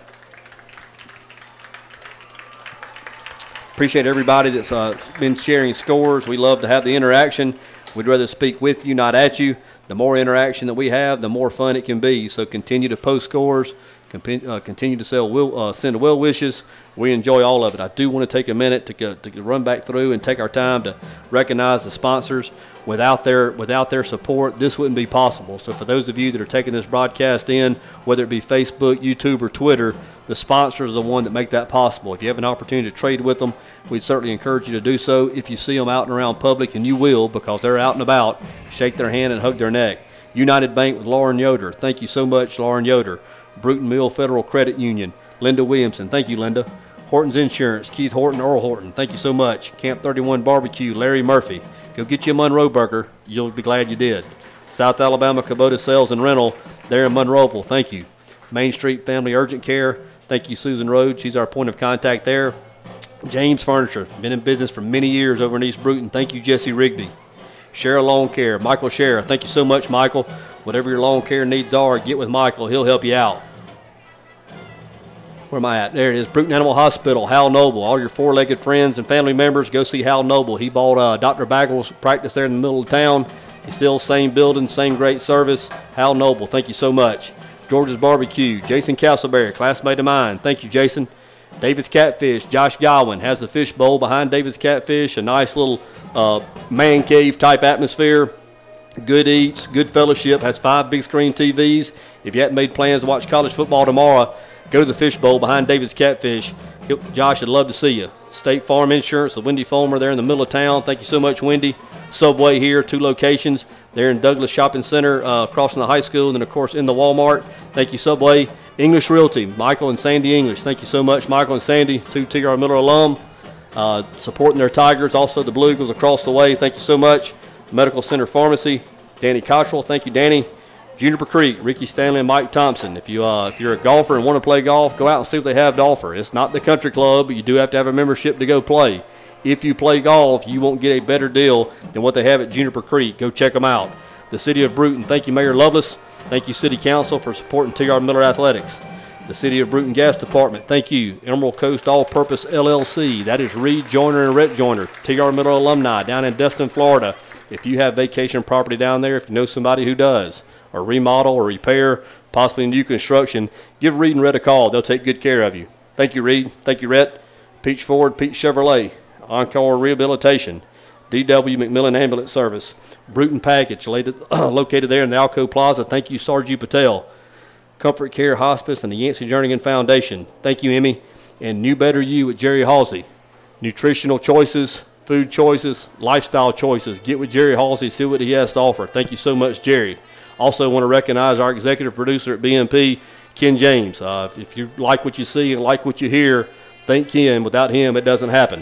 Appreciate everybody that's been sharing scores. We love to have the interaction. We'd rather speak with you, not at you. The more interaction that we have, the more fun it can be. So continue to post scores, continue to send well wishes. We enjoy all of it. I do want to take a minute to run back through and take our time to recognize the sponsors. Without their support, this wouldn't be possible. So for those of you that are taking this broadcast in, whether it be Facebook, YouTube, or Twitter, the sponsors are the one that make that possible. If you have an opportunity to trade with them, we'd certainly encourage you to do so. If you see them out and around public, and you will because they're out and about, shake their hand and hug their neck. United Bank with Lauren Yoder. Thank you so much, Lauren Yoder. Bruton Mill Federal Credit Union. Linda Williamson. Thank you, Linda. Horton's Insurance. Keith Horton, Earl Horton. Thank you so much. Camp 31 Barbecue. Larry Murphy. Go get you a Monroe burger. You'll be glad you did. South Alabama Kubota Sales and Rental. There in Monroeville. Thank you. Main Street Family Urgent Care. Thank you, Susan Rhodes. She's our point of contact there. James Furniture. Been in business for many years over in East Bruton. Thank you, Jesse Rigby. Share Lawn Care. Michael Share. Thank you so much, Michael. Whatever your lawn care needs are, get with Michael. He'll help you out. Where am I at? There it is. Bruton Animal Hospital. Hal Noble. All your four-legged friends and family members, go see Hal Noble. He bought Dr. Bagel's practice there in the middle of town. He's still same building, same great service. Hal Noble, thank you so much. George's Barbecue. Jason Castleberry, classmate of mine. Thank you, Jason. David's Catfish. Josh Godwin has the fish bowl behind David's Catfish. A nice little man cave type atmosphere. Good eats, good fellowship. Has 5 big screen TVs. If you hadn't made plans to watch college football tomorrow, go to the fish bowl behind David's Catfish. Josh, I'd love to see you. State Farm Insurance, the Wendy Fulmer there in the middle of town. Thank you so much, Wendy. Subway here, 2 locations. There in Douglas Shopping Center, across from the high school, and then, of course, in the Walmart. Thank you, Subway. English Realty, Michael and Sandy English. Thank you so much, Michael and Sandy, 2 T.R. Miller alum, supporting their Tigers. Also the Blue Eagles across the way. Thank you so much. Medical Center Pharmacy, Danny Cottrell. Thank you, Danny. Juniper Creek, Ricky Stanley and Mike Thompson. If you're a golfer and want to play golf, go out and see what they have to offer. It's not the country club, but you do have to have a membership to go play. If you play golf, you won't get a better deal than what they have at Juniper Creek. Go check them out. The City of Bruton, thank you, Mayor Lovelace. Thank you, City Council, for supporting T.R. Miller Athletics. The City of Bruton Gas Department, thank you. Emerald Coast All-Purpose LLC, that is Reed Joyner and Rhett Joyner, T.R. Miller alumni down in Destin, Florida. If you have vacation property down there, if you know somebody who does, or remodel or repair, possibly new construction, give Reed and Rhett a call. They'll take good care of you. Thank you, Reed. Thank you, Rhett. Peach Ford, Peach Chevrolet, Encore Rehabilitation, D.W. McMillan Ambulance Service, Bruton Package, located there in the Alco Plaza. Thank you, Sarju Patel. Comfort Care Hospice and the Yancey Jernigan Foundation. Thank you, Emmy. And New Better You with Jerry Halsey. Nutritional choices, food choices, lifestyle choices. Get with Jerry Halsey, see what he has to offer. Thank you so much, Jerry. Also want to recognize our executive producer at BMP, Ken James. If you like what you see and like what you hear, thank Ken. Without him, it doesn't happen.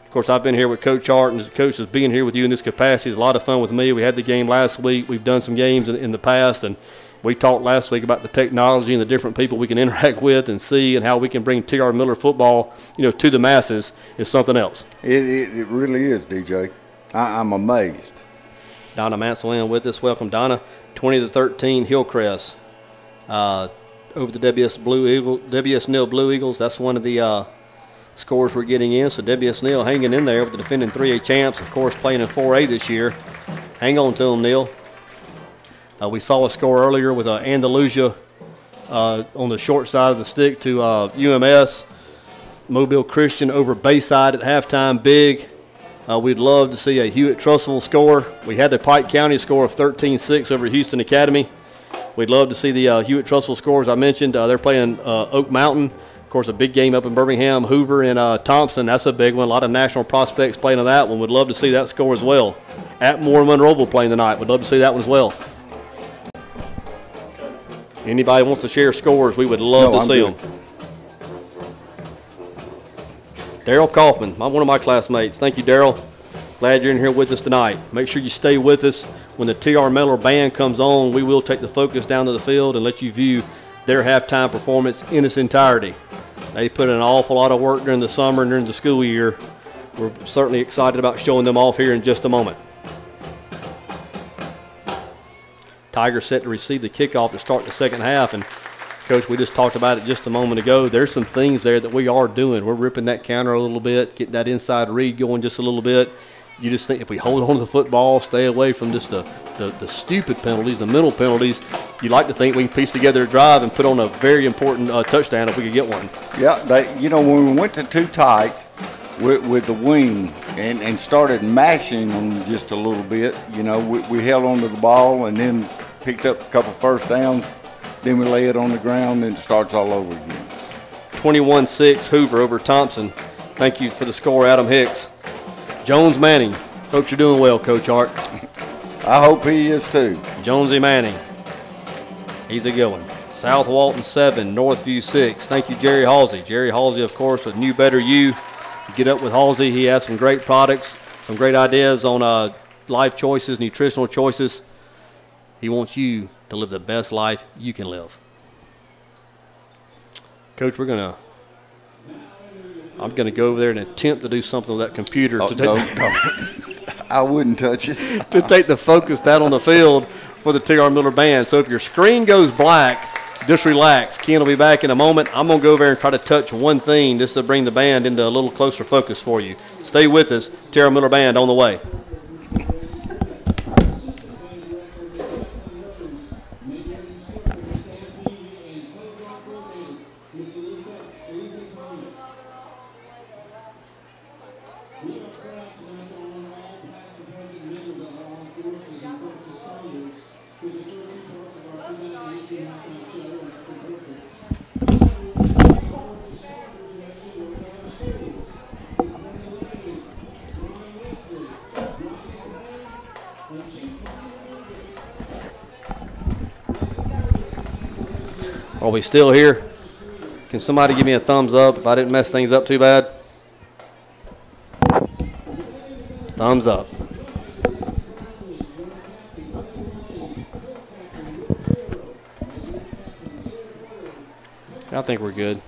Of course, I've been here with Coach Hart, and as Coach is being here with you in this capacity is a lot of fun with me. We had the game last week. We've done some games in the past, and we talked last week about the technology and the different people we can interact with and see, and how we can bring T.R. Miller football, to the masses is something else. It really is, DJ. I'm amazed. Donna Mansell in with us. Welcome, Donna. 20-13 Hillcrest over the WS Nil Blue Eagles. That's one of the scores we're getting in. So WS Nil hanging in there with the defending 3A champs, of course, playing in 4A this year. Hang on to them, Neil. We saw a score earlier with Andalusia on the short side of the stick to UMS. Mobile Christian over Bayside at halftime, big. We'd love to see a Hewitt-Trussville score. We had the Pike County score of 13-6 over Houston Academy. We'd love to see the Hewitt-Trussville score, as I mentioned. They're playing Oak Mountain. Of course, a big game up in Birmingham. Hoover and Thompson, that's a big one. A lot of national prospects playing in that one. We'd love to see that score as well. Atmore and Monroeville playing tonight. We'd love to see that one as well. Anybody wants to share scores, we would love to see them. Daryl Kaufman, one of my classmates. Thank you, Daryl. Glad you're in here with us tonight. Make sure you stay with us. When the T.R. Miller band comes on, we will take the focus down to the field and let you view their halftime performance in its entirety. They put in an awful lot of work during the summer and during the school year. We're certainly excited about showing them off here in just a moment. Tigers set to receive the kickoff to start the second half. And, Coach, we just talked about it just a moment ago. There's some things there that we are doing. We're ripping that counter a little bit, getting that inside read going just a little bit. You just think if we hold on to the football, stay away from just the stupid penalties, the mental penalties, you'd like to think we can piece together a drive and put on a very important touchdown if we could get one. Yeah, when we went to too tight with the wing and started mashing them just a little bit, we held on to the ball and then picked up a couple first downs. Then we lay it on the ground and it starts all over again. 21-6 Hoover over Thompson. Thank you for the score, Adam Hicks. Jones Manning. Hope you're doing well, Coach Hart. I hope he is too. Jonesy Manning. He's a good one. South Walton 7, Northview 6. Thank you, Jerry Halsey. Jerry Halsey, of course, with New Better You. Get up with Halsey. He has some great products, some great ideas on life choices, nutritional choices. He wants you to live the best life you can live. Coach, I'm going to go over there and attempt to do something with that computer. I wouldn't touch it. To take the focus down on the field for the T.R. Miller band. So if your screen goes black, just relax. Ken will be back in a moment. I'm going to go over there and try to touch one thing just to bring the band into a little closer focus for you. Stay with us. T.R. Miller band on the way. Are we still here? Can somebody give me a thumbs up if I didn't mess things up too bad? Thumbs up. I think we're good.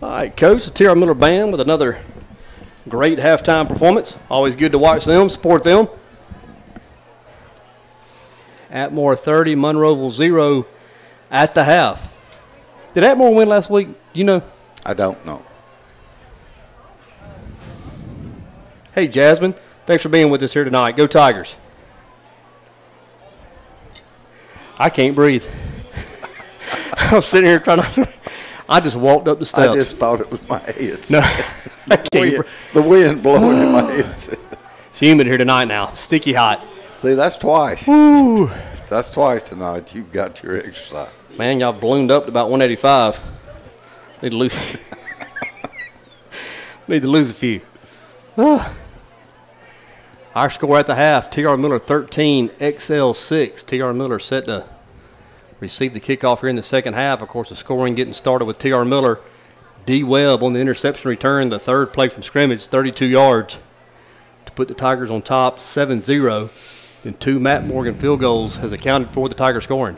All right, Coach, the Trm Miller Band with another great halftime performance. Always good to watch them, support them. Atmore 30, Monroeville 0 at the half. Did Atmore win last week? Do you know? I don't know. Hey, Jasmine, thanks for being with us here tonight. Go Tigers. I can't breathe. I was sitting here trying to – I just walked up the steps. I just thought it was my head. No, I can't. The wind blowing in my head. It's humid here tonight now. Sticky hot. See, that's twice. Woo. That's twice tonight. You got your exercise. Man, y'all ballooned up to about 185. Need to lose. Need to lose a few. Our score at the half: TR Miller 13, XL 6. TR Miller set to receive the kickoff here in the second half. Of course, the scoring getting started with TR Miller. D. Webb on the interception return, the third play from scrimmage, 32 yards to put the Tigers on top, 7-0. And 2 Matt Morgan field goals has accounted for the Tiger scoring.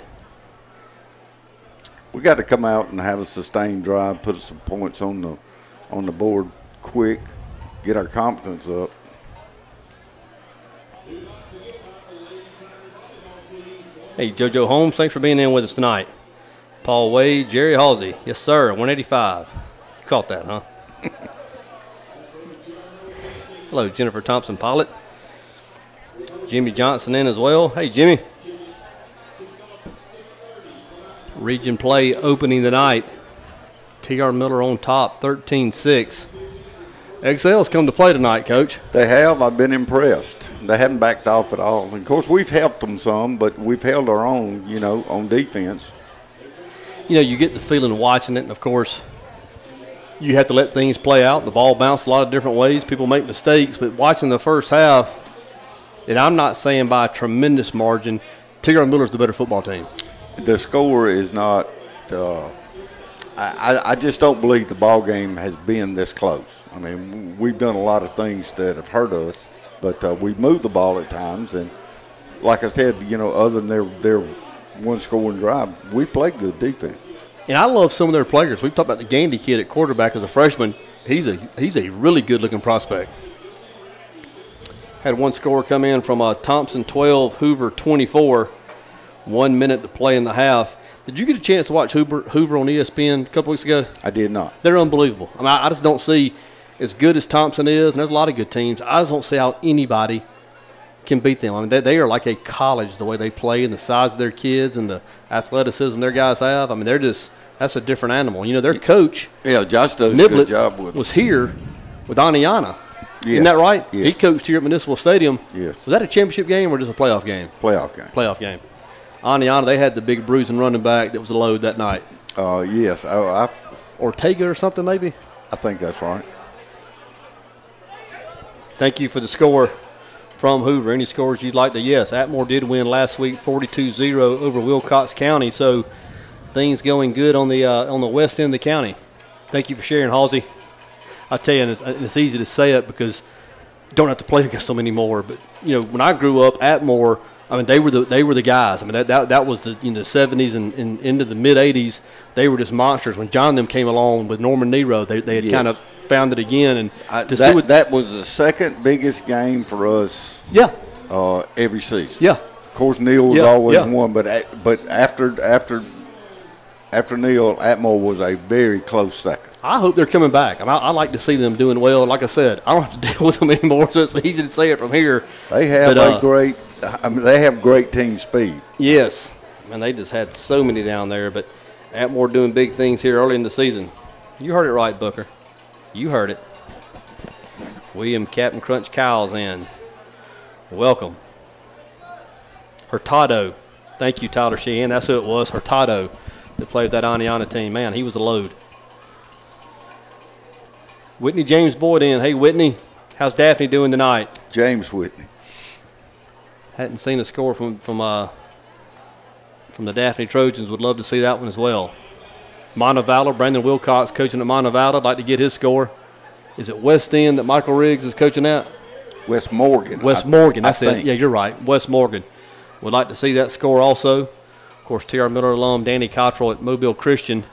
We got to come out and have a sustained drive, put some points on the board quick, get our confidence up. Hey, JoJo Holmes, thanks for being in with us tonight. Paul Wade, Jerry Halsey. Yes, sir, 185. You caught that, huh? Hello, Jennifer Thompson-Pollitt. Jimmy Johnson in as well. Hey, Jimmy. Region play opening tonight. TR Miller on top, 13-6. XL's come to play tonight, Coach. They have. I've been impressed. They haven't backed off at all. And of course, we've helped them some, but we've held our own, on defense. You get the feeling watching it, and, of course, you have to let things play out. The ball bounced a lot of different ways. People make mistakes, but watching the first half, and I'm not saying by a tremendous margin, TR Miller's the better football team. The score is not I just don't believe the ball game has been this close. I mean, we've done a lot of things that have hurt us, but we've moved the ball at times. And like I said, other than their one-scoring drive, we played good defense. And I love some of their players. We've talked about the Gandy kid at quarterback as a freshman. He's a really good-looking prospect. Had one score come in from Thompson 12, Hoover 24. 1 minute to play in the half. Did you get a chance to watch Hoover on ESPN a couple weeks ago? I did not. They're unbelievable. I mean, I just don't see, as good as Thompson is, and there's a lot of good teams, I just don't see how anybody can beat them. I mean, they are like a college, the way they play and the size of their kids and the athleticism their guys have. I mean, that's a different animal. Their coach, Josh does Niblett, a good job with them. Was here with Aniana. Yes. Isn't that right? Yes. He coached here at Municipal Stadium. Yes. Was that a championship game or just a playoff game? Playoff game. Playoff game. Aniana, they had the big bruising running back that was a load that night. Yes. Ortega or something maybe? I think that's right. Thank you for the score from Hoover. Any scores you'd like to? Yes, Atmore did win last week 42-0 over Wilcox County, so things going good on the west end of the county. Thank you for sharing, Halsey. I tell you, and it's easy to say it because you don't have to play against them anymore. But when I grew up, Atmore, I mean, they were the guys. I mean, that was the 70s and into the mid 80s. They were just monsters. When John and them came along with Norman Nero, they had kind of found it again. And that was the second biggest game for us. Yeah. Every season. Yeah. Of course, Neil was always one, but after Neil, Atmore was a very close second. I hope they're coming back. I like to see them doing well. Like I said, I don't have to deal with them anymore, so it's easy to say it from here. They have they have great team speed. Yes. And they just had so many down there, but Atmore doing big things here early in the season. You heard it right, Booker. You heard it. William Captain Crunch Kyle's in. Welcome. Hurtado. Thank you, Tyler Sheehan. That's who it was, Hurtado, that played with that Aniana team. Man, he was a load. Whitney James Boyd in. Hey, Whitney, how's Daphne doing tonight? James Whitney. Hadn't seen a score from the Daphne Trojans. Would love to see that one as well. Montevallo, Brandon Wilcox coaching at Montevallo. I'd like to get his score. Is it West End that Michael Riggs is coaching at? West Morgan. West Morgan, that's I it. think. Yeah, you're right. West Morgan. Would like to see that score also. Of course, T.R. Miller alum Danny Cottrell at Mobile Christian.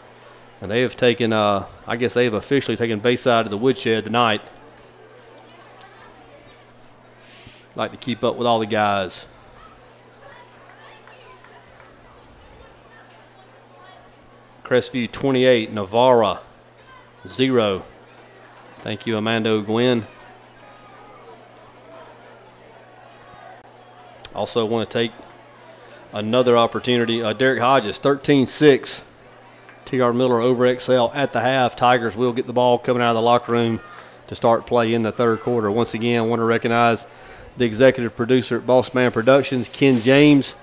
And they have taken, I guess they have officially taken Bayside to the woodshed tonight. Like to keep up with all the guys. Crestview 28, Navarra 0. Thank you, Amando Gwynn. Also want to take another opportunity. Derek Hodges, 13-6. T.R. Miller over Excel at the half. Tigers will get the ball coming out of the locker room to start play in the third quarter. Once again, I want to recognize the executive producer at Boss Man Productions, Ken James.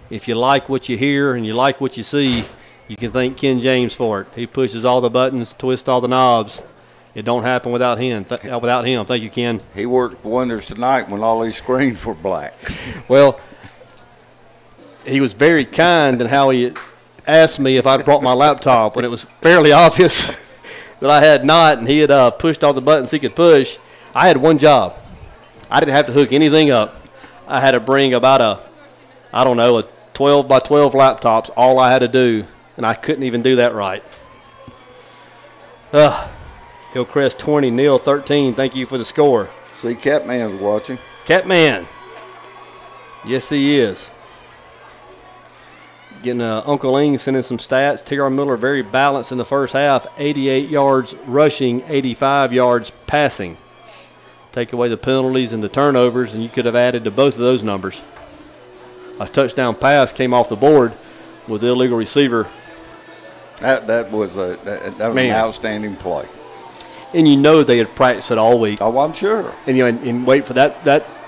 If you like what you hear and you like what you see, you can thank Ken James for it. He pushes all the buttons, twists all the knobs. It don't happen without him. Thank you, Ken. He worked wonders tonight when all these screens were black. Well, he was very kind in how he asked me if I brought my laptop when it was fairly obvious that I had not, and he had pushed all the buttons he could push. I had one job. I didn't have to hook anything up. I had to bring about a 12 by 12 laptops, all I had to do, and I couldn't even do that right. Hillcrest 20, Neal 13. Thank you for the score. See, Catman's watching. Catman. Yes, he is. Getting Uncle Ing sending some stats. T.R. Miller very balanced in the first half. 88 yards rushing, 85 yards passing. Take away the penalties and the turnovers, and you could have added to both of those numbers. A touchdown pass came off the board with the illegal receiver. That was an outstanding play. And you know they had practiced it all week. Oh, I'm sure. And and wait for that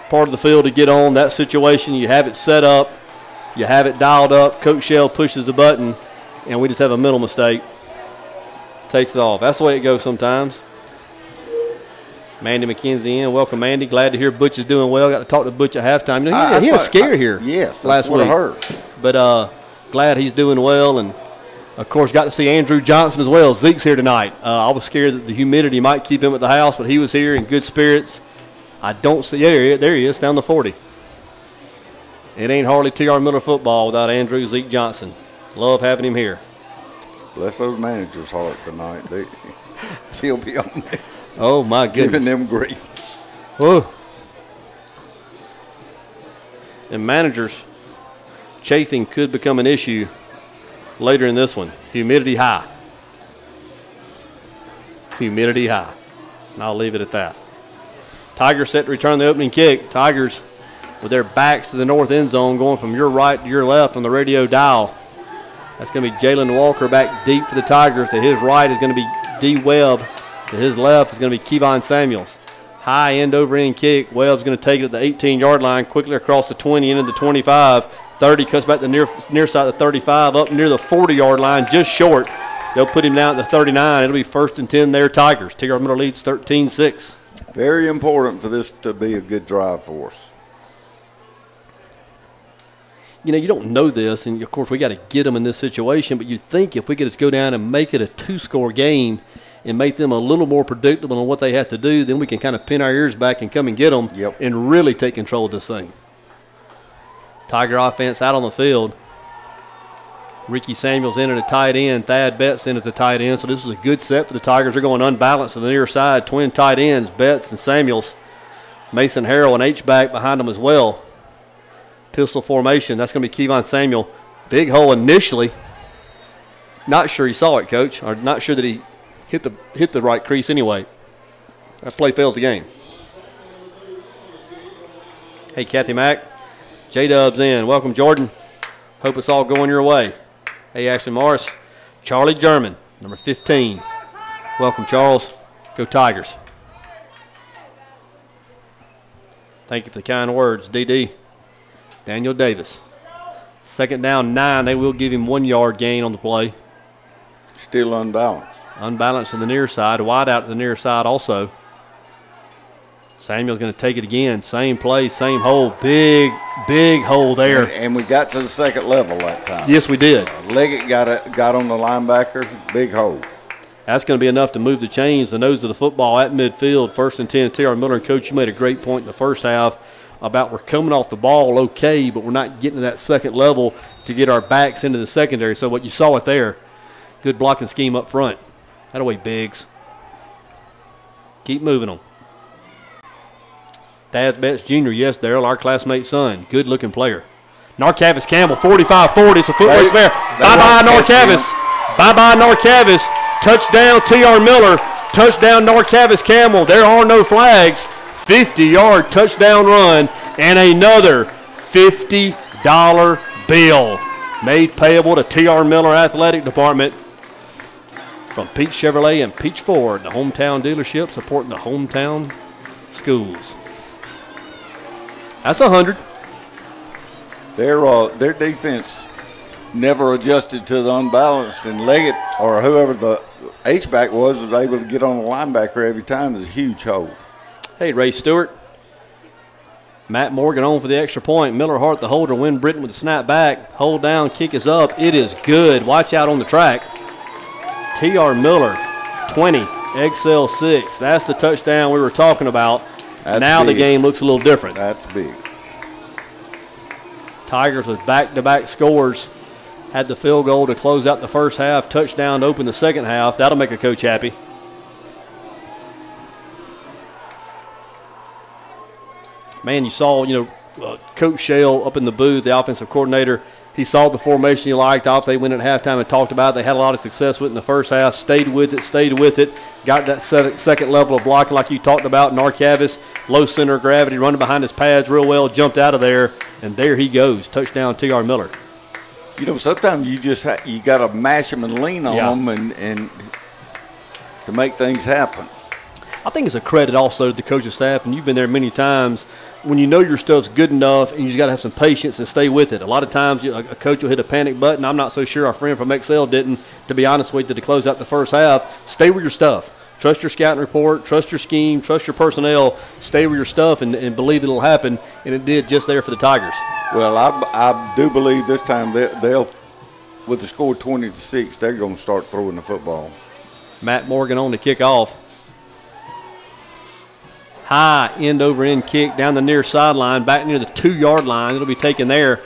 part of the field to get on, that situation. You have it set up. You have it dialed up. Coach Shell pushes the button, and we just have a mental mistake. Takes it off. That's the way it goes sometimes. Mandy McKenzie in. Welcome, Mandy. Glad to hear Butch is doing well. Got to talk to Butch at halftime. He had a scare here last week. What hurt. But glad he's doing well. And, of course, got to see Andrew Johnson as well. Zeke's here tonight. I was scared that the humidity might keep him at the house, but he was here in good spirits. I don't see – there he is, down the 40. It ain't hardly T.R. Miller football without Andrew Zeke Johnson. Love having him here. Bless those managers' heart tonight. He'll be on there. Oh, my goodness. Giving them grief. Whoa. And managers, chafing could become an issue later in this one. Humidity high. Humidity high. And I'll leave it at that. Tigers set to return the opening kick. Tigers with their backs to the north end zone, going from your right to your left on the radio dial. That's going to be Jalen Walker back deep for the Tigers. To his right is going to be D. Webb. To his left is going to be Kevon Samuels. High end over end kick. Webb's going to take it at the 18-yard line, quickly across the 20 into the 25. 30 cuts back to the near side of the 35, up near the 40-yard line, just short. They'll put him down at the 39. It'll be 1st and 10 there, Tigers. T.R. Miller leads 13-6. Very important for this to be a good drive for us. You know, you don't know this, and, of course, we got to get them in this situation, but you'd think if we could just go down and make it a two-score game and make them a little more predictable on what they have to do, then we can kind of pin our ears back and come and get them and really take control of this thing. Tiger offense out on the field. Ricky Samuels in at a tight end. Thad Betts in as a tight end, so this is a good set for the Tigers. They're going unbalanced to the near side. Twin tight ends, Betts and Samuels. Mason Harrell, an H-back behind them as well. Pistol formation. That's going to be Kevon Samuel. Big hole initially. Not sure he saw it, Coach, or not sure that he hit the right crease anyway. That play fails the game. Hey, Kathy Mack. J-Dub's in. Welcome, Jordan. Hope it's all going your way. Hey, Ashley Morris. Charlie German, number 15. Welcome, Charles. Go Tigers. Thank you for the kind words, DD. Daniel Davis. 2nd down, 9. They will give him 1 yard gain on the play. Still unbalanced. Unbalanced to the near side. Wide out to the near side also. Samuel's going to take it again. Same play, same hole. Big hole there. And we got to the second level that time. Yes, we did. Leggett got on the linebacker. Big hole. That's going to be enough to move the chains, the nose of the football at midfield. 1st and 10, T.R. Miller. And, Coach, you made a great point in the first half about we're coming off the ball okay, but we're not getting to that second level to get our backs into the secondary. So what you saw it there, good blocking scheme up front. That away, Biggs. Keep moving them. Daz Betts Jr., yes, Darrell, our classmate's son. Good-looking player. Narcavis Campbell, 45-40. It's a foot race there. Bye-bye, Narcavis. Bye-bye, Narcavis. Touchdown, T.R. Miller. Touchdown, Narcavis Campbell. There are no flags. 50-yard touchdown run, and another $50 bill made payable to T.R. Miller Athletic Department from Peach Chevrolet and Peach Ford, the hometown dealership supporting the hometown schools. That's 100. Their defense never adjusted to the unbalanced, and Leggett or whoever the H-back was able to get on the linebacker every time. Is a huge hole. Hey, Ray Stewart. Matt Morgan on for the extra point. Miller Hart, the holder. Win Britton with the snap back. Hold down, kick is up. It is good. Watch out on the track. T.R. Miller, 20, Excel 6. That's the touchdown we were talking about. Now the game looks a little different. That's big. Tigers with back-to-back scores. Had the field goal to close out the first half. Touchdown to open the second half. That'll make a coach happy. Man, you saw, Coach Shale up in the booth, the offensive coordinator. He saw the formation he liked. Obviously, they went at halftime and talked about it. They had a lot of success with it in the first half. Stayed with it. Got that second level of blocking like you talked about. Narcavis, low center of gravity, running behind his pads real well. Jumped out of there, and there he goes. Touchdown, T.R. Miller. Sometimes you got to mash them and lean on them and to make things happen. I think it's a credit also to the coaching staff, and you've been there many times, when you know your stuff's good enough and you just got to have some patience and stay with it. A lot of times a coach will hit a panic button. I'm not so sure our friend from Excel didn't, to be honest with you, to close out the first half. Stay with your stuff. Trust your scouting report. Trust your scheme. Trust your personnel. Stay with your stuff and believe it'll happen, and it did just there for the Tigers. Well, I do believe this time they'll, with the score 20-6, they're going to start throwing the football. Matt Morgan on to kick off. High end-over-end kick down the near sideline, back near the 2-yard line. It'll be taken there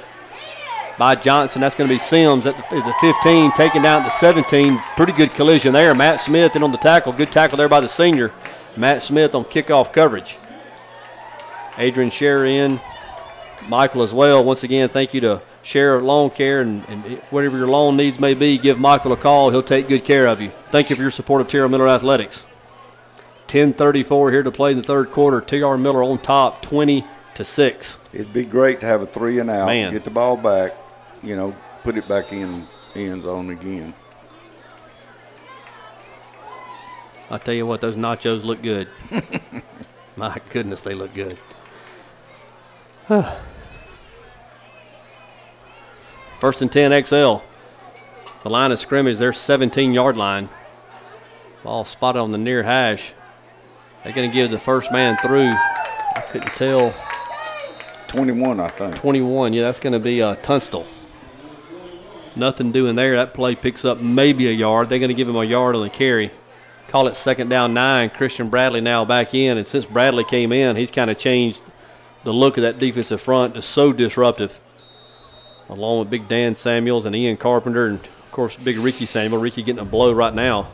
by Johnson. That's going to be Sims at the 15, taken down at the 17. Pretty good collision there. Matt Smith in on the tackle. Good tackle there by the senior. Matt Smith on kickoff coverage. Adrian Scherer in. Michael as well. Once again, thank you to Scherer Lawn Care, and whatever your lawn needs may be, give Michael a call. He'll take good care of you. Thank you for your support of T.R. Miller Athletics. 10:34 here to play in the third quarter. T.R. Miller on top, 20-6. It'd be great to have a 3 and out, Man. get the ball back, put it back in the end zone again. I tell you what, those nachos look good. My goodness, they look good. First and 10, XL. The line of scrimmage, their 17-yard line. Ball spotted on the near hash. They're going to give the first man through. I couldn't tell. 21, I think. 21, yeah, that's going to be Tunstall. Nothing doing there. That play picks up maybe a yard. They're going to give him a yard on the carry. Call it second down 9. Christian Bradley now back in. And since Bradley came in, he's kind of changed the look of that defensive front. Is so disruptive. Along with Big Dan Samuels and Ian Carpenter and, of course, Big Ricky Samuel. Ricky getting a blow right now.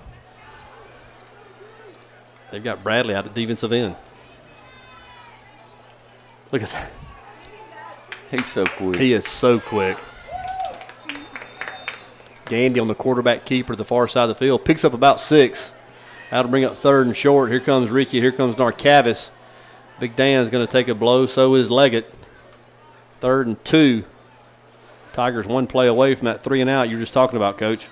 They've got Bradley out at defensive end. Look at that. He's so quick. He is so quick. Gandy on the quarterback keeper to the far side of the field. Picks up about 6. That'll bring up third and short. Here comes Ricky. Here comes Narcavis. Big Dan's going to take a blow. So is Leggett. 3rd and 2. Tigers one play away from that 3 and out you were just talking about, Coach.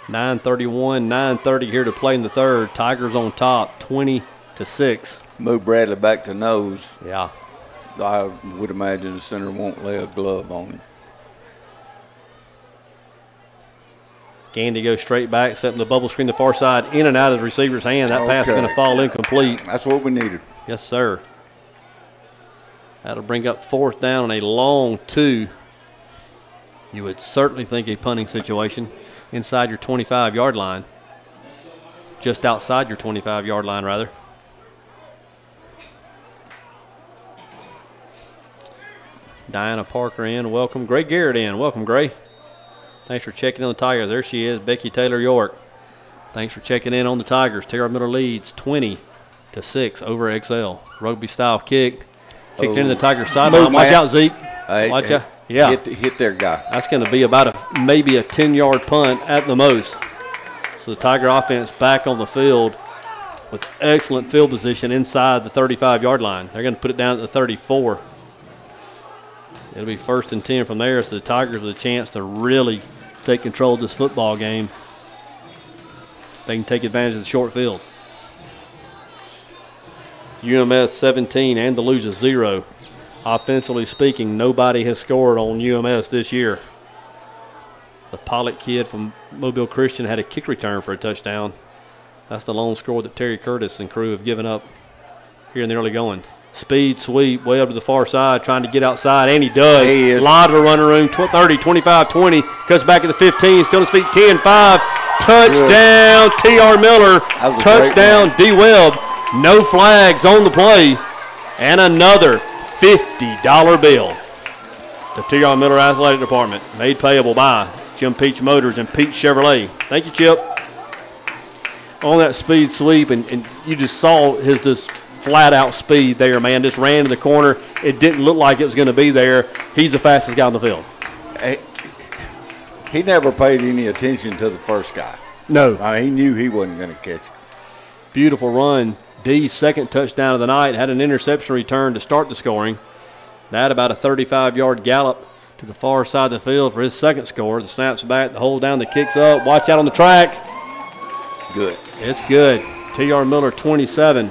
$9:30 here to play in the third. Tigers on top, 20-6. Move Bradley back to nose. Yeah. I would imagine the center won't lay a glove on him. Gandy goes straight back, setting the bubble screen the far side, in and out of his receiver's hand. That pass is going to fall incomplete. That's what we needed. Yes, sir. That'll bring up 4th down and a long 2. You would certainly think a punting situation inside your 25-yard line. Just outside your 25-yard line, rather. Diana Parker in. Welcome. Gray Garrett in. Welcome, Gray. Thanks for checking on the Tigers. There she is, Becky Taylor York. Thanks for checking in on the Tigers. Tara Miller leads 20-6 over Excel. Rugby-style kick. Kicked into the Tigers sideline. Watch out, Zeke. Watch out. Yeah. Hit their guy. That's going to be about maybe a 10-yard punt at the most. So the Tiger offense back on the field with excellent field position inside the 35-yard line. They're going to put it down at the 34. It'll be 1st and 10 from there, so the Tigers with a chance to really take control of this football game. They can take advantage of the short field. UMS 17, Andalusia 0. Offensively speaking, nobody has scored on UMS this year. The Pollock kid from Mobile Christian had a kick return for a touchdown. That's the lone score that Terry Curtis and crew have given up here in the early going. Speed sweep way up to the far side, trying to get outside, and he does. He is. A lot of running room, 30, 25, 20. Cuts back at the 15, still on his feet, 10, 5. Touchdown, T.R. Miller. Touchdown, D. Webb. No flags on the play. And another $50 bill. The T.R. Miller Athletic Department, made payable by Jim Peach Motors and Peach Chevrolet. Thank you, Chip. On that speed sweep, and you just saw his just flat-out speed there, man. Just ran to the corner. It didn't look like it was going to be there. He's the fastest guy on the field. He never paid any attention to the first guy. No. He knew he wasn't going to catch it. Beautiful run. D's second touchdown of the night. Had an interception return to start the scoring. That about a 35-yard gallop to the far side of the field for his second score. The snap's back, the hold down, the kick's up. Watch out on the track. Good. It's good. T.R. Miller 27.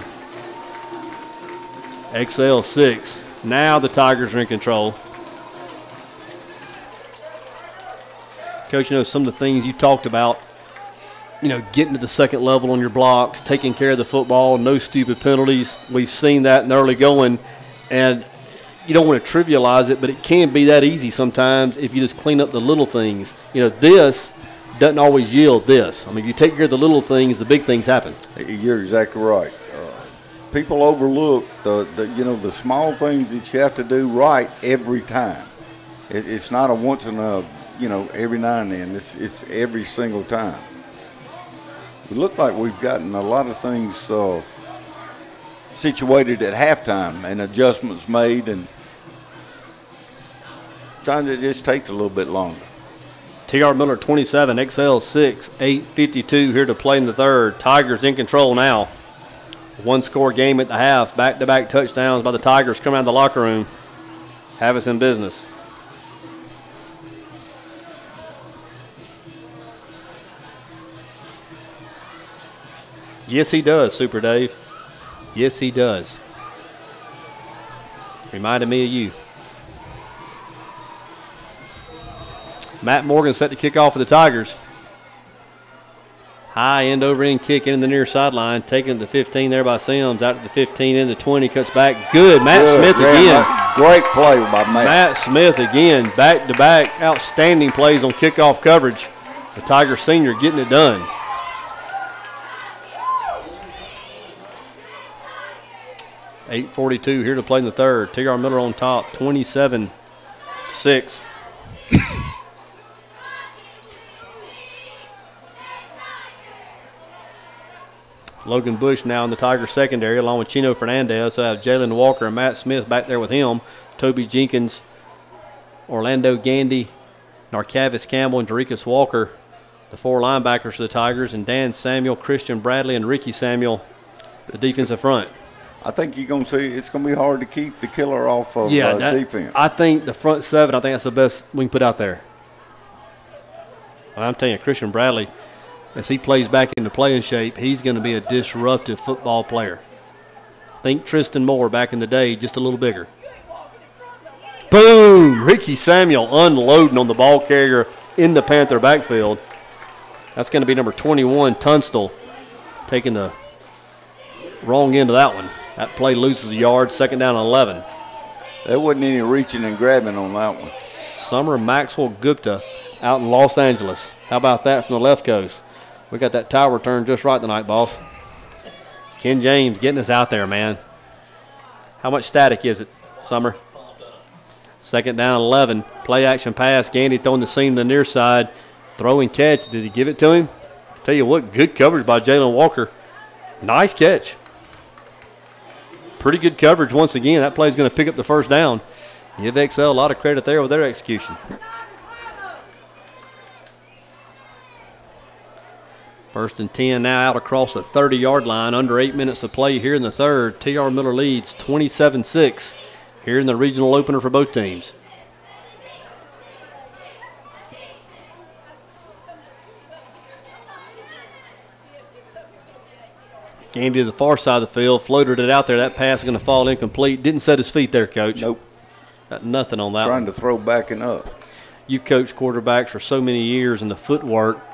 XL 6. Now the Tigers are in control. Coach, some of the things you talked about, getting to the second level on your blocks, taking care of the football, no stupid penalties. We've seen that in the early going, and you don't want to trivialize it, but it can be that easy sometimes if you just clean up the little things. This doesn't always yield this. If you take care of the little things, the big things happen. You're exactly right. People overlook the small things that you have to do right every time. It's not a once in a every now and then. It's every single time. We look like we've gotten a lot of things situated at halftime and adjustments made, and sometimes it just takes a little bit longer. T.R. Miller 27, XL 6, 8:52 here to play in the third. Tigers in control now. One-score game at the half. Back-to-back touchdowns by the Tigers coming out of the locker room. Have us in business. Yes, he does, Super Dave. Yes, he does. Reminded me of you. Matt Morgan set to kick off for the Tigers. High end-over-end kick into the near sideline. Taken to the 15 there by Sims. Out to the 15, into the 20. Cuts back. Good. Matt Smith again. Great play by Matt. Matt Smith again. Back-to-back outstanding plays on kickoff coverage. The Tiger senior getting it done. .842 here to play in the third. T.R. Miller on top, 27-6. Logan Bush now in the Tiger secondary along with Chino Fernandez. So I have Jalen Walker and Matt Smith back there with him. Toby Jenkins, Orlando Gandy, Narcavis Campbell, and Jerikas Walker, the four linebackers for the Tigers, and Dan Samuel, Christian Bradley, and Ricky Samuel, the defensive front. I think you're going to see it's going to be hard to keep the killer off of defense. I think the front seven, I think that's the best we can put out there. I'm telling you, Christian Bradley, as he plays back into playing shape, he's going to be a disruptive football player. Think Tristan Moore back in the day, just a little bigger. Boom! Ricky Samuel unloading on the ball carrier in the Panther backfield. That's going to be number 21, Tunstall, taking the wrong end of that one. That play loses a yard, second down and 11. There wasn't any reaching and grabbing on that one. Summer Maxwell Gupta out in Los Angeles. How about that from the left coast? We got that tower turned just right tonight, boss. Ken James getting us out there, man. How much static is it, Summer? Second down, 11. Play action pass. Gandy throwing the seam to the near side. Throw and catch. Did he give it to him? Tell you what, good coverage by Jalen Walker. Nice catch. Pretty good coverage once again. That play's going to pick up the first down. Give Excel a lot of credit there with their execution. First and 10 now out across the 30-yard line. Under 8 minutes of play here in the third. T.R. Miller leads 27-6 here in the regional opener for both teams. Gandy to the far side of the field, floated it out there. That pass is going to fall incomplete. Didn't set his feet there, Coach. Nope. Got nothing on that Trying one. to throw backing up. You've coached quarterbacks for so many years, and the footwork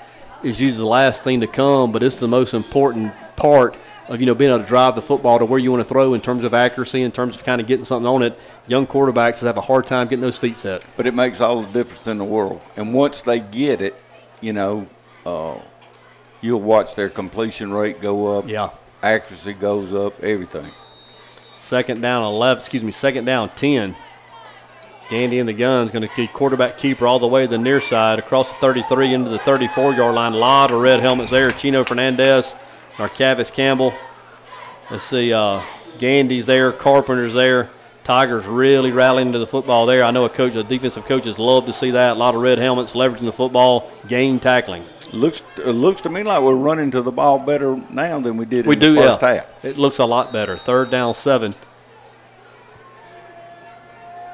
is usually the last thing to come, but it's the most important part of, being able to drive the football to where you want to throw in terms of accuracy, in terms of kind of getting something on it. Young quarterbacks have a hard time getting those feet set. But it makes all the difference in the world. And once they get it, you'll watch their completion rate go up. Yeah. Accuracy goes up, everything. Second down 10. Gandy in the gun is going to be quarterback keeper all the way to the near side, across the 33 into the 34-yard line. A lot of red helmets there. Chino Fernandez, Narcavis Campbell. Let's see, Gandy's there, Carpenter's there. Tigers really rallying to the football there. I know the defensive coaches love to see that. A lot of red helmets, leveraging the football, game tackling. Looks to me like we're running to the ball better now than we did in the first half. It looks a lot better. Third down, 7.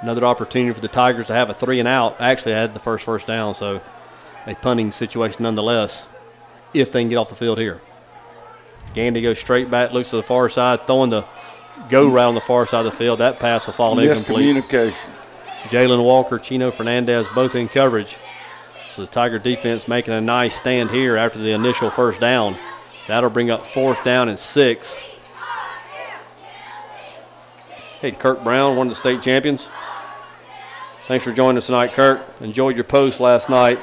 Another opportunity for the Tigers to have a 3 and out. Actually, I had the first down, so a punting situation nonetheless, if they can get off the field here. Gandy goes straight back, looks to the far side, throwing the go route on the far side of the field. That pass will fall incomplete. Miscommunication. Jalen Walker, Chino Fernandez, both in coverage. So the Tiger defense making a nice stand here after the initial first down. That'll bring up 4th down and 6. Hey, Kirk Brown, one of the state champions. Thanks for joining us tonight, Kirk. Enjoyed your post last night.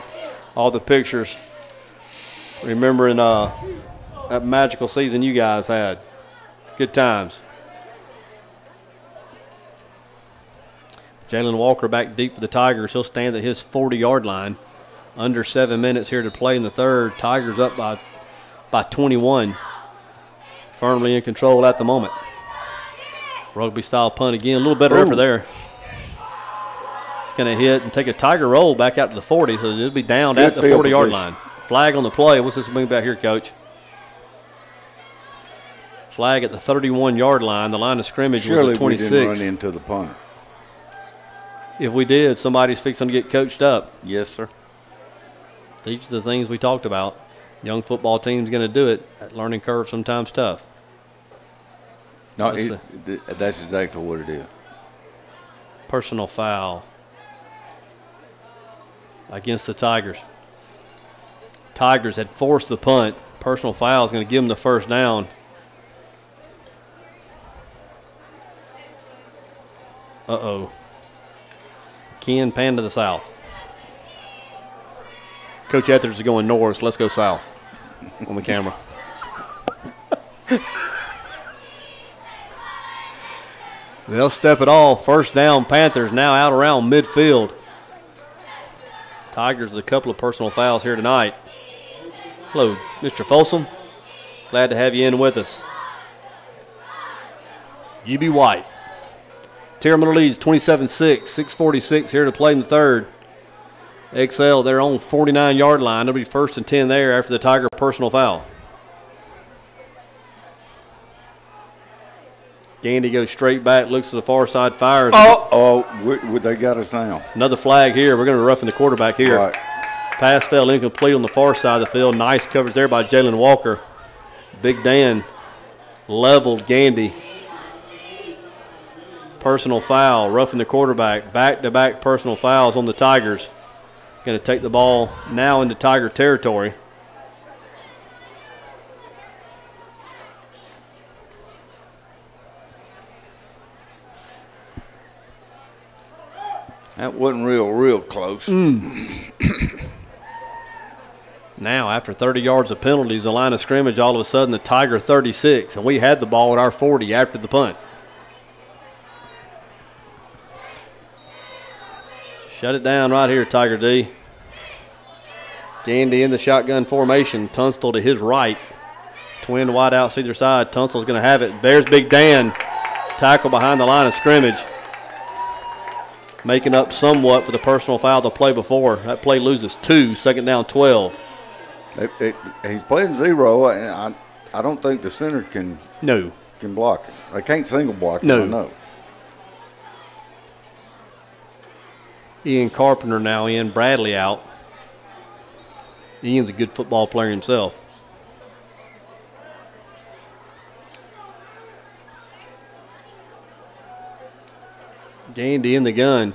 All the pictures. Remembering that magical season you guys had. Good times. Jalen Walker back deep for the Tigers. He'll stand at his 40-yard line. Under 7 minutes here to play in the third. Tigers up by 21. Firmly in control at the moment. Rugby-style punt again. A little better effort there. It's going to hit and take a Tiger roll back out to the 40, so it'll be down at the 40-yard line. Flag on the play. What's this moving back here, Coach? Flag at the 31-yard line. The line of scrimmage was at 26. Surely we didn't run into the punter. If we did, somebody's fixing to get coached up. Yes, sir. These are the things we talked about. Young football team's going to do it. That learning curve sometimes tough. No, that's exactly what it is. Personal foul against the Tigers. Tigers had forced the punt. Personal foul is going to give them the first down. Uh-oh. Ken, pan to the south. Coach Ethers is going north, so let's go south on the camera. They'll step it off. First down, Panthers now out around midfield. Tigers with a couple of personal fouls here tonight. Hello, Mr. Folsom. Glad to have you in with us. UB White. Trm Miller leads 27-6, 6:46 here to play in the third. Excel, their own 49-yard line. It'll be 1st and 10 there after the Tiger personal foul. Gandy goes straight back, looks to the far side, fires. They got us down. Another flag here. We're going to be roughing the quarterback here. Right. Pass fell incomplete on the far side of the field. Nice coverage there by Jalen Walker. Big Dan leveled Gandy. Personal foul, roughing the quarterback. Back-to-back personal fouls on the Tigers. Going to take the ball now into Tiger territory. That wasn't real close. Now, after 30 yards of penalties, the line of scrimmage, all of a sudden the Tiger 36, and we had the ball at our 40 after the punt. Shut it down right here, Tiger D. Gandy in the shotgun formation. Tunstall to his right. Twin wide outs either side. Tunstall's going to have it. There's Big Dan. Tackle behind the line of scrimmage. Making up somewhat for the personal foul the play before. That play loses 2, second down 12. He's playing zero, and I don't think the center can block it. They can't single block it. I know. Ian Carpenter now in. Bradley out. Ian's a good football player himself. Gandy in the gun.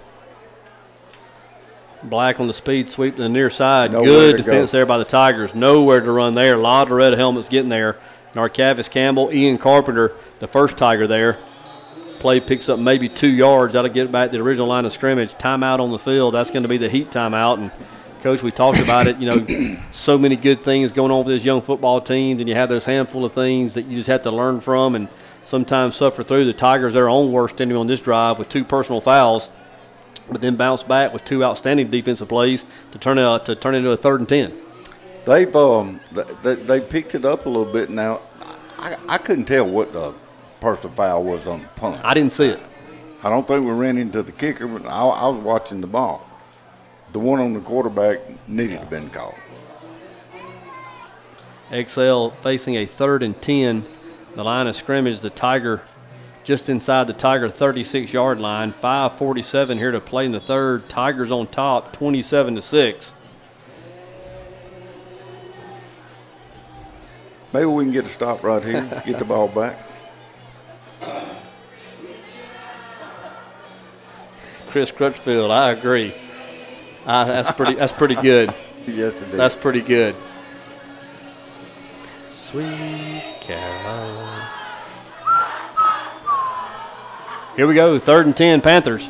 Black on the speed sweep to the near side. Good defense there by the Tigers. Nowhere to run there. A lot of red helmets getting there. Narcavis Campbell, Ian Carpenter, the first Tiger there. Play picks up maybe 2 yards. That'll get back to the original line of scrimmage. Timeout on the field. That's going to be the Heat timeout. And, Coach, we talked about it. You know, so many good things going on with this young football team. And you have those handful of things that you just have to learn from and sometimes suffer through. The Tigers, their own worst enemy on this drive with 2 personal fouls, but then bounce back with 2 outstanding defensive plays to turn into a 3rd and 10. They picked it up a little bit now. I couldn't tell what the personal foul was on the punt. I didn't see it. I don't think we ran into the kicker, but I was watching the ball. The one on the quarterback needed to have been called. Excel facing a 3rd and 10. The line of scrimmage, the Tiger just inside the Tiger 36-yard line. 5:47 here to play in the third. Tigers on top, 27-6. Maybe we can get a stop right here, get the ball back. Chris Crutchfield, I agree. That's pretty good. Yes, it is. That's pretty good. Sweet Caroline. Here we go, 3rd and 10, Panthers.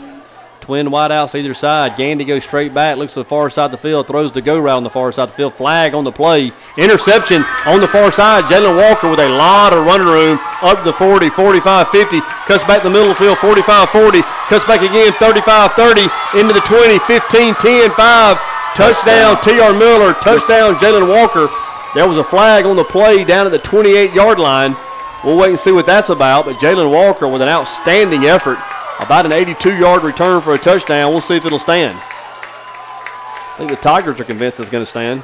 Twin wideouts either side. Gandy goes straight back, looks to the far side of the field, throws the go route on the far side of the field. Flag on the play. Interception on the far side. Jalen Walker with a lot of running room up to the 40, 45, 50. Cuts back the middle of the field, 45, 40. Cuts back again, 35, 30. Into the 20, 15, 10, 5. Touchdown, T.R. Miller. Touchdown, Jalen Walker. There was a flag on the play down at the 28-yard line. We'll wait and see what that's about, but Jalen Walker with an outstanding effort. About an 82-yard return for a touchdown. We'll see if it'll stand. I think the Tigers are convinced it's going to stand.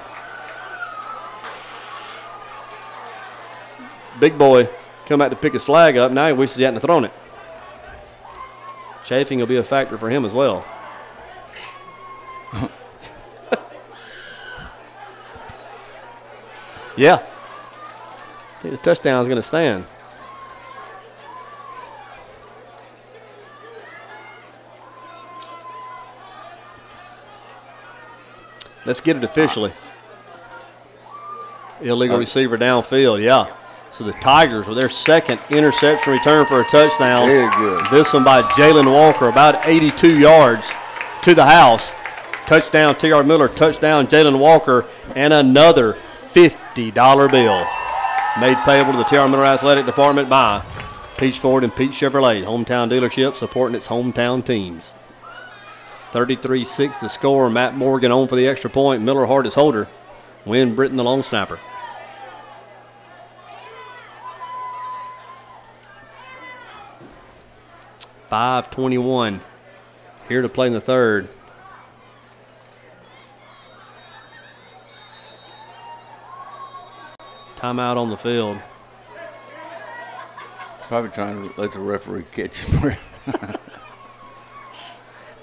Big boy come back to pick his flag up. Now he wishes he hadn't thrown it. Chafing will be a factor for him as well. Yeah. I think the touchdown is going to stand. Let's get it officially. Illegal receiver downfield, yeah. So the Tigers with their second interception return for a touchdown. Very good. This one by Jalen Walker, about 82 yards to the house. Touchdown, T.R. Miller. Touchdown, Jalen Walker. And another $50 bill made payable to the T.R. Miller Athletic Department by Peach Ford and Peach Chevrolet, hometown dealership supporting its hometown teams. 33-6 to score. Matt Morgan on for the extra point. Miller hard as holder. Win Britton the long snapper. .521 here to play in the third. Timeout on the field. Probably trying to let the referee catch his breath.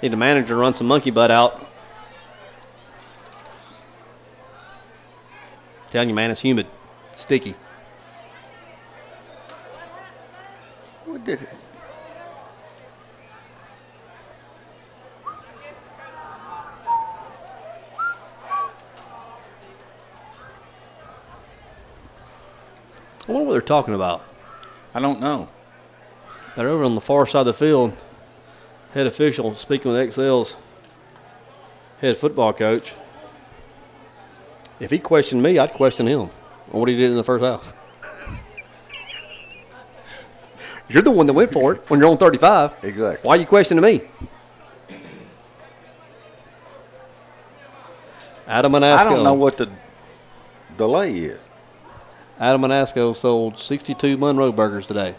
Need the manager to run some monkey butt out. Telling you, man, it's humid, sticky. What did it? I wonder what they're talking about. I don't know. They're over on the far side of the field. Head official speaking with XL's head football coach. If he questioned me, I'd question him on what he did in the first half. You're the one that went for it when you're on 35. Exactly. Why are you questioning me? Adam Manasco. I don't know what the delay is. Adam Manasco sold 62 Monroe burgers today.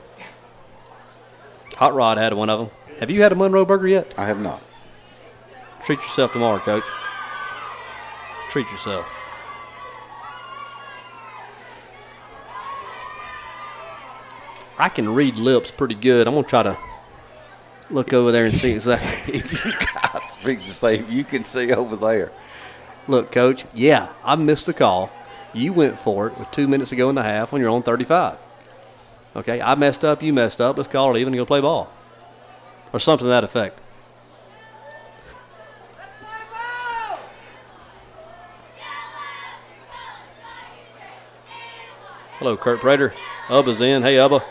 Hot Rod had one of them. Have you had a Monroe burger yet? I have not. Treat yourself tomorrow, Coach. Treat yourself. I can read lips pretty good. I'm going to try to look over there and see exactly. If you got to say, if you can see over there. Look, Coach, yeah, I missed the call. You went for it with 2 minutes to go in the half when you're on 35. Okay, I messed up, you messed up. Let's call it even and go play ball. Or something to that effect. Hello, Kurt Prater. Ubba's in. Hey, Ubba.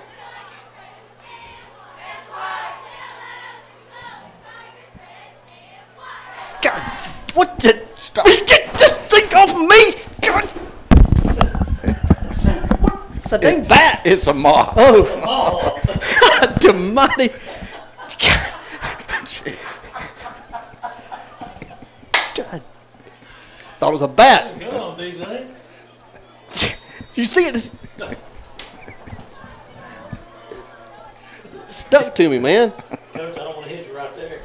God, what the? Stop. Just think off me. God. It's a dang bat. It's a moth. Oh. God almighty. God. Thought it was a bat. Come on, DJ. Did you see it? It's stuck to me, man. Coach, I don't want to hit you right there.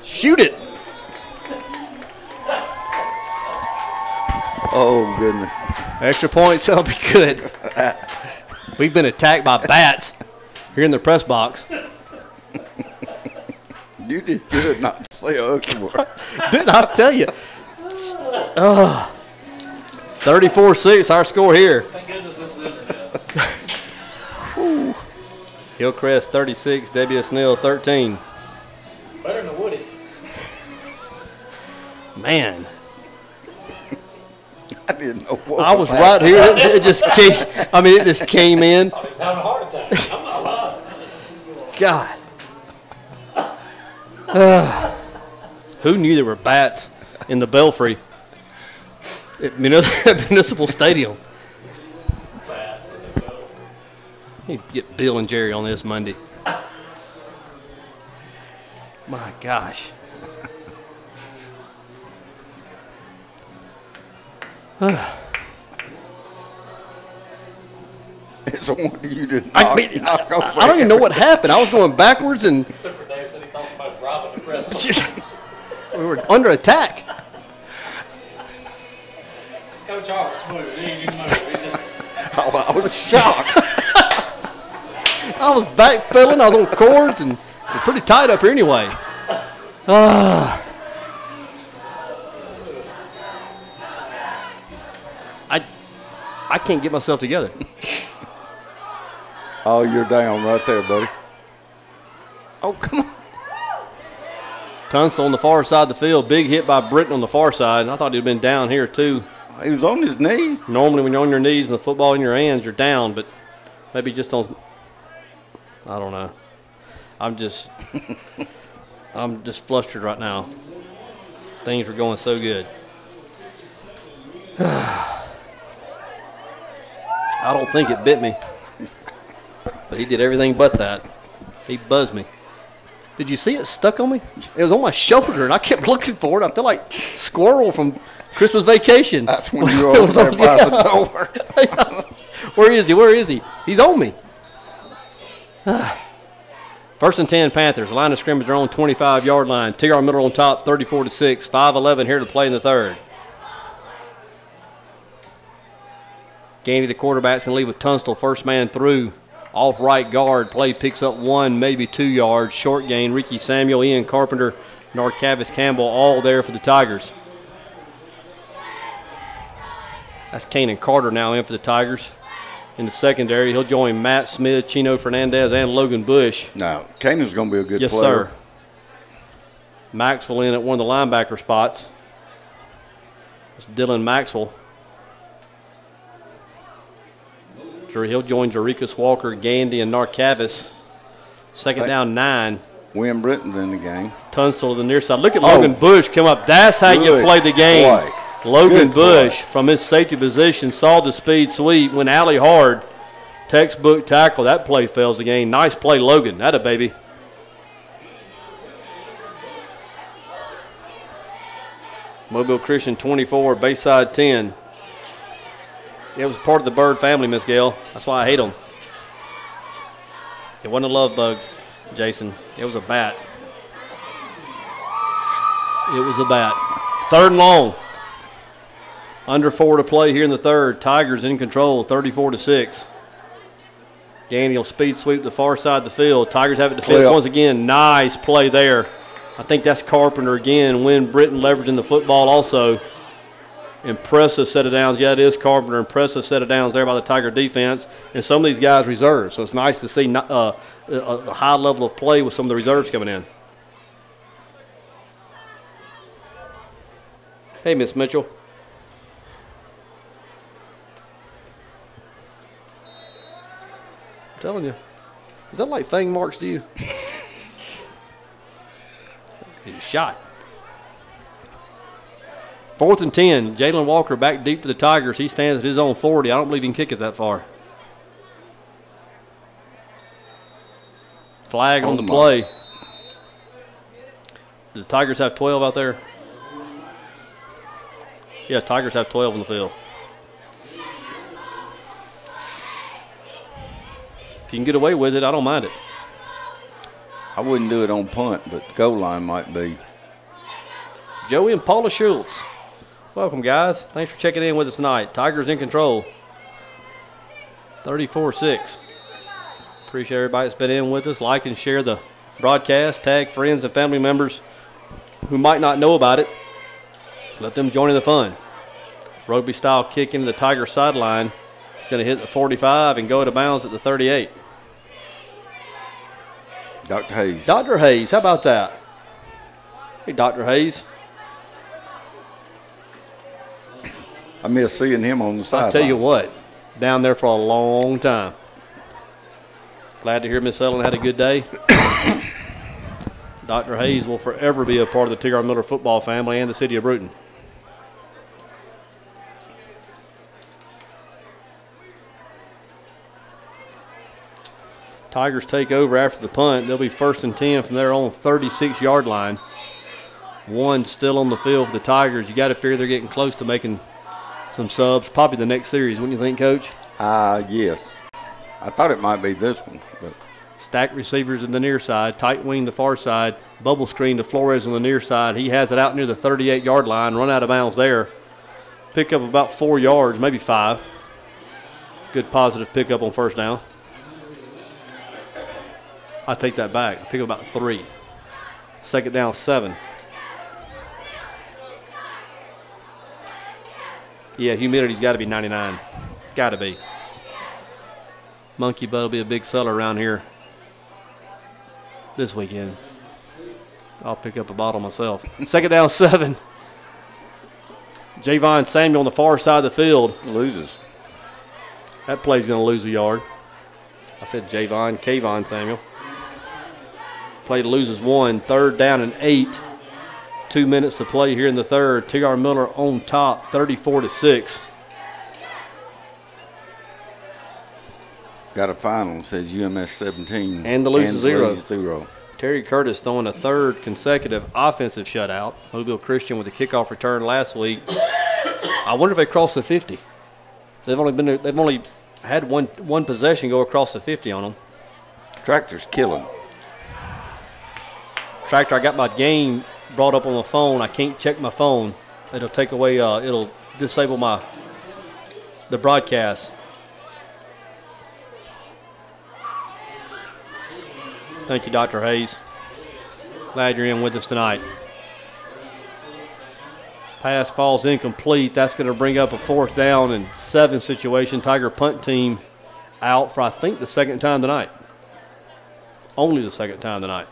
Shoot it. Oh, goodness. Extra points, that'll be good. We've been attacked by bats here in the press box. You did good not to say ugly word. Didn't I tell you? 34-6, our score here. Thank goodness this is it. Hillcrest 36, WS Nil 13. Better than Woody. Man, I didn't know what I was right here. It just came. I mean, it just came in. I thought he was having a heart attack. I'm not lying. God. Who knew there were bats in the Belfry at Municipal Stadium? Bats in the go. Need to get Bill and Jerry on this Monday. My gosh. It's a wonder you did not. I don't even know what happened. I was going backwards and Except for Dave said he thought somebody was robbing the press. we were under attack. Coach R was smooth. He didn't move. He just I was shocked. I was backpedaling. I was on cords and we're pretty tight up here anyway. I can't get myself together. Oh, you're down right there, buddy. Oh, come on. Tunstall on the far side of the field. Big hit by Britton on the far side. I thought he'd been down here too. He was on his knees. Normally when you're on your knees and the football in your hands, you're down, but maybe just on, I don't know. I'm just flustered right now. Things were going so good. I don't think it bit me, but he did everything but that. He buzzed me. Did you see it stuck on me? It was on my shoulder, and I kept looking for it. I feel like Squirrel from Christmas Vacation. That's when you were over there by the door. Where is he? Where is he? He's on me. First and 10 Panthers. Line of scrimmage are on 25-yard line. TR Miller on top, 34-6. 5:11 here to play in the third. Gandy, the quarterback's going to lead with Tunstall. First man through. Off right guard. Play picks up 1, maybe 2 yards. Short gain. Ricky Samuel, Ian Carpenter, Narcavis Campbell, all there for the Tigers. That's Kanan Carter now in for the Tigers. In the secondary, he'll join Matt Smith, Chino Fernandez, and Logan Bush. No, Kanan's going to be a good yes, player. Yes, sir. Maxwell in at one of the linebacker spots. It's Dylan Maxwell. He'll join Jerichus Walker, Gandy, and Narcavis. Second down 9. Win Britton's in the game. Tunstall to the near side. Look at Logan Bush come up. That's how you play the game. Boy. Logan Bush from his safety position saw the speed sweep, went alley hard. Textbook tackle. That play fails the game. Nice play, Logan. That a baby. Mobile Christian 24, Bayside 10. It was part of the Bird family, Miss Gail. That's why I hate them. It wasn't a love bug, Jason. It was a bat. It was a bat. 3rd and long. Under 4 to play here in the 3rd. Tigers in control, 34-6. Danny will speed sweep the far side of the field. Tigers have it defense once again. Nice play there. I think that's Carpenter again. Win Britton leveraging the football also. Impressive set of downs. Yeah, it is Carpenter. Impressive set of downs there by the Tiger defense. And some of these guys reserve. So it's nice to see a high level of play with some of the reserves coming in. Hey, Miss Mitchell. I'm telling you. Is that like fang marks to you? He's shot. 4th and 10. Jalen Walker back deep to the Tigers. He stands at his own 40. I don't believe he can kick it that far. Flag on the play. Does the Tigers have 12 out there? Yeah, Tigers have 12 on the field. If you can get away with it, I don't mind it. I wouldn't do it on punt, but goal line might be. Joey and Paula Schultz. Welcome, guys. Thanks for checking in with us tonight. Tigers in control. 34-6. Appreciate everybody that's been in with us. Like and share the broadcast. Tag friends and family members who might not know about it. Let them join in the fun. Rugby-style kick into the Tiger sideline. It's going to hit the 45 and go out of bounds at the 38. Dr. Hayes. Dr. Hayes, how about that? Hey, Dr. Hayes. I miss seeing him on the sideline. I'll tell you what, down there for a long time. Glad to hear Miss Ellen had a good day. Dr. Hayes will forever be a part of the T.R. Miller football family and the city of Brewton. Tigers take over after the punt. They'll be 1st and 10 from their own 36-yard line. 1 still on the field for the Tigers. You got to figure they're getting close to making some subs. Probably the next series, wouldn't you think, Coach? Yes. I thought it might be this one. But. Stacked receivers in the near side. Tight wing the far side. Bubble screen to Flores on the near side. He has it out near the 38-yard line. Run out of bounds there. Pick up about 4 yards, maybe 5. Good positive pickup on 1st down. I take that back. Pick up about 3. 2nd down, 7. Yeah, humidity's got to be 99. Got to be. Monkey Butt will be a big seller around here this weekend. I'll pick up a bottle myself. 2nd down, 7. Javon Samuel on the far side of the field. Loses. That play's going to lose a yard. I said Kayvon Samuel. Play loses 1. 3rd down and 8. 2 minutes to play here in the 3rd. T.R. Miller on top, 34-6. Got a final, says UMS 17. And the lose is 0. 0. Terry Curtis throwing a 3rd consecutive offensive shutout. Mobile Christian with a kickoff return last week. I wonder if they crossed the 50. They've only had one possession go across the 50 on them. Tractor's killing. Tractor, I got my game brought up on the phone. I can't check my phone. It'll take away, it'll disable the broadcast. Thank you, Dr. Hayes. Glad you're in with us tonight. Pass falls incomplete. That's going to bring up a 4th down and 7 situation. Tiger punt team out for, I think, the 2nd time tonight. Only the 2nd time tonight.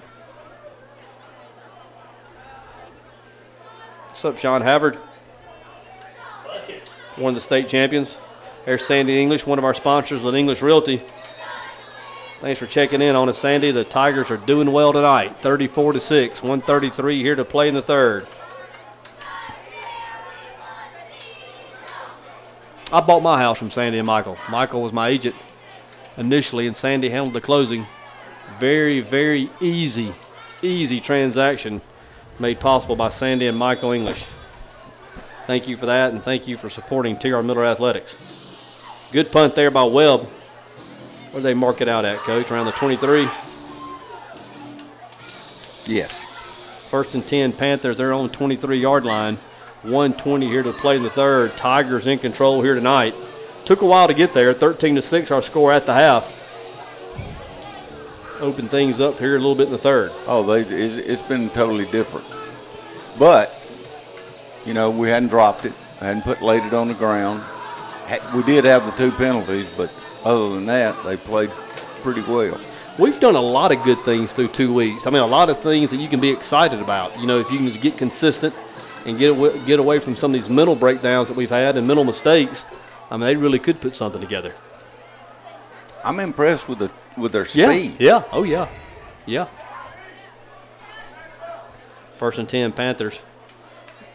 What's up, Sean Havard? One of the state champions. There's Sandy English, one of our sponsors with English Realty. Thanks for checking in on us, Sandy. The Tigers are doing well tonight. 34-6, 1:33 here to play in the third. I bought my house from Sandy and Michael. Michael was my agent initially, and Sandy handled the closing. Very, very easy transaction made possible by Sandy and Michael English. Thank you for that, and thank you for supporting TR Miller Athletics. Good punt there by Webb. Where do they mark it out at, Coach? Around the 23? Yes. 1st and 10, Panthers, their own 23-yard line. 1:20 here to play in the third. Tigers in control here tonight. Took a while to get there. 13-6 our score at the half. Open things up here a little bit in the third. Oh, it's been totally different. But, you know, we hadn't dropped it. Hadn't laid it on the ground. We did have the 2 penalties, but other than that, they played pretty well. We've done a lot of good things through 2 weeks. I mean, a lot of things that you can be excited about. You know, if you can get consistent and get away from some of these mental breakdowns that we've had and mental mistakes, I mean, they really could put something together. I'm impressed with their speed. Yeah. Oh, yeah. Yeah. 1st and 10, Panthers.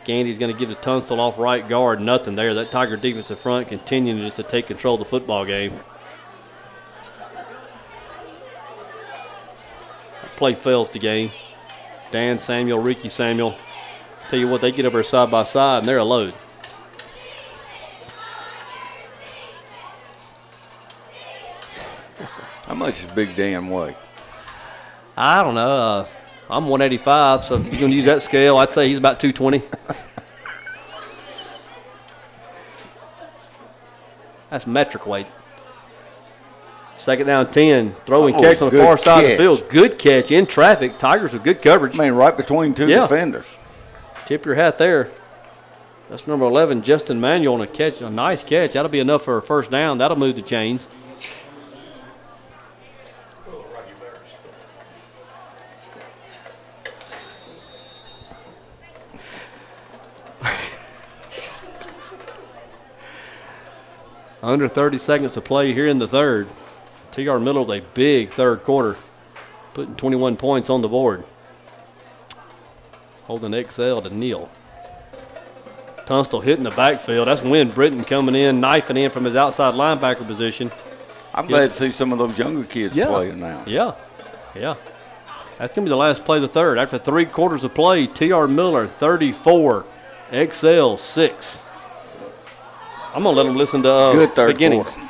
Gandy's going to give the Tunstall off right guard. Nothing there. That Tiger defensive front continuing just to take control of the football game. Play fails the game. Dan Samuel, Ricky Samuel. Tell you what, they get over side by side, and they're a load. How much is Big Dan weigh? I don't know. I'm 185, so if you're going to use that scale, I'd say he's about 220. That's metric weight. 2nd down 10. Throw and catch on the far side of the field. Good catch in traffic. Tigers with good coverage. I mean, right between 2 defenders. Tip your hat there. That's number 11, Justin Manuel, on a catch. A nice catch. That'll be enough for a 1st down. That'll move the chains. Under 30 seconds to play here in the third. TR Miller with a big third quarter, putting 21 points on the board. Holding Excel to kneel. Tunstall hitting the backfield. That's Wynn Britton coming in, knifing in from his outside linebacker position. I'm glad to see some of those younger kids playing now. Yeah. That's going to be the last play of the third. After 3 quarters of play, TR Miller 34, Excel 6. I'm going to let them listen to good third beginnings. Quarter.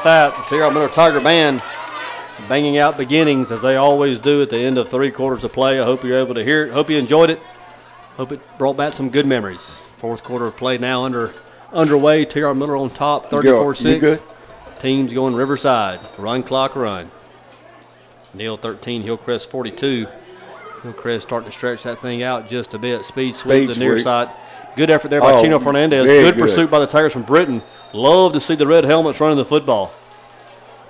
That the TR Miller Tiger Band banging out beginnings as they always do at the end of 3 quarters of play. I hope you're able to hear it. Hope you enjoyed it. Hope it brought back some good memories. 4th quarter of play now underway. TR Miller on top, 34-6. Teams going Riverside. Run clock run. Neal 13, Hillcrest 42. Hillcrest starting to stretch that thing out just a bit. Speed sweep to the near side. Good effort there by Chino Fernandez. Good pursuit by the Tigers from Britton. Love to see the red helmets running the football.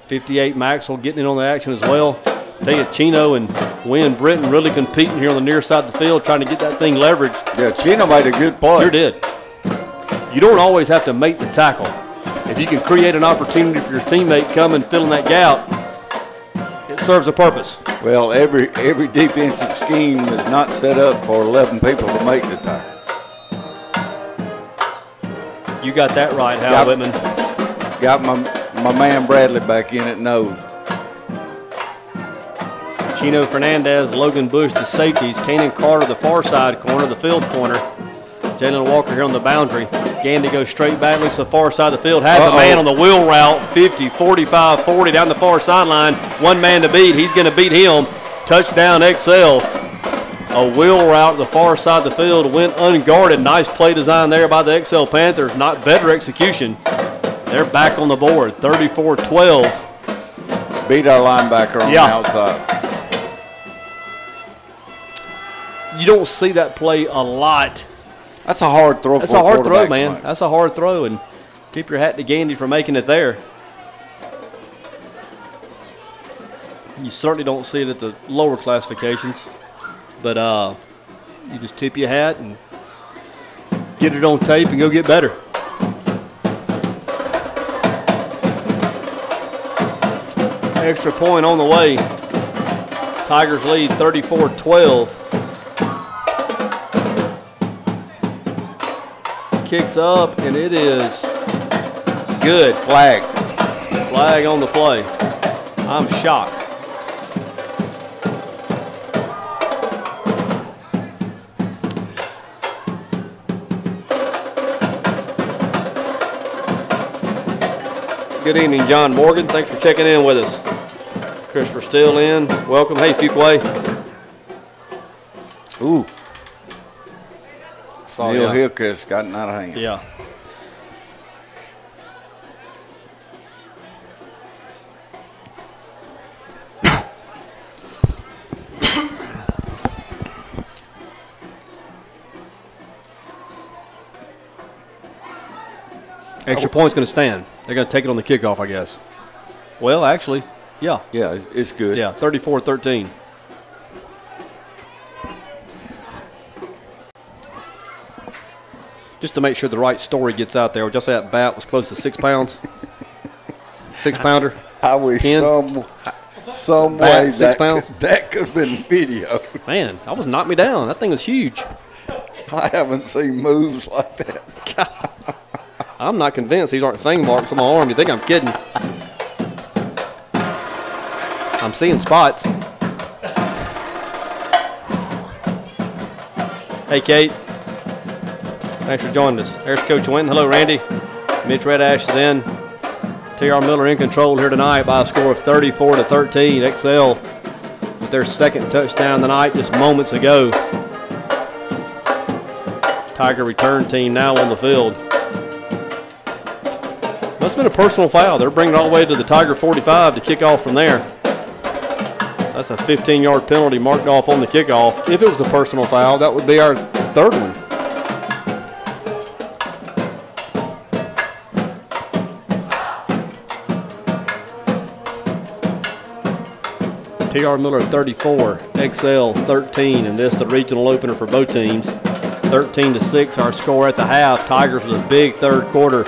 58 Maxwell getting in on the action as well. Tell you, Chino and Wynn Britton really competing here on the near side of the field, trying to get that thing leveraged. Yeah, Chino made a good play. Sure did. You don't always have to make the tackle. If you can create an opportunity for your teammate coming, filling that gap, it serves a purpose. Well, every defensive scheme is not set up for 11 people to make the tackle. You got that right, Hal Whitman. Got my man Bradley back in at nose. Chino Fernandez, Logan Bush, the safeties. Kanan Carter, the far side corner, the field corner. Jalen Walker here on the boundary. Gandy goes straight back, looks to the far side of the field. Has a man on the wheel route, 50, 45, 40 down the far sideline. One man to beat. He's going to beat him. Touchdown, XL. A wheel route to the far side of the field. Went unguarded. Nice play design there by the XL Panthers. Not better execution. They're back on the board, 34-12. Beat our linebacker on the outside. You don't see that play a lot. That's a hard throw. That's a hard throw, man. That's a hard throw, and tip your hat to Gandy for making it there. You certainly don't see it at the lower classifications, but you just tip your hat and get it on tape and go get better. Extra point on the way. Tigers lead 34-12. Kicks up, and it is good. Flag on the play. I'm shocked. Good evening, John Morgan. Thanks for checking in with us. Christopher Steele in. Welcome. Hey, Fuquay. Ooh. Neil Yeah. Hillcrest gotten out of hand. Yeah. Extra point's going to stand. They're going to take it on the kickoff, I guess. Well, actually, yeah. Yeah, it's good. Yeah, 34-13. Just to make sure the right story gets out there, would y'all say that bat was close to 6 pounds? 6-pounder? I wish some Bat, way 6 pounds? that could have been video. Man, that was knocked me down. That thing was huge. I haven't seen moves like that. I'm not convinced these aren't thing marks on my arm. You think I'm kidding? I'm seeing spots. Hey, Kate. Thanks for joining us. There's Coach Winton. Hello, Randy. Mitch Redash is in. T.R. Miller in control here tonight by a score of 34-13. XL with their second touchdown tonight just moments ago. Tiger return team now on the field. Must have been a personal foul. They're bringing it all the way to the Tiger 45 to kick off from there. That's a 15-yard penalty marked off on the kickoff. If it was a personal foul, that would be our third one. T.R. Miller 34, XL 13, and this the regional opener for both teams. 13-6 our score at the half. Tigers with a big third quarter,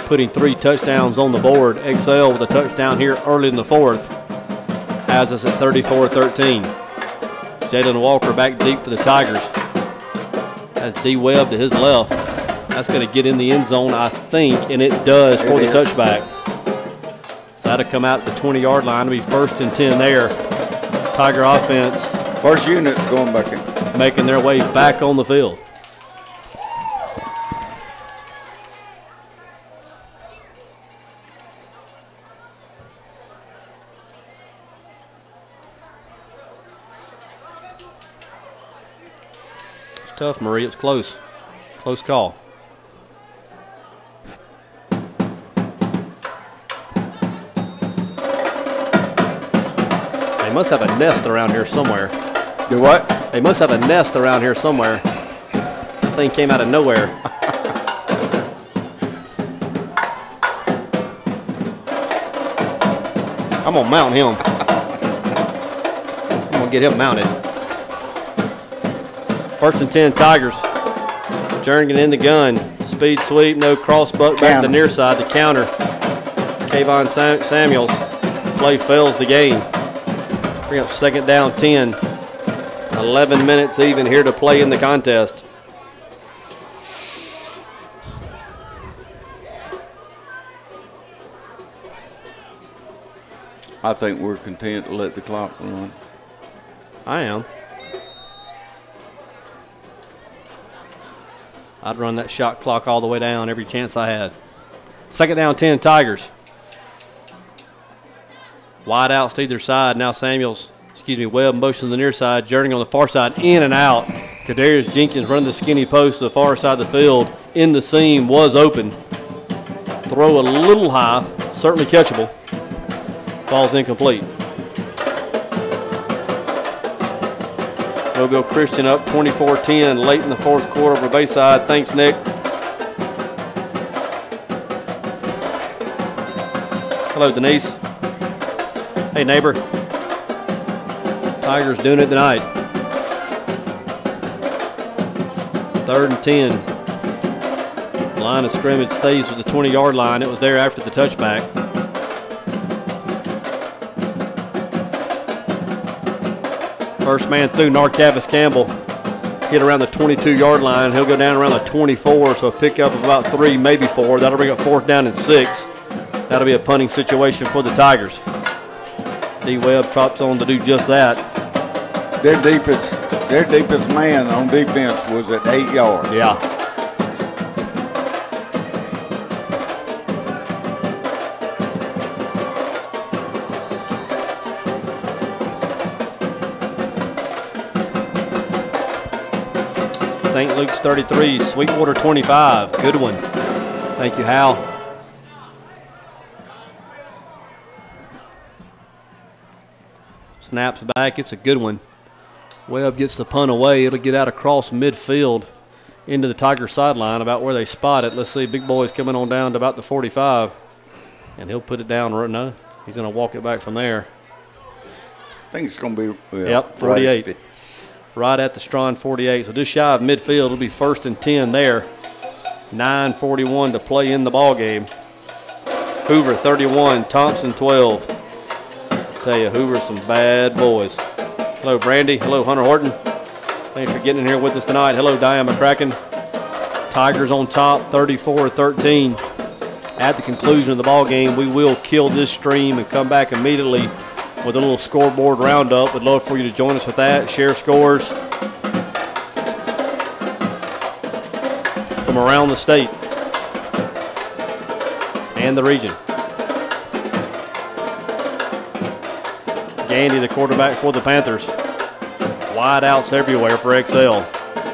putting 3 touchdowns on the board. XL with a touchdown here early in the fourth has us at 34-13. Jalen Walker back deep for the Tigers. Has D. Webb to his left. That's going to get in the end zone, I think, and it does for the touchback. So that'll come out at the 20-yard line. It'll be 1st and 10 there. Tiger offense. First unit going back in. Making their way back on the field. It's tough, Marie. It's close. Close call. They must have a nest around here somewhere. Do what? They must have a nest around here somewhere. That thing came out of nowhere. I'm going to mount him. I'm going to get him mounted. 1st and 10 Tigers. Jernigan in the gun. Speed sweep, no cross buck back to the near side. The counter. Kayvon Samuels. Play fails the game. Bring up second down 10. 11 minutes even here to play in the contest. I think we're content to let the clock run. I am. I'd run that shot clock all the way down every chance I had. Second down 10, Tigers. Wide outs to either side. Now Webb motions to the near side, journeying on the far side, in and out. Kadarius Jenkins running the skinny post to the far side of the field. In the seam, was open. Throw a little high, certainly catchable. Ball's incomplete. Mobile Christian up 24-10 late in the fourth quarter over Bayside. Thanks, Nick. Hello, Denise. Hey, neighbor. Tigers doing it tonight. 3rd and 10. Line of scrimmage stays with the 20-yard line. It was there after the touchback. First man through, Narcavis Campbell. Hit around the 22-yard line. He'll go down around the 24, so a pickup of about 3, maybe 4. That'll bring up 4th down and 6. That'll be a punting situation for the Tigers. D. Webb drops on to do just that. Their deepest man on defense was at 8 yards. Yeah. St. Luke's 33, Sweetwater 25. Good one. Thank you, Hal. Snaps back. It's a good one. Webb gets the punt away. It'll get out across midfield into the Tiger sideline about where they spot it. Let's see. Big boy's coming on down to about the 45. And he'll put it down. No, he's going to walk it back from there. I think it's going to be, yep, 48. Right at the Strawn 48. So just shy of midfield. It'll be 1st and 10 there. 9:41 to play in the ball game. Hoover 31, Thompson 12. I tell you, Hoover's some bad boys. Hello, Brandy. Hello, Hunter Horton. Thanks for getting in here with us tonight. Hello, Diane McCracken. Tigers on top, 34-13. At the conclusion of the ball game, we will kill this stream and come back immediately with a little scoreboard roundup. We'd love for you to join us with that. Share scores from around the state and the region. Gandy, the quarterback for the Panthers. Wide outs everywhere for Excel.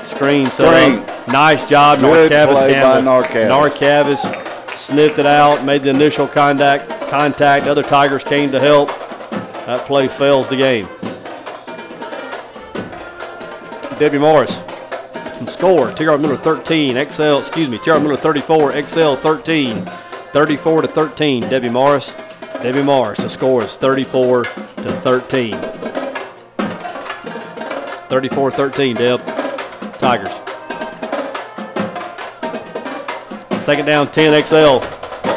Screen set up. Nice job, Narcavis Campbell. Narcavis sniffed it out, made the initial contact. Other Tigers came to help. That play fails the game. Debbie Morris can score. TR Miller 13, TR Miller 34, Excel 13. 34-13, Debbie Morris. The score is 34-13. 34-13, Deb. Tigers. Second down, 10, Excel.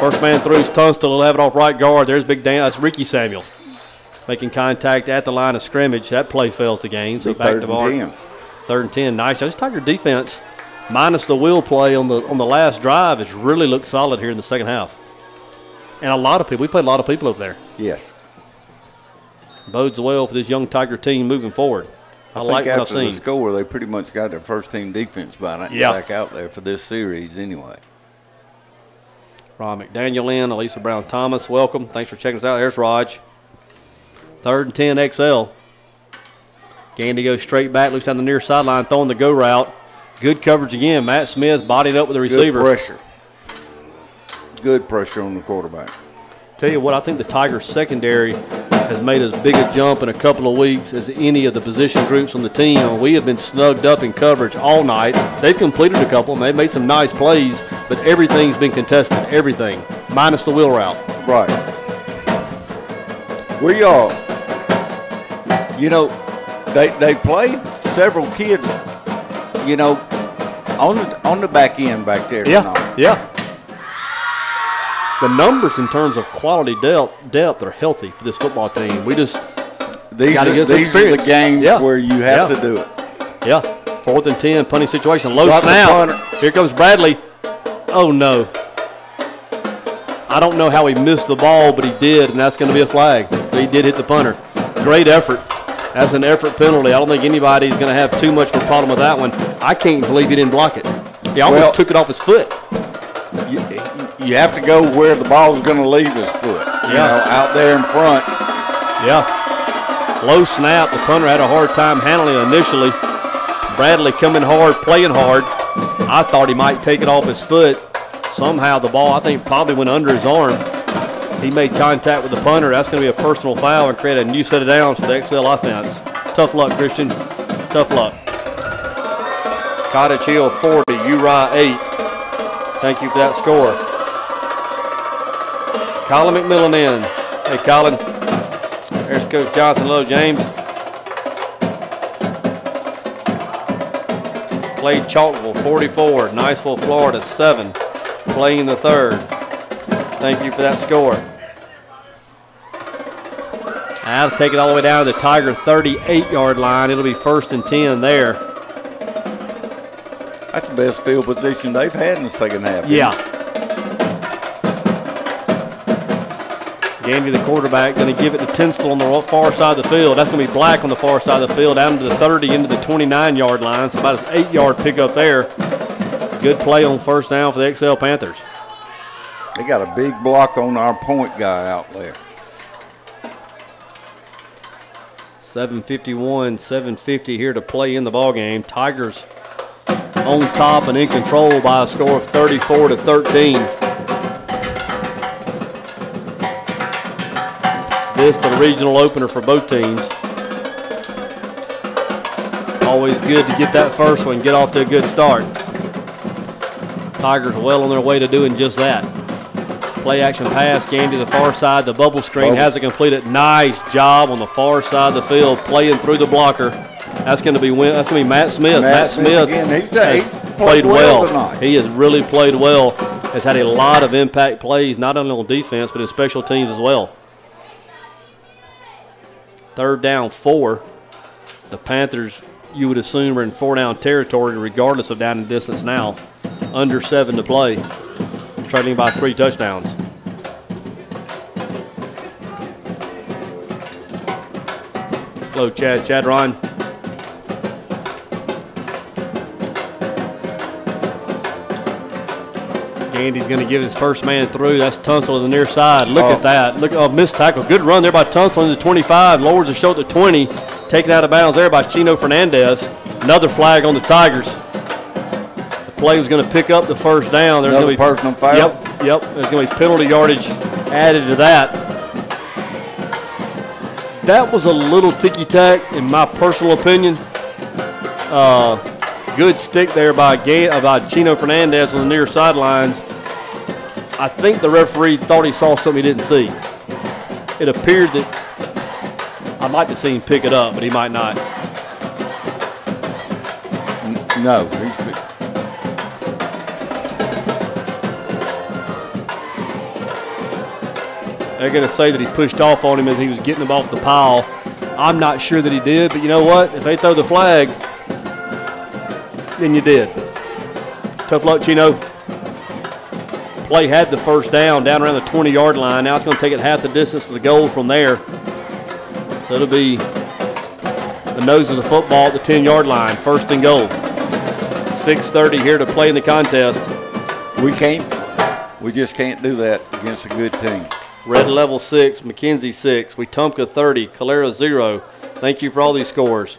First man through is Tunstall. He'll have it off right guard. There's Big Dan. That's Ricky Samuel. Making contact at the line of scrimmage. That play fails the game. So back to Bart. 3rd and 10. Nice. This Tiger defense, minus the wheel play on the last drive, has really looked solid here in the second half. And a lot of people. We played a lot of people over there. Yes. Bodes well for this young Tiger team moving forward. I like what I've seen. After the score, they pretty much got their first team defense back out there for this series anyway. Ron McDaniel in, Elisa Brown Thomas, welcome. Thanks for checking us out. There's Raj. 3rd and 10, XL. Gandy goes straight back, looks down the near sideline, throwing the go route. Good coverage again. Matt Smith bodied up with the receiver. Good pressure on the quarterback. Tell you what, I think the Tigers secondary has made as big a jump in a couple of weeks as any of the position groups on the team. We have been snugged up in coverage all night. They've completed a couple, and they've made some nice plays, but everything's been contested, everything, minus the wheel route. Right. We are, you know, they played several kids, you know, On the back end back there. Yeah, tonight. yeah. The numbers in terms of quality depth are healthy for this football team. We just These got to get some are experience. the games Yeah. where you have Yeah. to do it. Yeah, 4th and 10, punting situation. Low Drop the snap. punter. Here comes Bradley. Oh, no. I don't know how he missed the ball, but he did, and that's going to be a flag. He did hit the punter. Great effort. That's an effort penalty. I don't think anybody's going to have too much of a problem with that one. I can't believe he didn't block it. He almost took it off his foot. You have to go where the ball is going to leave his foot. You know, out there in front. Yeah. Low snap. The punter had a hard time handling it initially. Bradley coming hard, playing hard. I thought he might take it off his foot. Somehow the ball, I think, probably went under his arm. He made contact with the punter. That's going to be a personal foul and create a new set of downs for the XL offense. Tough luck, Christian. Tough luck. Cottage Hill 40, Uriah 8. Thank you for that score. Colin McMillan in. Hey, Colin. There's Coach Johnson. Hello, James. Played Chalkville 44, Niceville, Florida 7. Playing the 3rd. Thank you for that score. Now to take it all the way down to the Tiger 38-yard line. It'll be 1st and 10 there. That's the best field position they've had in the second half. Yeah. Gandy, the quarterback, going to give it to Tinstall on the far side of the field. That's going to be Black on the far side of the field, down to the 30, into the 29-yard line. So about an 8-yard pickup there. Good play on 1st down for the XL Panthers. They got a big block on our point guy out there. 7:51, 7:50 here to play in the ballgame. Tigers on top and in control by a score of 34-13. This the regional opener for both teams. Always good to get that first one, get off to a good start. Tigers well on their way to doing just that. Play action pass, Gandy to the far side. The bubble screen has it completed. Nice job on the far side of the field, playing through the blocker. That's going to be Matt Smith. Matt Smith again. He's played well tonight. He has really played well. Has had a lot of impact plays, not only on defense, but in special teams as well. 3rd down 4. The Panthers, you would assume, are in 4-down territory regardless of down and distance now. Under 7 to play. Trailing by 3 touchdowns. Hello, Chad. Chad Ron. Gandy's going to give his first man through. That's Tunstall to the near side. Look at that. Look at missed tackle. Good run there by Tunstall into 25. Lowers the show to 20. Taken out of bounds there by Chino Fernandez. Another flag on the Tigers. The play was going to pick up the 1st down. There's Another personal foul? Yep. There's going to be penalty yardage added to that. That was a little ticky-tack, in my personal opinion. Good stick there by Chino Fernandez on the near sidelines. I think the referee thought he saw something he didn't see. It appeared that I'd like to see him pick it up, but he might not. No. They're going to say that he pushed off on him as he was getting him off the pile. I'm not sure that he did, but you know what? If they throw the flag, then you did. Tough luck, Chino. Play had the 1st down around the 20-yard line. Now it's going to take it half the distance to the goal from there. So it'll be the nose of the football at the 10-yard line. 1st and goal. 6:30 here to play in the contest. We just can't do that against a good team. Red Level 6, McKenzie 6, Wetumpka 30, Calera 0. Thank you for all these scores.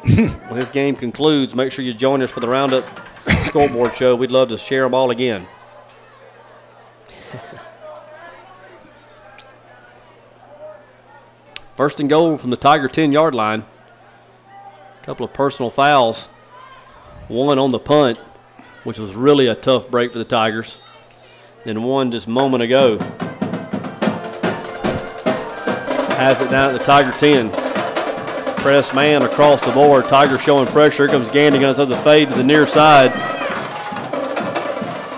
When this game concludes, make sure you join us for the Roundup Scoreboard Show. We'd love to share them all again. First and goal from the Tiger 10-yard line. A couple of personal fouls. One on the punt, which was really a tough break for the Tigers. Then one just a moment ago. Has it down at the Tiger 10. Press man across the board. Tiger showing pressure. Here comes Gandy, going to throw the fade to the near side.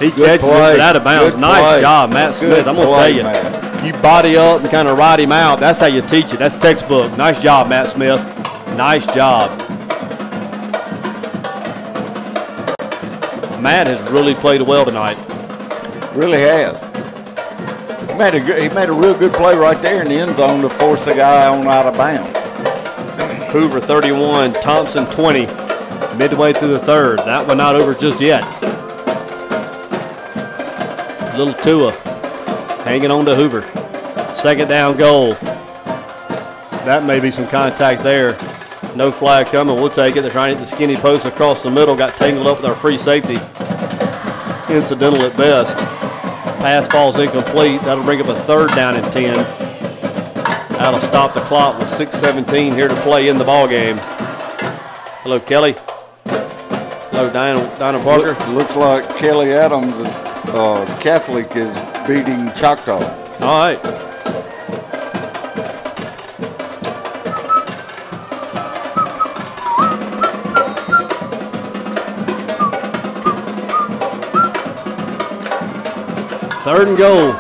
He catches it out of bounds. Nice job, Matt Smith. I'm going to tell you, you body up and kind of ride him out. That's how you teach it. That's textbook. Nice job, Matt Smith. Nice job. Matt has really played well tonight. Really has. He made a real good play right there in the end zone to force the guy on out of bounds. Hoover 31, Thompson 20, midway through the third. That one not over just yet. Little Tua hanging on to Hoover. Second down goal. That may be some contact there. No flag coming. We'll take it. They're trying to hit the skinny post across the middle. Got tangled up with our free safety. Incidental at best. Pass falls incomplete. That'll bring up a third down and 10. That'll stop the clock with 6:17 here to play in the ball game. Hello, Kelly. Hello, Dinah Parker. Looks like Kelly Adams is Catholic is beating Choctaw. All right. Third and goal.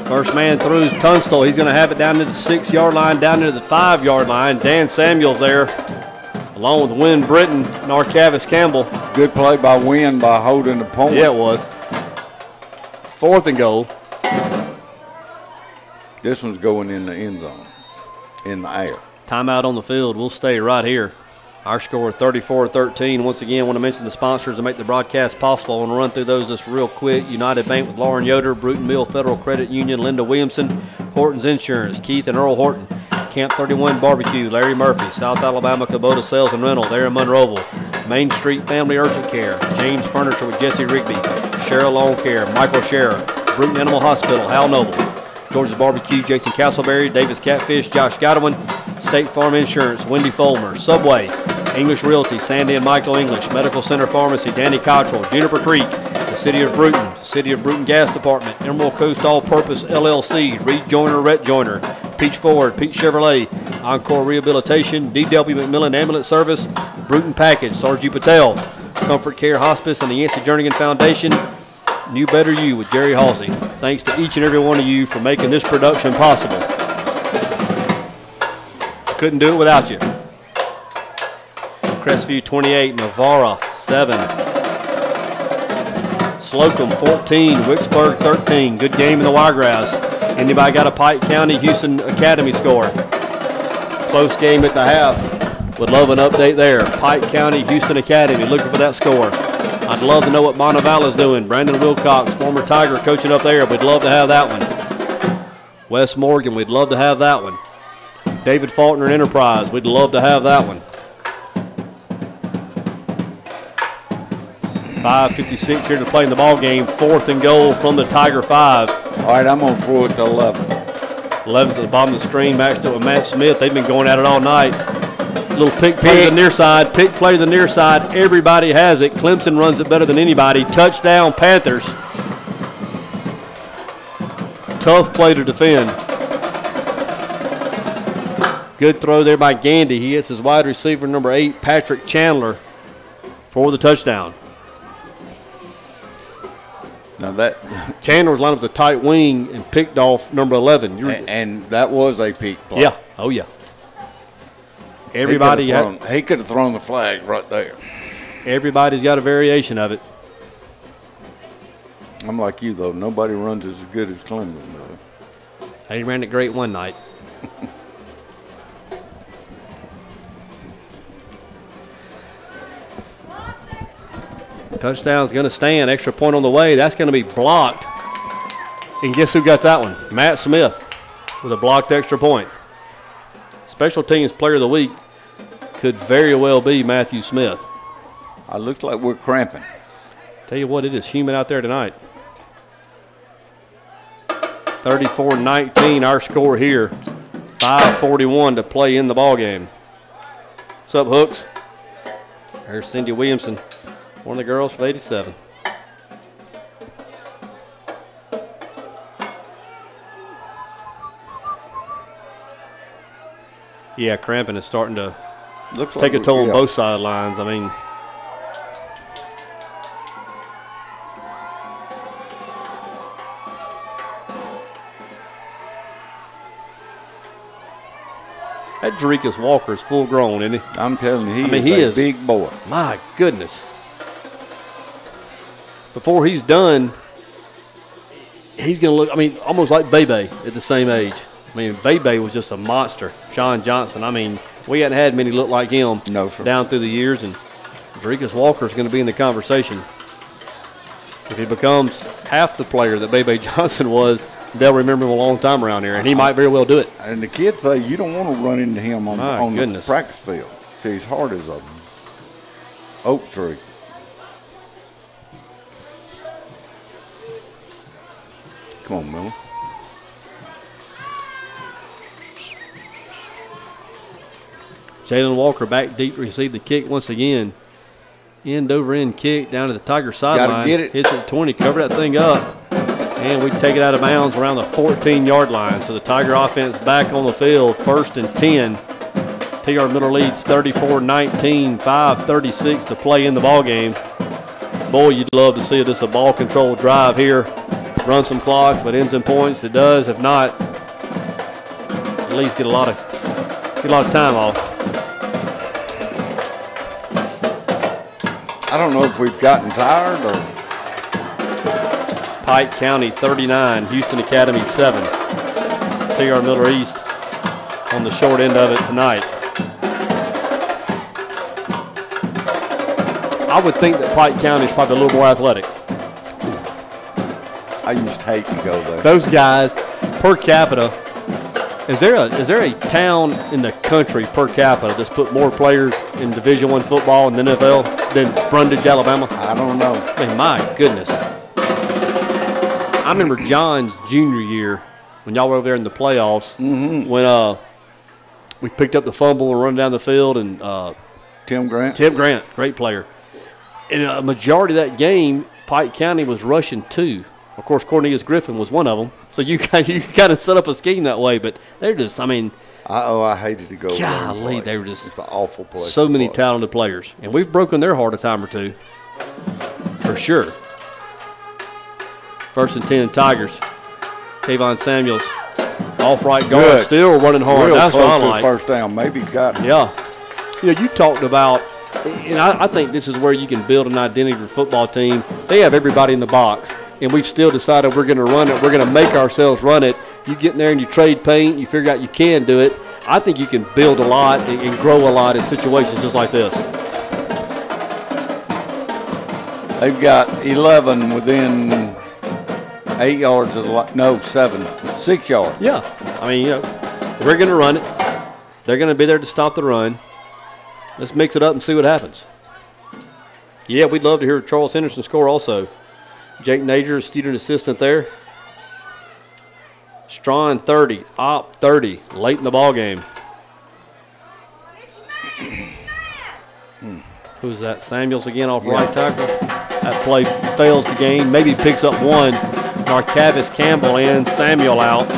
First man throws Tunstall. He's going to have it down to the 6-yard line, down to the 5-yard line. Dan Samuels there, along with Wynn Britton, Narcavis Campbell. Good play by Wynn by holding the point. Yeah, it was. Fourth and goal. This one's going in the end zone, in the air. Timeout on the field. We'll stay right here. Our score 34-13. Once again, I want to mention the sponsors that make the broadcast possible. I want to run through those just real quick. United Bank with Lauren Yoder, Bruton Mill Federal Credit Union, Linda Williamson, Horton's Insurance, Keith and Earl Horton, Camp 31 Barbecue, Larry Murphy, South Alabama Kubota Sales and Rental, there in Monroeville, Main Street Family Urgent Care, James Furniture with Jesse Rigby, Cheryl Lawn Care, Michael Scherer, Bruton Animal Hospital, Hal Noble, George's Barbecue, Jason Castleberry, Davis Catfish, Josh Godwin, State Farm Insurance, Wendy Folmer, Subway, English Realty, Sandy and Michael English, Medical Center Pharmacy, Danny Cottrell, Juniper Creek, the City of Bruton Gas Department, Emerald Coast All Purpose LLC, Reed Joiner, Rhett Joiner, Peach Ford, Pete Chevrolet, Encore Rehabilitation, DW McMillan Ambulance Service, Bruton Package, Sarji Patel, Comfort Care Hospice, and the Yancey Jernigan Foundation. New Better You with Jerry Halsey. Thanks to each and every one of you for making this production possible. Couldn't do it without you. Crestview 28, Navarra 7. Slocum 14, Wicksburg 13. Good game in the Wiregrass. Anybody got a Pike County Houston Academy score? Close game at the half. Would love an update there. Pike County Houston Academy, looking for that score. I'd love to know what Montevall's doing. Brandon Wilcox, former Tiger, coaching up there. We'd love to have that one. Wes Morgan, we'd love to have that one. David Faulkner Enterprise, we'd love to have that one. 5:56 here to play in the ball game. Fourth and goal from the Tiger 5. All right, I'm going to throw it to 11. 11th at the bottom of the screen, matched up with Matt Smith. They've been going at it all night. Little pick play to the near side. Pick play to the near side. Everybody has it. Clemson runs it better than anybody. Touchdown, Panthers. Tough play to defend. Good throw there by Gandy. He hits his wide receiver, number 8, Patrick Chandler, for the touchdown. Now that Chandler was lined up with a tight wing and picked off number 11. And that was a peak play. Yeah. Oh, yeah. Everybody he could have thrown the flag right there. Everybody's got a variation of it. I'm like you, though. Nobody runs as good as Clemson, though. He ran it great one night. Touchdown's going to stand. Extra point on the way. That's going to be blocked. And guess who got that one? Matt Smith with a blocked extra point. Special Teams Player of the Week could very well be Matthew Smith. It looks like we're cramping. Tell you what, it is humid out there tonight. 34-19, our score here. 5:41 to play in the ball game. What's up, Hooks? There's Cindy Williamson, one of the girls for 87. Yeah, cramping is starting to Looks take a like toll on yeah. both sidelines. I mean, that Jerikas Walker is full grown, isn't he? I'm telling you, he he is. a big boy. My goodness. Before he's done, he's going to look, I mean, almost like Bebe at the same age. I mean, Bebe was just a monster. Sean Johnson, I mean, we hadn't had many look like him No, sir. down through the years, and Jerikas Walker is going to be in the conversation. If he becomes half the player that Bebe Johnson was, they'll remember him a long time around here, and he might very well do it. And the kids say you don't want to run into him on the goodness. practice field. See, he's hard as a oak tree. Come on, Miller. Jalen Walker back deep to receive the kick once again. End over end kick down to the Tiger sideline. get it. Hits it at 20, cover that thing up. And we take it out of bounds around the 14-yard line. So the Tiger offense back on the field, 1st and 10. TR Miller leads 34-19, 5:36 to play in the ball game. Boy, you'd love to see this a ball control drive here. Run some clock, but ends in points. It does. If not, at least get a lot of time off. I don't know if we've gotten tired or. Pike County 39, Houston Academy 7. TR Miller East on the short end of it tonight. I would think that Pike County is probably a little more athletic. I used to hate to go there. Those guys, per capita, is there a town in the country per capita that's put more players in Division I football in the NFL than Brundage, Alabama? I don't know. I mean, my goodness. I remember John's junior year when y'all were over there in the playoffs when we picked up the fumble and run down the field, and Tim Grant. Tim Grant, great player. In a majority of that game, Pike County was rushing 2. Of course, Cornelius Griffin was one of them. So you kind of set up a scheme that way, but they're just, I mean. I hated to go there. Golly, they were just. It's an awful place. So many talented players. And we've broken their heart a time or two. For sure. 1st and 10 Tigers. Kayvon Samuels, off right guard, Good. still running hard. Real That's close what I to like. first down. Maybe got it. Yeah. You know, you talked about, and I think this is where you can build an identity for a football team. They have everybody in the box, and we've still decided we're going to run it. We're going to make ourselves run it. You get in there and you trade paint. You figure out you can do it. I think you can build a lot and grow a lot in situations just like this. They've got 11 within 8 yards of the line. No, 7. 6 yards. Yeah. I mean, you know, we're going to run it. They're going to be there to stop the run. Let's mix it up and see what happens. Yeah, we'd love to hear Charles Henderson score also. Jake Nager, student assistant there. Strawn 30, Op 30, late in the ball game. Who's that? Samuels again off right tackle. That play fails to gain. Maybe picks up one. Narcavis Campbell in, Samuel out.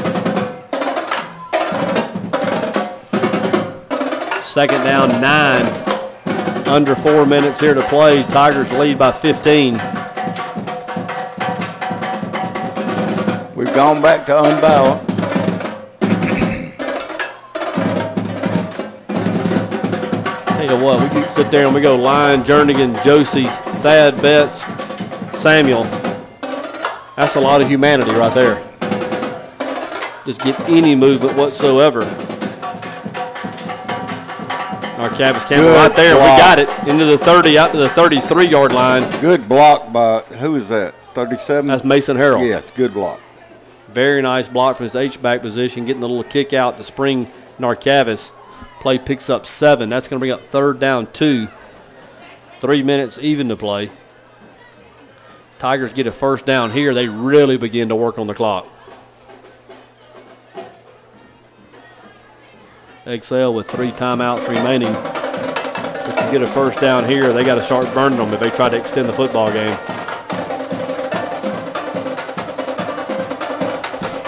2nd down, 9. Under 4 minutes here to play. Tigers lead by 15. We've gone back to unbalanced. Tell you what, we can sit there and we go Lion, Jernigan, Josie, Thad Betts, Samuel. That's a lot of humanity right there. Just get any movement whatsoever. Narcavis Campbell right there. block. We got it into the 30, out to the 33-yard line. Good block by, who is that? 37? That's Mason Harrell. Yes, good block. Very nice block from his H-back position, getting a little kick out to spring Narcavis. Play picks up 7. That's going to bring up 3rd down 2. 3 minutes even to play. Tigers get a 1st down here. They really begin to work on the clock. Excel with 3 timeouts remaining. If you get a 1st down here, they got to start burning them if they try to extend the football game.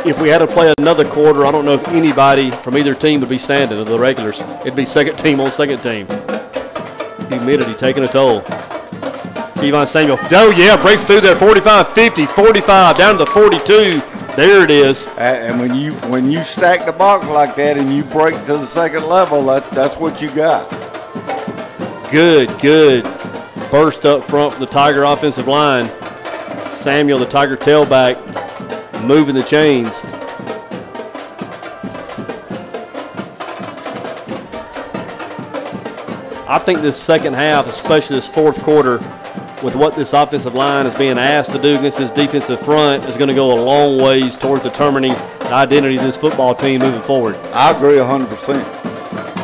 if we had to play another quarter, I don't know if anybody from either team would be standing of the regulars. It'd be second team on second team. Humidity taking a toll. Kevon Samuel, oh yeah, breaks through there, 45, 50, 45, down to the 42. There it is. And when you stack the box like that and you break to the second level, that's what you got. Good burst up front from the Tiger offensive line. Samuel, the Tiger tailback, moving the chains. I think this second half, especially this fourth quarter, with what this offensive line is being asked to do against this defensive front, is going to go a long ways towards determining the identity of this football team moving forward. I agree 100%.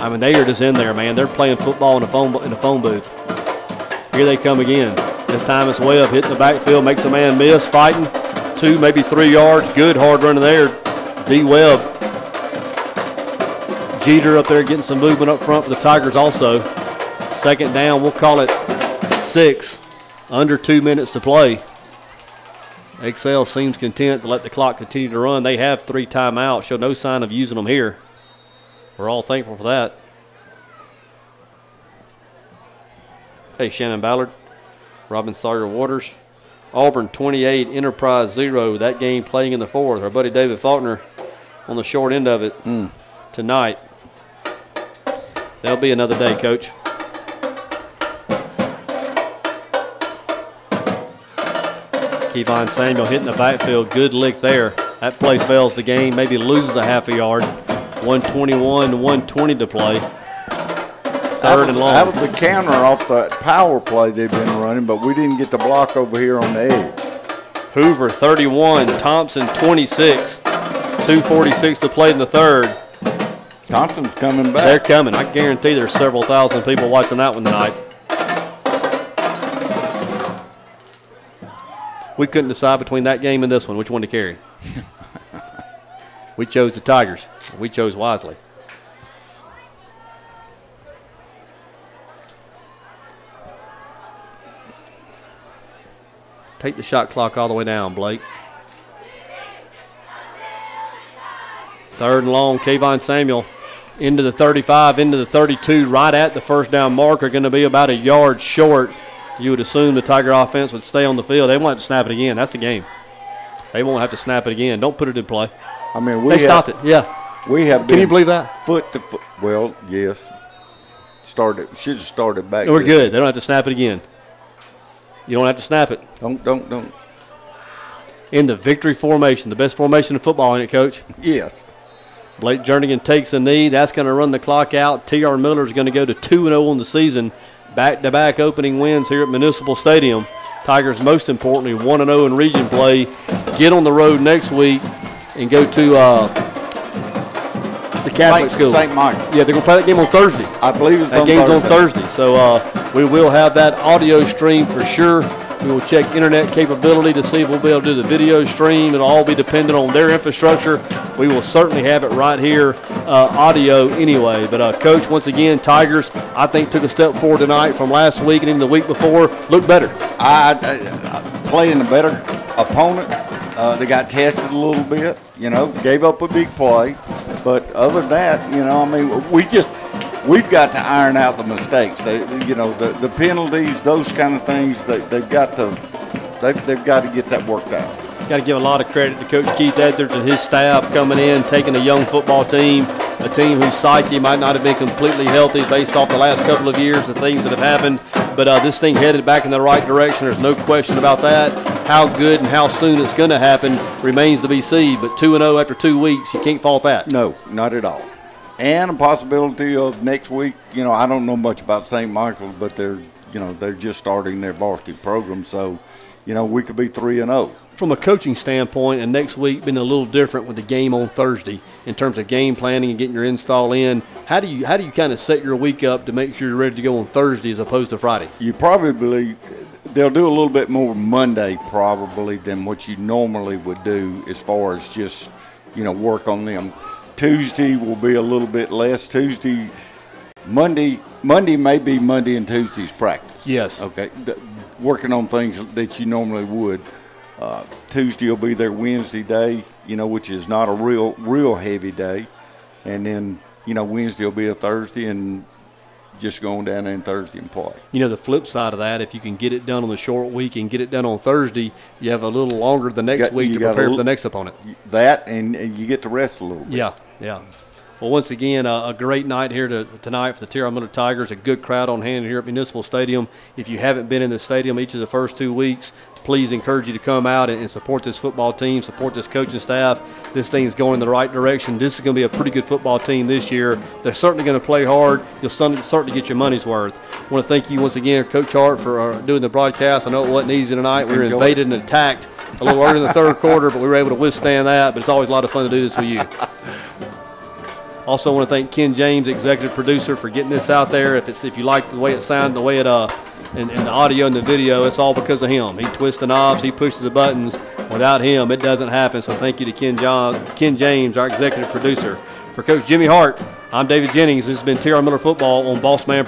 I mean, they are just in there, man. They're playing football in the phone booth. Here they come again. This time it's Webb hitting the backfield, makes a man miss, fighting 2, maybe 3 yards. Good hard running there. D. Webb. Jeter up there getting some movement up front for the Tigers also. Second down, we'll call it 6. Under 2 minutes to play. Excel seems content to let the clock continue to run. They have 3 timeouts. Show no sign of using them here. We're all thankful for that. Hey, Shannon Ballard. Robin Sawyer Waters. Auburn 28, Enterprise 0. That game playing in the 4th. Our buddy David Faulkner on the short end of it tonight. There'll be another day, Coach. Kevon Samuel hitting the backfield. Good lick there. That play fails the game, maybe loses a half a yard. 121 to 120 to play. Third and long. That was the counter off the power play they've been running, but we didn't get the block over here on the edge. Hoover 31, Thompson 26. 2:46 to play in the third. Thompson's coming back. They're coming. I guarantee there's several thousand people watching that one tonight. We couldn't decide between that game and this one, which one to carry. We chose the Tigers. We chose wisely. Take the shot clock all the way down, Blake. Third and long, Kevon Samuel into the 35, into the 32, right at the first down marker, going to be about a yard short. You would assume the Tiger offense would stay on the field. They won't have to snap it again. That's the game. They won't have to snap it again. Don't put it in play. I mean, they stopped it. Yeah. We have. Can you believe that? Foot to foot. Well, yes. Should have started back. We're good. They don't have to snap it again. You don't have to snap it. Don't. In the victory formation, the best formation in football, ain't it, Coach? Yes. Blake Jernigan takes a knee. That's going to run the clock out. T.R. Miller is going to go to 2-0 on the season. Back-to-back opening wins here at Municipal Stadium. Tigers, most importantly, 1-0 in region play. Get on the road next week and go to the Catholic school. St. Michael. Yeah, they're going to play that game on Thursday. I believe it's that game's on Thursday. So we will have that audio stream for sure. We will check internet capability to see if we'll be able to do the video stream. It'll all be dependent on their infrastructure. We will certainly have it right here, audio anyway. But, Coach, once again, Tigers, I think, took a step forward tonight from last week and even the week before. Looked better. Playing a better opponent. They got tested a little bit, gave up a big play. But other than that, I mean, we've got to iron out the mistakes. The penalties, those kind of things. They've got to get that worked out. Got to give a lot of credit to Coach Keith Edwards and his staff coming in, taking a young football team, a team whose psyche might not have been completely healthy based off the last couple of years, the things that have happened. But this thing headed back in the right direction. There's no question about that. How good and how soon it's going to happen remains to be seen. But 2-0 after 2 weeks, you can't fault that. No, not at all. And a possibility of next week, I don't know much about St. Michael's, but they're just starting their varsity program. So, we could be 3-0. From a coaching standpoint, and next week being a little different with the game on Thursday in terms of game planning and getting your install in, how do you kind of set your week up to make sure you're ready to go on Thursday as opposed to Friday? You probably they'll do a little bit more Monday probably than what you normally would do as far as just work on them. Tuesday will be a little bit less. Monday may be Monday and Tuesday's practice. Yes. Okay. Working on things that you normally would. Tuesday will be their Wednesday day. which is not a real heavy day. And then, Wednesday will be a Thursday, and just going down there on Thursday and play. The flip side of that, if you can get it done on the short week and get it done on Thursday, you have a little longer the next week to prepare for the next opponent. That, and you get to rest a little bit. Yeah. Well, once again, a great night here tonight for the Trm Miller Tigers. A good crowd on hand here at Municipal Stadium. If you haven't been in the stadium each of the first 2 weeks, please encourage you to come out and support this football team, support this coaching staff. This thing's going in the right direction. This is going to be a pretty good football team this year. They're certainly going to play hard. You'll certainly get your money's worth. I want to thank you once again, Coach Hart, for doing the broadcast. I know it wasn't easy tonight. We were invaded and attacked a little early in the third quarter, but we were able to withstand that. But it's always a lot of fun to do this with you. Also want to thank Ken James, executive producer, for getting this out there. If you like the way it sounded, the way it and the audio and the video, it's all because of him. He twists the knobs, he pushes the buttons. Without him, it doesn't happen. So thank you to Ken James, our executive producer. For Coach Jimmy Hart, I'm David Jennings. This has been Trm Miller Football on Boss Man.